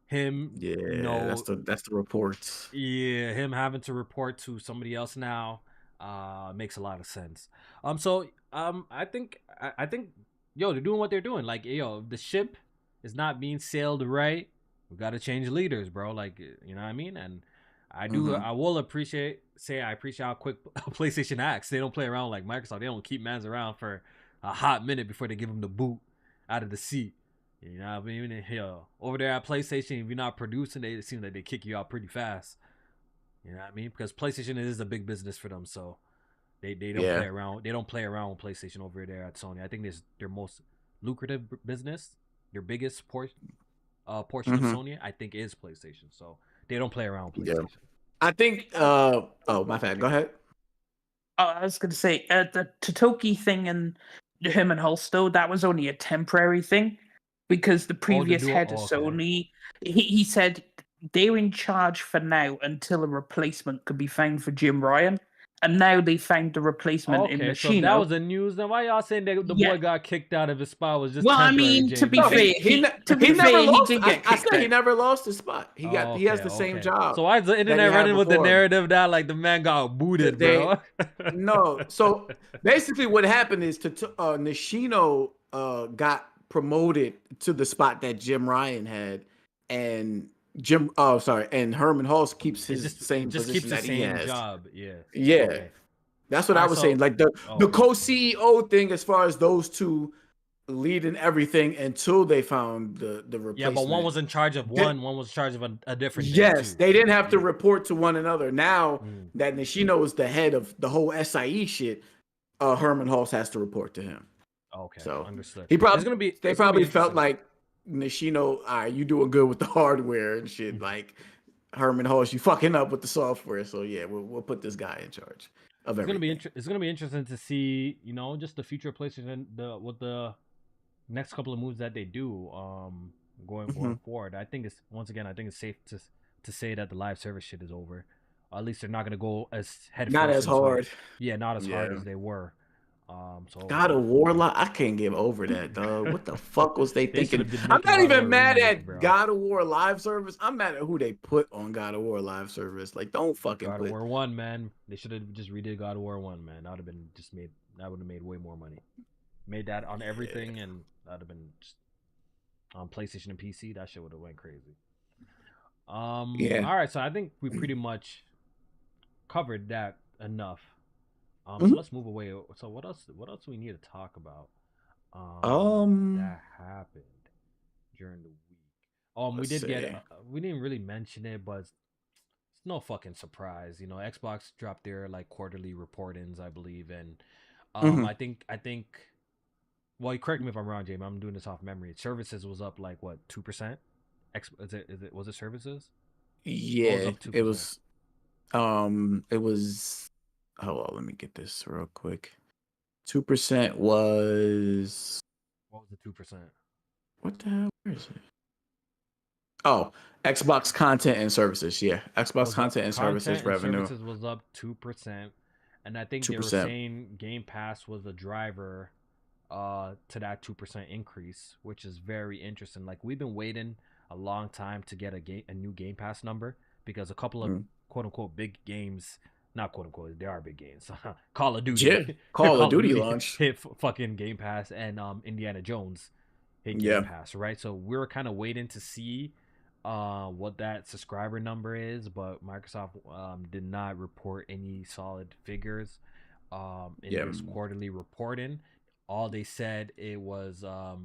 him,
that's the reports.
Yeah, him having to report to somebody else now makes a lot of sense. I think they're doing what they're doing. Like, the ship is not being sailed right. We got to change leaders, bro. Like, you know what I mean? And I will appreciate how quick PlayStation acts. They don't play around like Microsoft. They don't keep mans around for a hot minute before they give them the boot out of the seat. You know what I mean? Over there at PlayStation, if you're not producing, it seems like they kick you out pretty fast. You know what I mean? Because PlayStation is a big business for them, so they don't play around. They don't play around with PlayStation over there at Sony. I think this their most lucrative business, their biggest portion of Sony, I think, is PlayStation. So they don't play around with PlayStation.
I think. My bad. Go ahead.
I was going to say the Totoki thing and him and Hulse, that was only a temporary thing, because the previous head of Sony, he said they're in charge for now until a replacement could be found for Jim Ryan. and now they found the replacement in
Okay, so
Nishino.
that was the news. Then why y'all saying that the
Yeah.
boy got kicked out of his spot was just
Well, I
temporary?
mean, to be
No,
fair,
he
he
never lost.
did get
I
kicked
said he
out.
never lost his spot. He has the same job.
So why is the
that
internet
he had
running with the
before.
narrative that like the man got booted, bro?
No. So basically, what happened is Nishino got promoted to the spot that Jim Ryan had, and and Herman Hulse keeps his same position that he has.
Job. Yeah.
Yeah.
Okay.
That's what I was saying. Like the co-CEO thing, as far as those two leading everything until they found the replacement.
Yeah, but one was in charge of one was in charge of a different.
Yes, they didn't have to report to one another. Now that Nishino is the head of the whole SIE shit, Herman Hulse has to report to him.
Okay,
so
understood.
They probably felt like Nishino, all right, you doing good with the hardware and shit. Like Herman Hulse, you fucking up with the software. So yeah, we'll put this guy in charge. It's gonna
be interesting to see, just the future of PlayStation with the next couple of moves that they do going forward. I think it's safe to say that the live service shit is over. At least they're not gonna go as hard.
Not as hard
as they were. So
God of War I can't get over that, dog. What the fuck was they thinking? I'm not even mad at God of War live service. I'm mad at who they put on God of War live service. Like, don't fucking
God of War 1, man. They should have just redid God of War 1, man. That would have made way more money. Made that on everything, and that would have been just on PlayStation and PC. That shit would have went crazy. All right, so I think we pretty much covered that enough. So let's move away. So what else do we need to talk about? That happened during the week. We didn't really mention it, but it's no fucking surprise. Xbox dropped their like quarterly report-ins, I believe, and I think. Well, you correct me if I'm wrong, Jmaine. I'm doing this off memory. Services was up like what 2%? Was it services?
Yeah, it was. It was. Hold on, let me get this real quick. 2% was.
What was the 2%?
What the hell? Where is it? Oh, Xbox content and services. Yeah, Xbox content and services revenue.
Services was up 2%, and I think 2%. They were saying Game Pass was a driver to that 2% increase, which is very interesting. Like, we've been waiting a long time to get a new Game Pass number because a couple of quote unquote big games. Not quote unquote, they are big games. Call of Duty.
Yeah, Call of Duty launch
hit fucking Game Pass, and Indiana Jones hit Game Pass, right? So we were kind of waiting to see what that subscriber number is, but Microsoft did not report any solid figures in this quarterly reporting. All they said it was a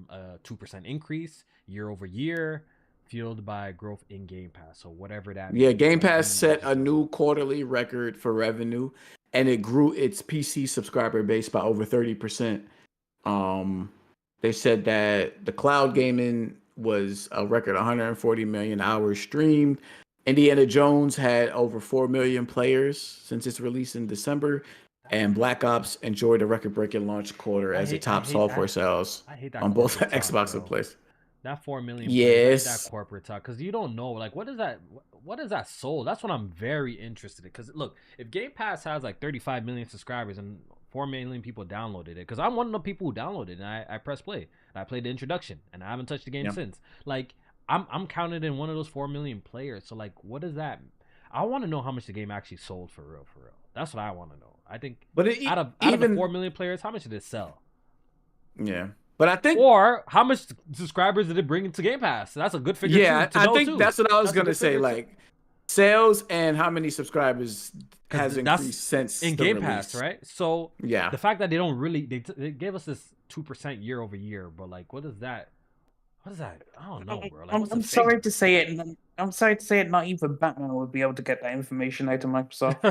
2% increase year over year, fueled by growth in Game Pass. So whatever that means.
Yeah, Game Pass set a new quarterly record for revenue, and it grew its PC subscriber base by over 30%. They said that the cloud gaming was a record 140 million hours streamed. Indiana Jones had over 4 million players since its release in December, and Black Ops enjoyed a record-breaking launch quarter as it topped software sales on both Xbox and PlayStation.
That 4 million. Yes. That corporate talk, because you don't know, like, what is that sold? That's what I'm very interested in. Because look, if Game Pass has like 35 million subscribers and 4 million people downloaded it, because I'm one of the people who downloaded it, and I pressed play and I played the introduction and I haven't touched the game since. Like, I'm counted in one of those 4 million players. So like, what is that? I want to know how much the game actually sold for real. That's what I want to know. I think, but out of the 4 million players, how much did it sell?
Yeah. But I think,
or how much subscribers did it bring into Game Pass? That's a good figure.
Yeah, I think that's what I was gonna say. Like, sales and how many subscribers has increased since
in Game Pass, right? So
yeah,
the fact that they don't really they gave us this 2% year over year, but like, what is that? What is that? I don't know, bro. Like,
I'm sorry to say it. I'm sorry to say it. Not even Batman would be able to get that information out of Microsoft.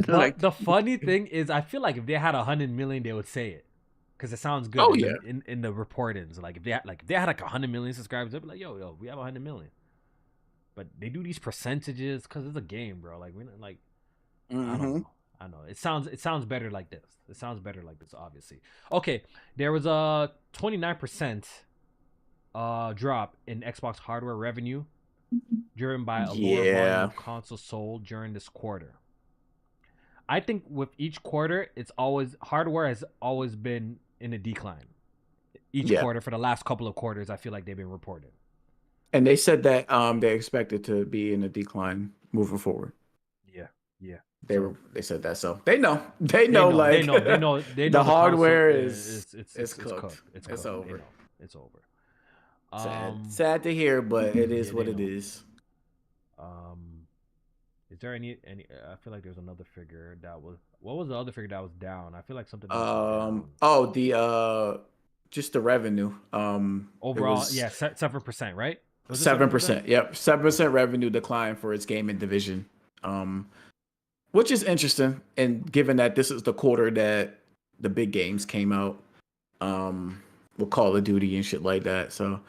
Like, the funny thing is, I feel like if they had 100 million, they would say it because it sounds good. In the reportings, like if they had like 100 million subscribers, they'd be like, yo, we have 100 million. But they do these percentages because it's a game, bro. Like, we're not like, I know. It sounds better like this. It sounds better like this, obviously. Okay, there was a 29% drop in Xbox hardware revenue, driven by a lower volume of consoles sold during this quarter. I think with each quarter, it's always hardware has always been in a decline. Each quarter for the last couple of quarters, I feel like they've been reported.
And they said that they expect it to be in a decline moving forward.
Yeah.
They said that, so they know they know the hardware is cooked. It's over.
It's over.
Sad to hear, but it is what it is.
Is there any? I feel like there's another figure that was. What was the other figure that was down? I feel like something.
Just the revenue.
Overall, 7%, right?
7%. Yep, 7% revenue decline for its gaming division. Which is interesting, and given that this is the quarter that the big games came out, with Call of Duty and shit like that, so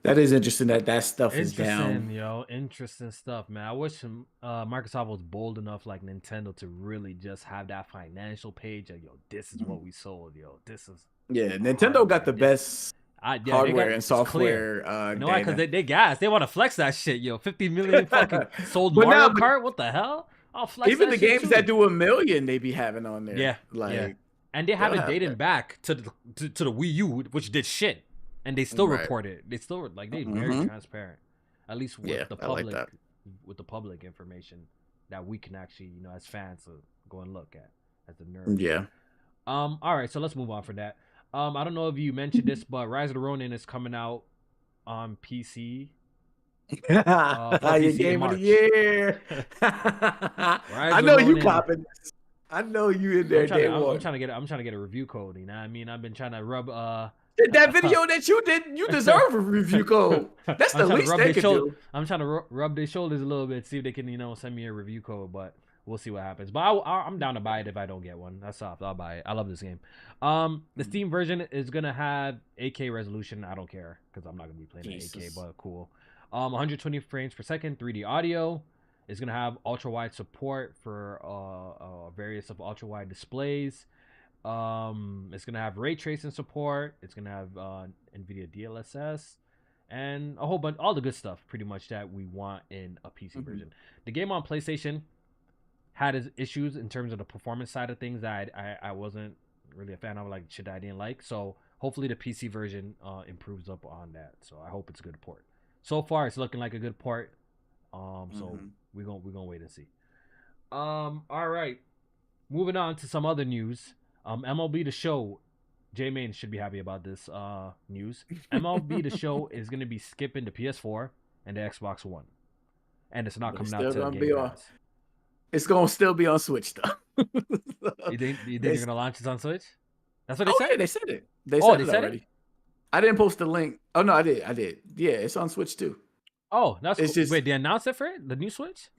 that is interesting that stuff is down.
Interesting stuff, man. I wish Microsoft was bold enough, like Nintendo, to really just have that financial page. Like, this is what we sold. This is
Nintendo got the best hardware and software.
You know why? Because they gas. They want to flex that shit. 50 million fucking sold Mario Kart. What the hell? I'll flex
even
that
the games
too.
that do 1 million, they be having on there.
Yeah. And they have it dating back to the Wii U, which did shit, and they still report it. They still they very transparent, at least with the public, with the public information that we can actually as fans go and look at as a nerd.
Yeah.
All right, so let's move on for that. I don't know if you mentioned this, but Rise of the Rōnin is coming out on PC.
Your game of the year. I know you popping this. I know you in there.
I'm trying to get a review code. You know what I mean? I've been trying to rub
that video that you did. You deserve a review code. That's the least they can do.
I'm trying to rub their shoulders a little bit, see if they can send me a review code. But we'll see what happens. But I'm down to buy it if I don't get one. That's soft. I'll buy it. I love this game. The Steam version is gonna have 8K resolution. I don't care because I'm not gonna be playing at 8K. But cool. 120 frames per second, 3D audio. It's gonna have ultra wide support for various of ultra wide displays. It's gonna have ray tracing support. It's gonna have NVIDIA DLSS and a whole bunch, all the good stuff, pretty much that we want in a PC version. The game on PlayStation had its issues in terms of the performance side of things that I wasn't really a fan of, like shit that I didn't like. So hopefully the PC version improves up on that. So I hope it's a good port. So far, it's looking like a good port. So we're gonna wait and see. All right, moving on to some other news. MLB The Show. Jmaine should be happy about this news. MLB The Show is gonna be skipping the PS4 and the Xbox One, and it's not coming out to Game Pass.
It's gonna still be on Switch though.
You think they're gonna launch it on Switch? That's what they said.
Yeah, they said it. They said it already. I didn't post the link. Oh no, I did. Yeah, it's on Switch too.
Oh, that's cool. Wait, they announced it for it? The new Switch?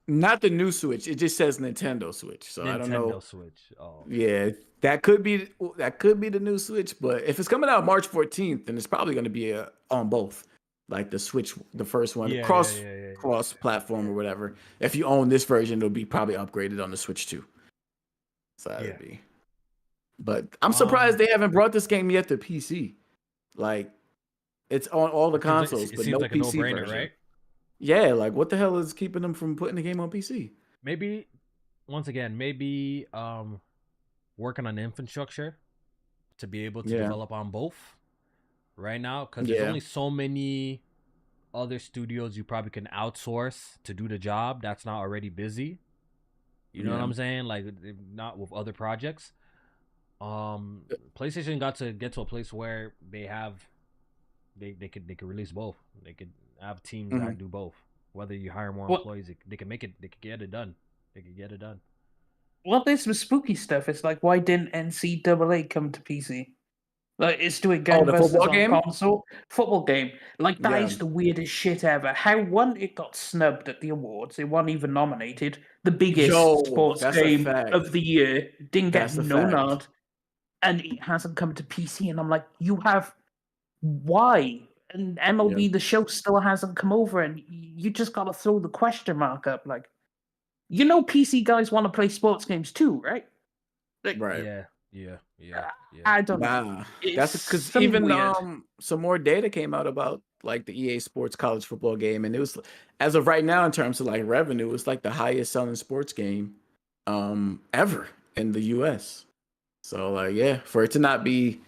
Not the new Switch. It just says Nintendo Switch. So I don't know.
Nintendo Switch. Oh.
Yeah, that could be the new Switch. But if it's coming out March 14th, then it's probably going to be on both, like the Switch, the first one, cross platform or whatever. If you own this version, it'll be probably upgraded on the Switch too. So that would be. But I'm surprised they haven't brought this game yet to PC. Like, it's on all the consoles, but no PC version. Right? Yeah, like what the hell is keeping them from putting the game on PC?
Maybe working on the infrastructure to be able to develop on both right now, because there's only so many other studios you probably can outsource to do the job that's not already busy. You know what I'm saying? Like, not with other projects. PlayStation got to get to a place where they could release both. They could have teams that do both. Whether you hire more employees, they can make it. They could get it done.
Well, there's some spooky stuff. It's like, why didn't NCAA come to PC? Like, it's doing
football game?
Console football game. Like, that is the weirdest shit ever. How it got snubbed at the awards. It wasn't even nominated. The biggest sports game of the year didn't get no nod, and it hasn't come to PC. And I'm like, why? And MLB The Show still hasn't come over, and you just gotta throw the question mark up. Like, PC guys want to play sports games too, right? Like,
right. Yeah.
I don't know.
That's because even some more data came out about like the EA Sports college football game, and it was, as of right now, in terms of like revenue, it's like the highest selling sports game ever in the US. So like, yeah, for it to not be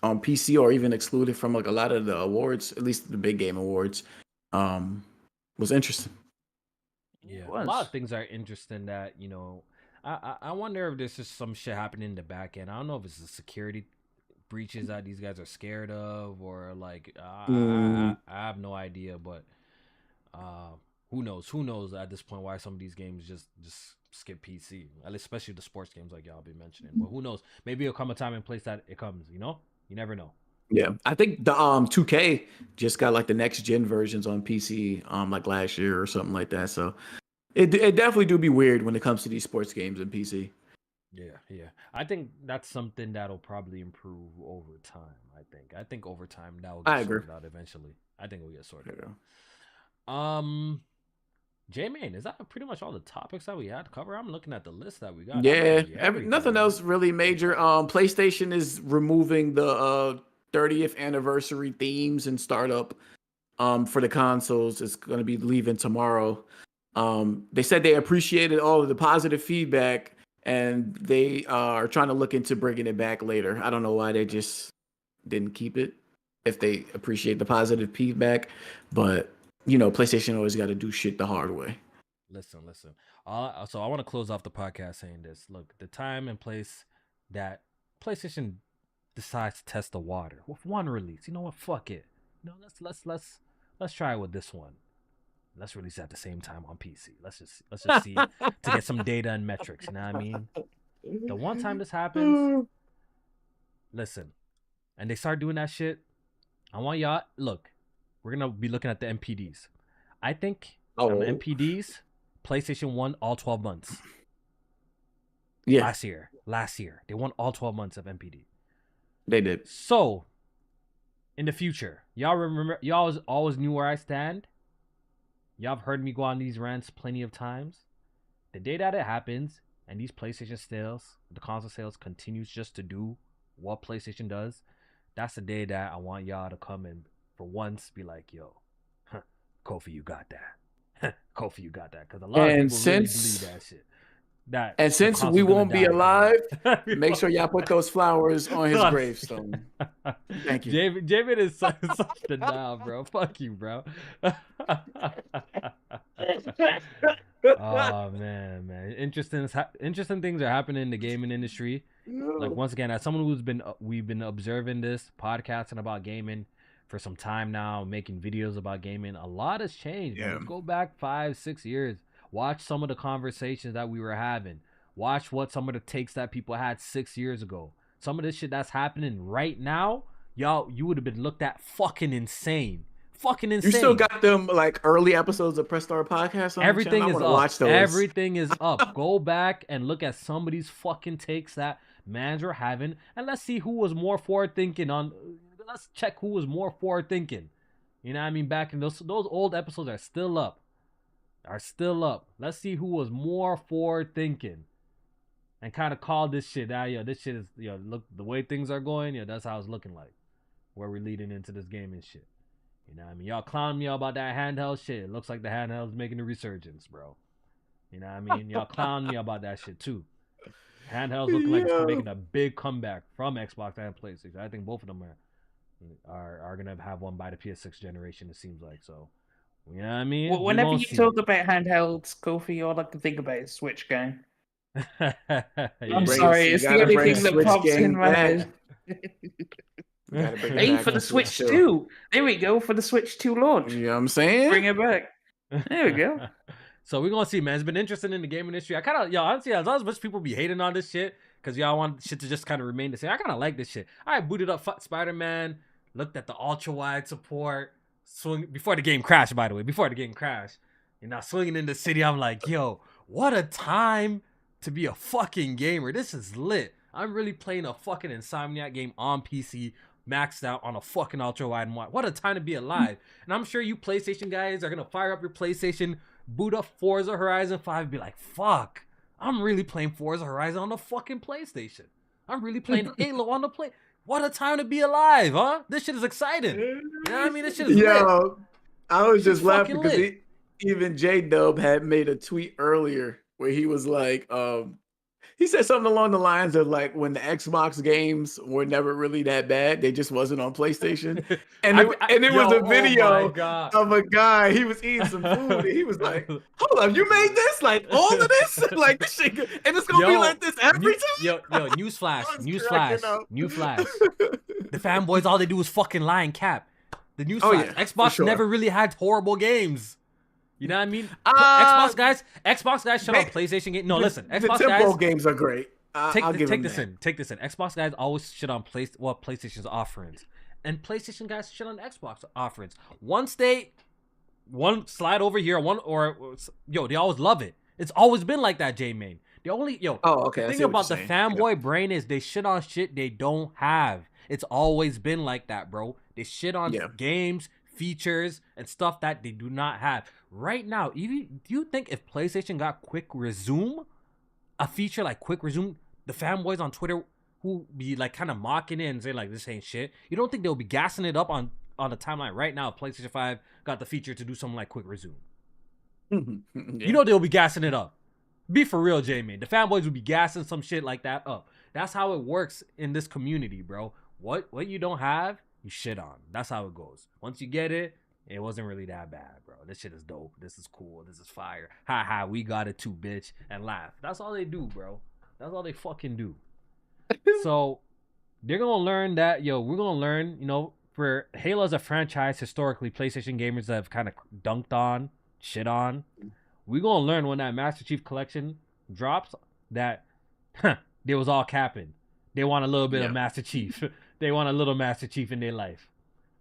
on PC or even excluded from like a lot of the awards, at least the big game awards, was interesting.
Yeah, a lot of things are interesting that, I wonder if there's just some shit happening in the back end. I don't know if it's the security breaches that these guys are scared of, or like I have no idea, but who knows at this point why some of these games just skip PC, especially the sports games like y'all been mentioning. But who knows, maybe it'll come a time and place that it comes, you never know.
Yeah, I think the 2K just got like the next gen versions on PC like last year or something like that. So it definitely do be weird when it comes to these sports games in PC.
Yeah. I think that's something that'll probably improve over time. I think over time that will get sorted out eventually. I think we'll get sorted out. Jmaine, is that pretty much all the topics that we had to cover? I'm looking at the list that we got.
Yeah, nothing else really major. PlayStation is removing the 30th anniversary themes and startup for the consoles. It's going to be leaving tomorrow. They said they appreciated all of the positive feedback, and they are trying to look into bringing it back later. I don't know why they just didn't keep it if they appreciate the positive feedback, but PlayStation always got to do shit the hard way.
Listen. So I want to close off the podcast saying this. Look, the time and place that PlayStation decides to test the water with one release. You know what? Fuck it. Let's try it with this one. Let's release it at the same time on PC. Let's just see to get some data and metrics. You know what I mean? The one time this happens, listen, and they start doing that shit, I want y'all. Look, we're gonna be looking at the MPDs. I think on the MPDs, PlayStation won all 12 months.
Yeah.
Last year, they won all 12 months of MPD.
They did.
So, in the future, y'all remember, y'all always knew where I stand. Y'all have heard me go on these rants plenty of times. The day that it happens, and these PlayStation sales, the console sales continues just to do what PlayStation does, that's the day that I want y'all to come and for once be like, yo, Kofi, you got that. Kofi, you got that. Because a lot of people really believe that shit.
And since we won't be alive, make sure y'all put those flowers on his gravestone. Thank you.
Jamin is such denial, bro. Fuck you, bro. Oh man. Interesting things are happening in the gaming industry. Like once again, as someone we've been observing this, podcasting about gaming for some time now, making videos about gaming. A lot has changed. Yeah. Let's go back 5-6 years. Watch some of the conversations that we were having. Watch what some of the takes that people had 6 years ago. Some of this shit that's happening right now, y'all, you would have been looked at fucking insane. Fucking insane.
You still got them like early episodes of Press Start Podcast on
Everything
the
is up.
Watch those.
Everything is up. Go back and look at some of these fucking takes that mans were having, and let's see who was more forward thinking on. Let's check who was more forward thinking. You know what I mean? Back in those old episodes are still up. Let's see who was more forward thinking and kind of call this shit out. This shit is, look, the way things are going, that's how it's looking like. Where we're leading into this game and shit. You know what I mean? Y'all clowning me about that handheld shit. It looks like the handheld's making a resurgence, bro. You know what I mean? Y'all clowning me about that shit too. Handhelds looking like it's making a big comeback from Xbox and PlayStation. I think both of them are gonna have one by the PS6 generation, it seems like. So, you know what I mean?
Well, whenever you talk about handhelds, Kofi, all I can think about is Switch game. I'm sorry, it's the only thing that pops in my head. Aim for the Switch 2. There we go, for the Switch 2 launch.
You know what I'm saying?
Bring it back. There we go.
So we're gonna see, man. It's been interesting in the gaming industry. I kind of, honestly, as long as much people be hating on this shit, because y'all want shit to just kind of remain the same, I kind of like this shit. I booted up Spider-Man, looked at the ultra-wide support, swing before the game crashed, by the way. Before the game crashed, swinging in the city, I'm like, yo, what a time to be a fucking gamer. This is lit. I'm really playing a fucking Insomniac game on PC, maxed out on a fucking ultra-wide and wide. What a time to be alive. And I'm sure you PlayStation guys are going to fire up your PlayStation, boot up Forza Horizon 5 and be like, fuck, I'm really playing Forza Horizon on the fucking PlayStation. I'm really playing Halo on the play. What a time to be alive, huh? This shit is exciting. You know what I mean? This shit is lit.
I was just laughing because even J-Dub had made a tweet earlier where he was like, he said something along the lines of like when the Xbox games were never really that bad, they just wasn't on PlayStation. And it was a video of a guy, he was eating some food and he was like, hold up, you made this? Like all of this? Like this shit, and it's gonna be like this every time?
Yo, newsflash. The fanboys, all they do is fucking lie and cap. The newsflash, Xbox never really had horrible games. You know what I mean? Xbox guys shut on PlayStation games. No, listen, Xbox guys
games are great.
Take this in. Xbox guys always shit on PlayStation's offerings, and PlayStation guys shit on Xbox offerings. One slide over here, they always love it. It's always been like that, Jmaine. The thing about the fanboy brain is they shit on shit they don't have. It's always been like that, bro. They shit on games, features, and stuff that they do not have. Right now, do you think if PlayStation got quick resume, a feature like quick resume, the fanboys on Twitter who be like kind of mocking it and say like this ain't shit, you don't think they'll be gassing it up on the timeline right now if PlayStation 5 got the feature to do something like quick resume? You know they'll be gassing it up. Be for real, Jmaine. The fanboys will be gassing some shit like that up. That's how it works in this community, bro. What you don't have, you shit on. That's how it goes. Once you get it, it wasn't really that bad, bro. This shit is dope. This is cool. This is fire. Ha ha, we got it too, bitch. And laugh. That's all they do, bro. That's all they fucking do. So they're gonna learn that, we're gonna learn, for Halo as a franchise, historically, PlayStation gamers have kind of dunked on, shit on. We're gonna learn when that Master Chief Collection drops that they was all capping. They want a little bit of Master Chief. They want a little Master Chief in their life.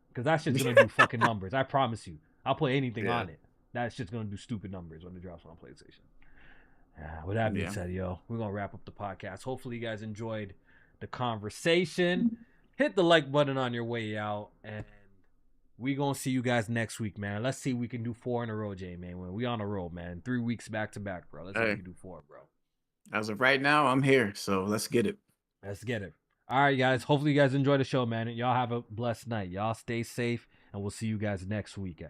Because that shit's going to do fucking numbers. I promise you. I'll put anything on it. That shit's going to do stupid numbers when it drops on PlayStation. With that being said, we're going to wrap up the podcast. Hopefully you guys enjoyed the conversation. Hit the like button on your way out. And we going to see you guys next week, man. Let's see if we can do 4 in a row, Jmaine. We on a roll, man. 3 weeks back to back, bro. Let's see if we can do 4, bro.
As of right now, I'm here. So let's get it.
Let's get it. All right, guys. Hopefully you guys enjoy the show, man. Y'all have a blessed night. Y'all stay safe, and we'll see you guys next week.